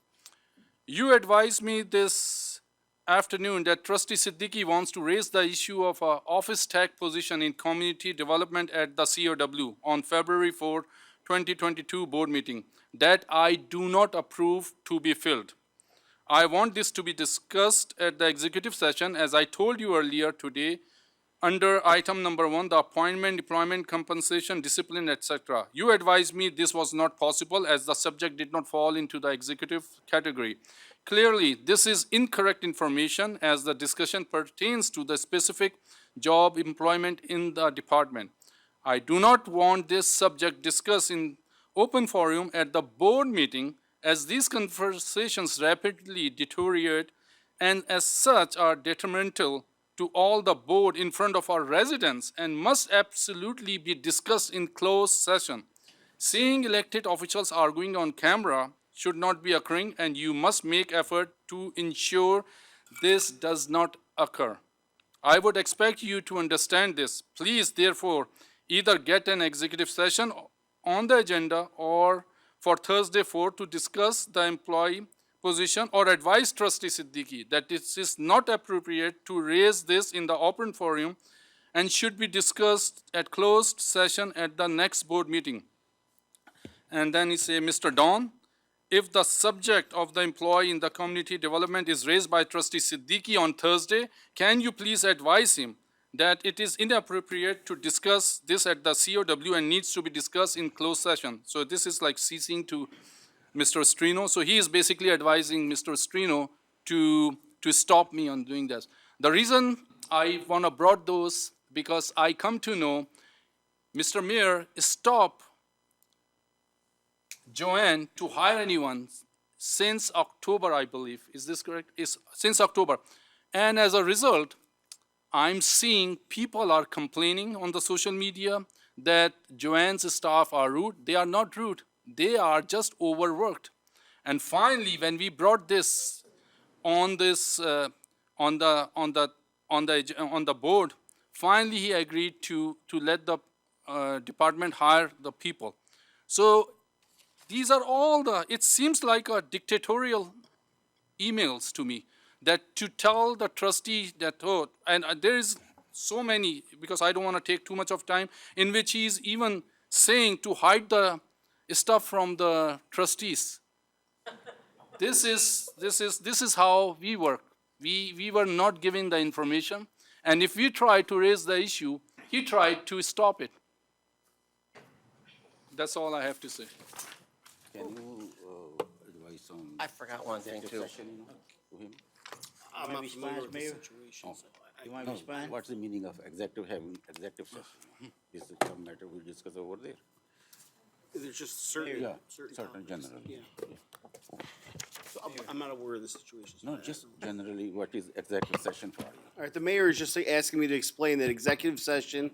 You advised me this afternoon that Trustee Siddiqui wants to raise the issue of an office tech position in community development at the COW on February 4, 2022 board meeting that I do not approve to be filled. I want this to be discussed at the executive session, as I told you earlier today, under item number 1, the appointment, deployment, compensation, discipline, etc. You advised me this was not possible as the subject did not fall into the executive category. Clearly, this is incorrect information as the discussion pertains to the specific job employment in the department. I do not want this subject discussed in open forum at the board meeting, as these conversations rapidly deteriorate and as such are detrimental to all the board in front of our residents and must absolutely be discussed in closed session. Seeing elected officials arguing on camera should not be occurring, and you must make effort to ensure this does not occur. I would expect you to understand this. Please, therefore, either get an executive session on the agenda or for Thursday 4 to discuss the employee position or advise trustee Siddiqui that it is not appropriate to raise this in the open forum and should be discussed at closed session at the next board meeting. And then he say, Mr. Don, if the subject of the employee in the community development is raised by trustee Siddiqui on Thursday, can you please advise him that it is inappropriate to discuss this at the COW and needs to be discussed in closed session? So this is like ceasing to Mr. Strino. So he is basically advising Mr. Strino to stop me on doing this. The reason I want to brought those because I come to know Mr. Mayor stop Joanne to hire anyone since October, I believe. Is this correct? Since October. And as a result, I'm seeing people are complaining on the social media that Joanne's staff are rude. They are not rude. They are just overworked. And finally, when we brought this on the board, finally he agreed to let the department hire the people. So these are all it seems like a dictatorial emails to me that to tell the trustee that, oh, and there is so many, because I don't want to take too much of time, in which he's even saying to hide the stuff from the trustees. This is how we work. We were not given the information, and if we try to raise the issue, he tried to stop it. That's all I have to say. Can you advise on? I forgot one thing too. Session, to him? I'm not familiar with the situation. You want to No, respond? what's the meaning of having executive session? Is it some matter we discuss over there? There's just certain, Yeah, certain certain topics. general. Yeah. So I'm not aware of the situation. No, just generally, what is executive session for? All right, the mayor is just asking me to explain that executive session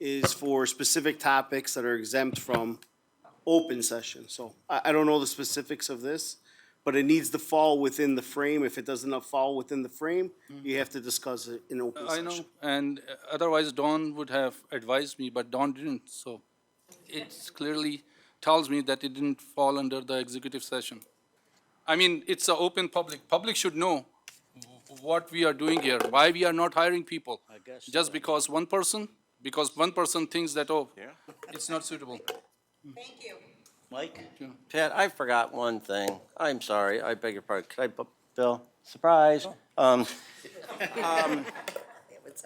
is for specific topics that are exempt from open session. So I don't know the specifics of this, but it needs to fall within the frame. If it doesn't fall within the frame, you have to discuss it in open I session. know, and otherwise Don would have advised me, but Don didn't, so it clearly tells me that it didn't fall under the executive session. I mean, it's an open public. Public should know what we are doing here, why we are not hiring people. Just because one person thinks that, oh, it's not suitable. Thank you. Mike? Pat, I forgot one thing. I'm sorry, I beg your pardon. Could I, Bill, surprise.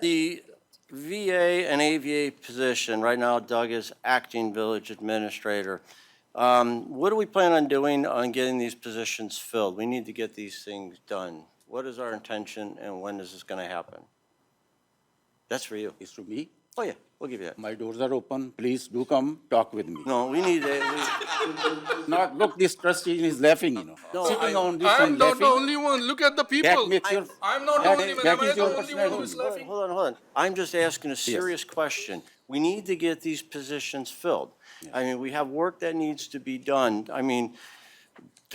The VA and AVA position, right now Doug is acting village administrator. What do we plan on doing on getting these positions filled? We need to get these things done. What is our intention and when is this gonna happen? That's for you. It's to me. Oh, yeah, we'll give you that. My doors are open. Please do come talk with me. No, we need a, Not, look, this trustee is laughing, you know. No, Sitting on this I'm and not the laughing. only one, look at the That people. makes your, I'm not the only one, that am I is the your only one who is personality. laughing? hold on. I'm just asking a serious question. We need to get these positions filled. I mean, we have work that needs to be done. I mean,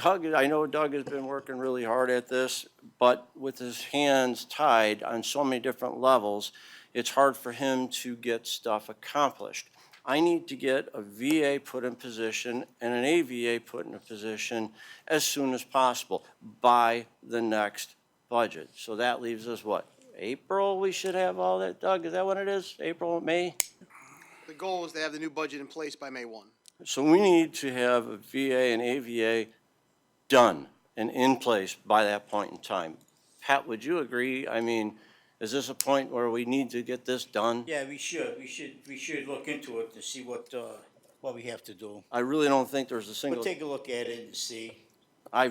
I know Doug has been working really hard at this, but with his hands tied on so many different levels, it's hard for him to get stuff accomplished. I need to get a VA put in position and an AVA put in a position as soon as possible by the next budget. So that leaves us what? April, we should have all that, Doug, is that what it is? April, May? The goal is to have the new budget in place by May 1. So we need to have a VA and AVA done and in place by that point in time. Pat, would you agree? I mean, is this a point where we need to get this done? Yeah, we should look into it to see what we have to do. I really don't think there's a single, We'll take a look at it and see. we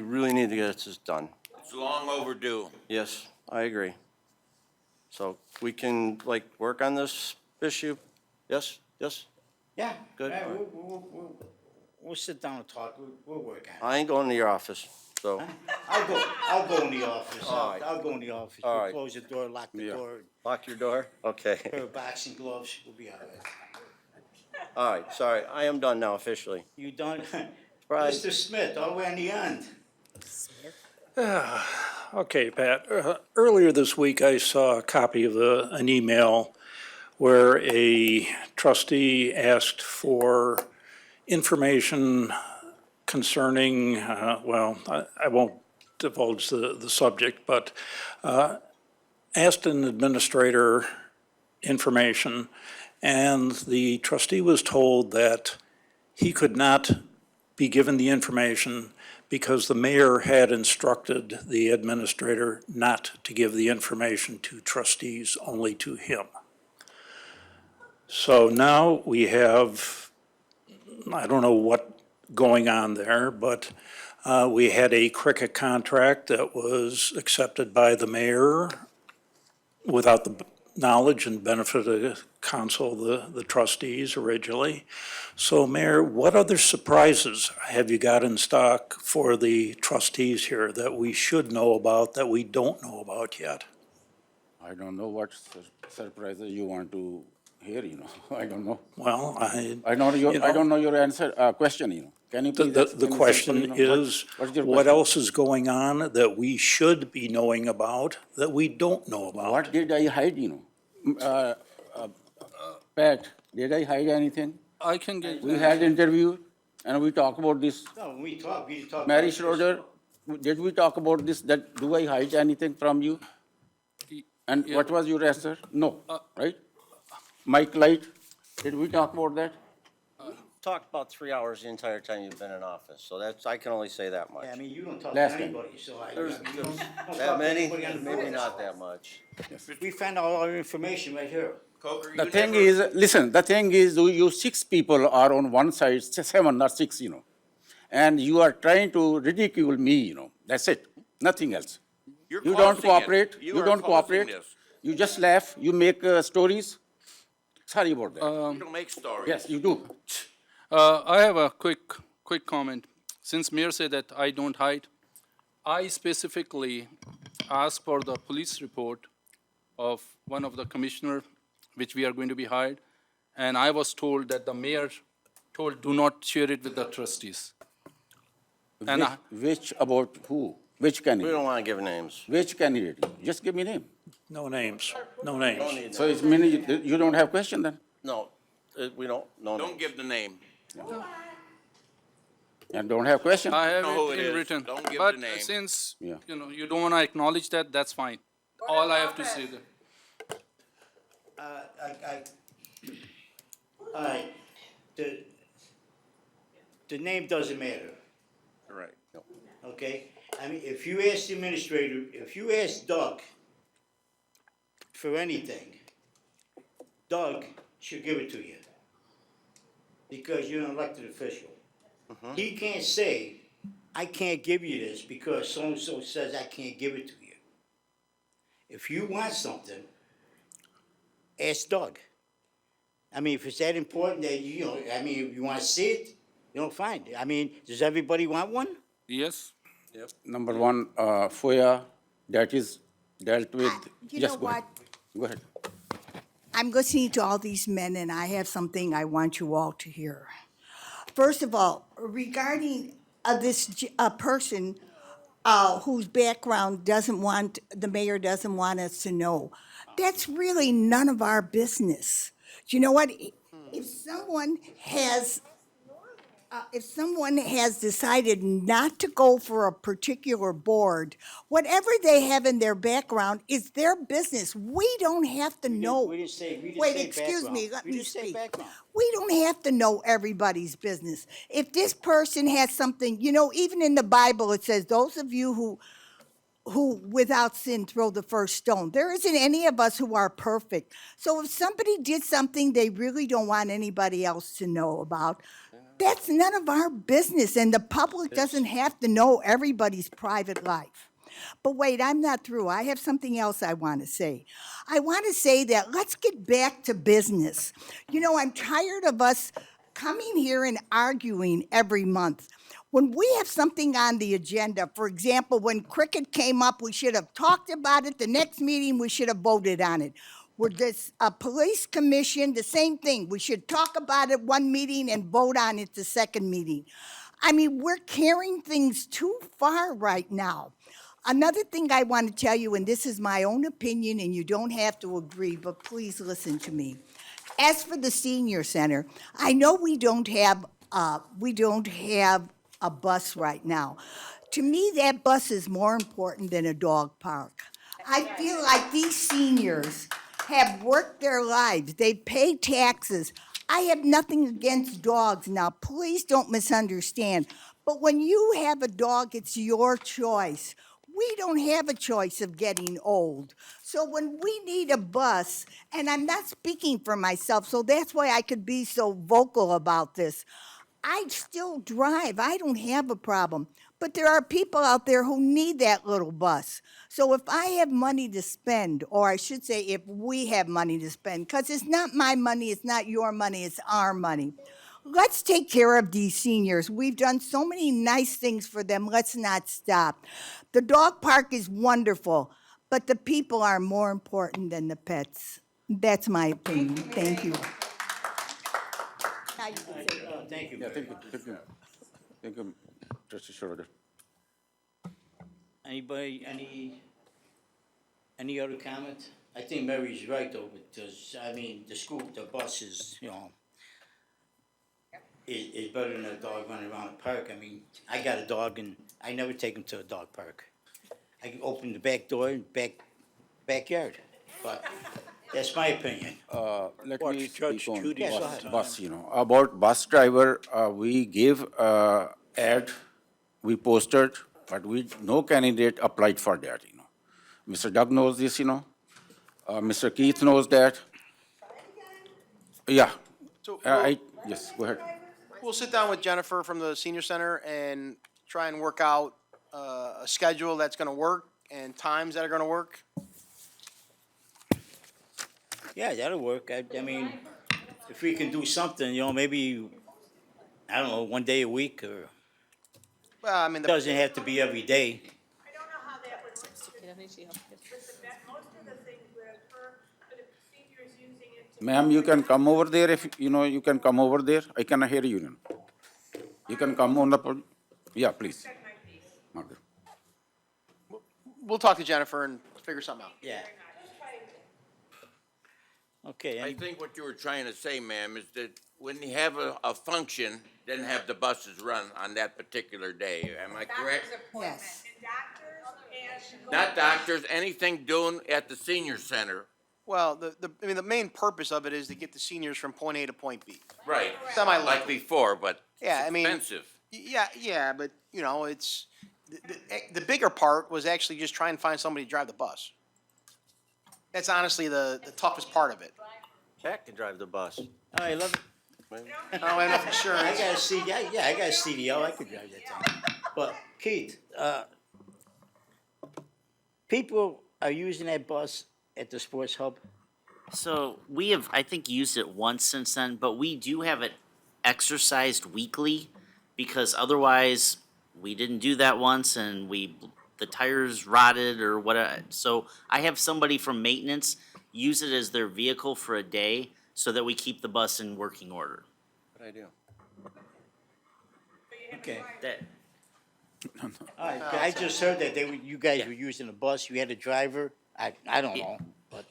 really need to get this done. It's long overdue. Yes, I agree. So we can like work on this issue? Yes, yes? Yeah. Good. Yeah, we'll sit down and talk. We'll work on it. I ain't going to your office, so. I'll go in the office. All right. I'll go in the office. All We'll right. close the door, lock the Yeah. door, Lock your door? Okay. pair of boxing gloves, we'll be all right. All right, sorry, I am done now officially. You done? Right. Mr. Smith, all the way on the end. Okay, Pat. Earlier this week, I saw a copy of an email where a trustee asked for information concerning, I won't divulge the subject, but asked an administrator information, and the trustee was told that he could not be given the information because the mayor had instructed the administrator not to give the information to trustees, only to him. So now we have, I don't know what going on there, but we had a cricket contract that was accepted by the mayor without the knowledge and benefit of the council, the trustees originally. So Mayor, what other surprises have you got in stock for the trustees here that we should know about, that we don't know about yet? I don't know what surprises you want to hear, I don't know. Well, I don't know your answer, question, Can you please The explain question simple, is, what's your what question? else is going on that we should be knowing about that we don't know about? What did I hide, Pat, did I hide anything? I can get. We had interview and we talked about this. No, when we talk, we talk. Mary about this. Schroeder, did we talk about this, that do I hide anything from you? And what was your answer? No, right? Mike Light, did we talk about that? Talked about 3 hours the entire time you've been in office, so that's, I can only say that much. Yeah, I mean, you don't talk Last to time. anybody, so I. There's I mean, you don't talk that to many, anybody on the maybe board. not that much. We found out all our information right here. The thing is, listen, the thing is, you 6 people are on one side, 7, not 6, And you are trying to ridicule me, that's it, nothing else. You don't causing it. cooperate, You you are don't causing cooperate. this. You just laugh, you make stories. Sorry about that. You don't make stories. Yes, you do. I have a quick comment. Since Mayor said that I don't hide, I specifically asked for the police report of one of the commissioner, which we are going to be hired, and I was told that the mayor told do not share it with the trustees. And Which about who? Which We candidate? don't want to give names. Which candidate? Just give me name. No names, no Don't names. need So names. it's meaning you don't have question then? No, we don't, no Don't names. give the name. And don't have question? I have Know who it it in is. written. Don't give But the name. since, Yeah. you don't want to acknowledge that, that's fine. All I have to say that. All right, the name doesn't matter, Right. okay? I mean, if you ask the administrator, if you ask Doug for anything, Doug should give it to you. Because you're an elected official. He can't say, I can't give you this because so-and-so says I can't give it to you. If you want something, ask Doug. I mean, if it's that important that I mean, if you wanna see it, fine. I mean, does everybody want one? Yes? Number one, FOIA, that is dealt with. You Yes, know go ahead. what? Go ahead. I'm listening to all these men, and I have something I want you all to hear. First of all, regarding a person whose background the mayor doesn't want us to know, that's really none of our business. Do you know what? If someone has decided not to go for a particular board, whatever they have in their background is their business. We don't have to know. We didn't say Wait, background. excuse me, let We me just say speak. background. We don't have to know everybody's business. If this person has something, even in the Bible, it says, those of you who without sin throw the first stone. There isn't any of us who are perfect. So if somebody did something they really don't want anybody else to know about, that's none of our business, and the public doesn't have to know everybody's private life. But wait, I'm not through. I have something else I want to say. I want to say that let's get back to business. I'm tired of us coming here and arguing every month. When we have something on the agenda, for example, when cricket came up, we should have talked about it. The next meeting, we should have voted on it. With this police commission, the same thing. We should talk about it one meeting and vote on it the second meeting. I mean, we're carrying things too far right now. Another thing I want to tell you, and this is my own opinion, and you don't have to agree, but please listen to me. As for the senior center, I know we don't have a bus right now. To me, that bus is more important than a dog park. I feel like these seniors have worked their lives. They pay taxes. I have nothing against dogs. Now, please don't misunderstand. But when you have a dog, it's your choice. We don't have a choice of getting old. So when we need a bus, and I'm not speaking for myself, so that's why I could be so vocal about this. I still drive. I don't have a problem. But there are people out there who need that little bus. So if I have money to spend, or I should say if we have money to spend, because it's not my money, it's not your money, it's our money. Let's take care of these seniors. We've done so many nice things for them. Let's not stop. The dog park is wonderful, but the people are more important than the pets. That's my opinion. Thank you. Now you can say that. Thank you. Yeah, thank you, Trustee Schroeder. Anybody, any other comment? I think Mary's right though, because, I mean, the bus is, is better than a dog running around a park. I mean, I got a dog and I never take him to a dog park. I can open the back door and backyard, but that's my opinion. Let Watch me Judge speak on Judy's bus, about bus driver, we gave, ad, we posted, but no candidate applied for that, Mr. Doug knows this, Mr. Keith knows that. Yeah, So yes, go ahead. we'll sit down with Jennifer from the senior center and try and work out a schedule that's gonna work and times that are gonna work. Yeah, that'll work. I mean, if we can do something, maybe, I don't know, one day a week or, Well, I mean, doesn't have to be every day. I don't know how that would work with the vet. Most of the things would occur, but if the senior's using it to. Ma'am, you can come over there if, you can come over there. I cannot hear you. You can come on the, yeah, please. Okay. we'll talk to Jennifer and figure something out. Yeah. Okay. I think what you were trying to say, ma'am, is that when you have a function, then have the buses run on that particular day. Am I correct? Yes. Not doctors, anything doing at the senior center. Well, the main purpose of it is to get the seniors from point A to point B. Right. Semi-local. Like before, but Yeah, it's I mean, expensive. Yeah, but, it's, the bigger part was actually just trying to find somebody to drive the bus. That's honestly the toughest part of it. Jack can drive the bus. I love it. I don't have enough insurance. I got a CDL, yeah, I got a CDL, I could drive that thing. But Keith, people are using that bus at the sports hub? So we have, I think, used it once since then, but we do have it exercised weekly because otherwise we didn't do that once and the tires rotted or whatever. So I have somebody from maintenance use it as their vehicle for a day so that we keep the bus in working order. Good idea. Okay. That, All right, I just heard that you guys were using a bus, you had a driver, I don't know, but,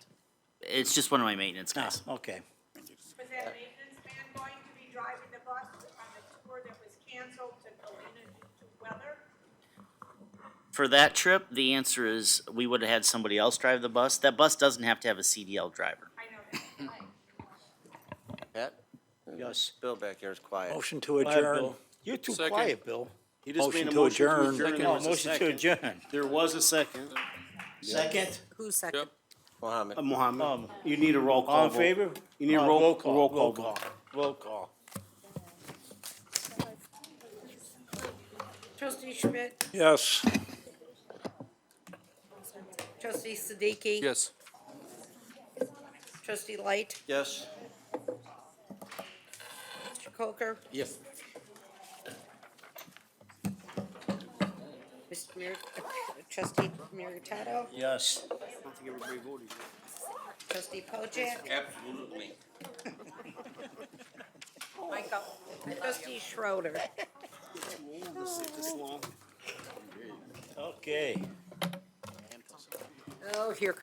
it's just one of my maintenance guys. okay. Was that maintenance man going to be driving the bus on the tour that was canceled to Galena due to weather? For that trip, the answer is we would have had somebody else drive the bus. That bus doesn't have to have a CDL driver. I know that. Pat? Yes. Bill back here is quiet. Motion to Quiet, adjourn. Bill. You're too Second. quiet, Bill. He just Motion made a to motion to adjourn. adjourn. There No, was a motion to second. adjourn. There was a second. Second? Who's second? Yep. Mohammed. Mohammed, you need a roll call All in vote. favor? You need a roll call vote. Roll call. Trustee Schmidt, Yes. trustee Siddiqui. Yes. Trustee Light, Yes. Mr. Coker, Yes. Trustee Meritato, Yes. I don't think everybody voted. trustee Pojek, Absolutely. trustee Schroeder. This long. Okay. Oh, here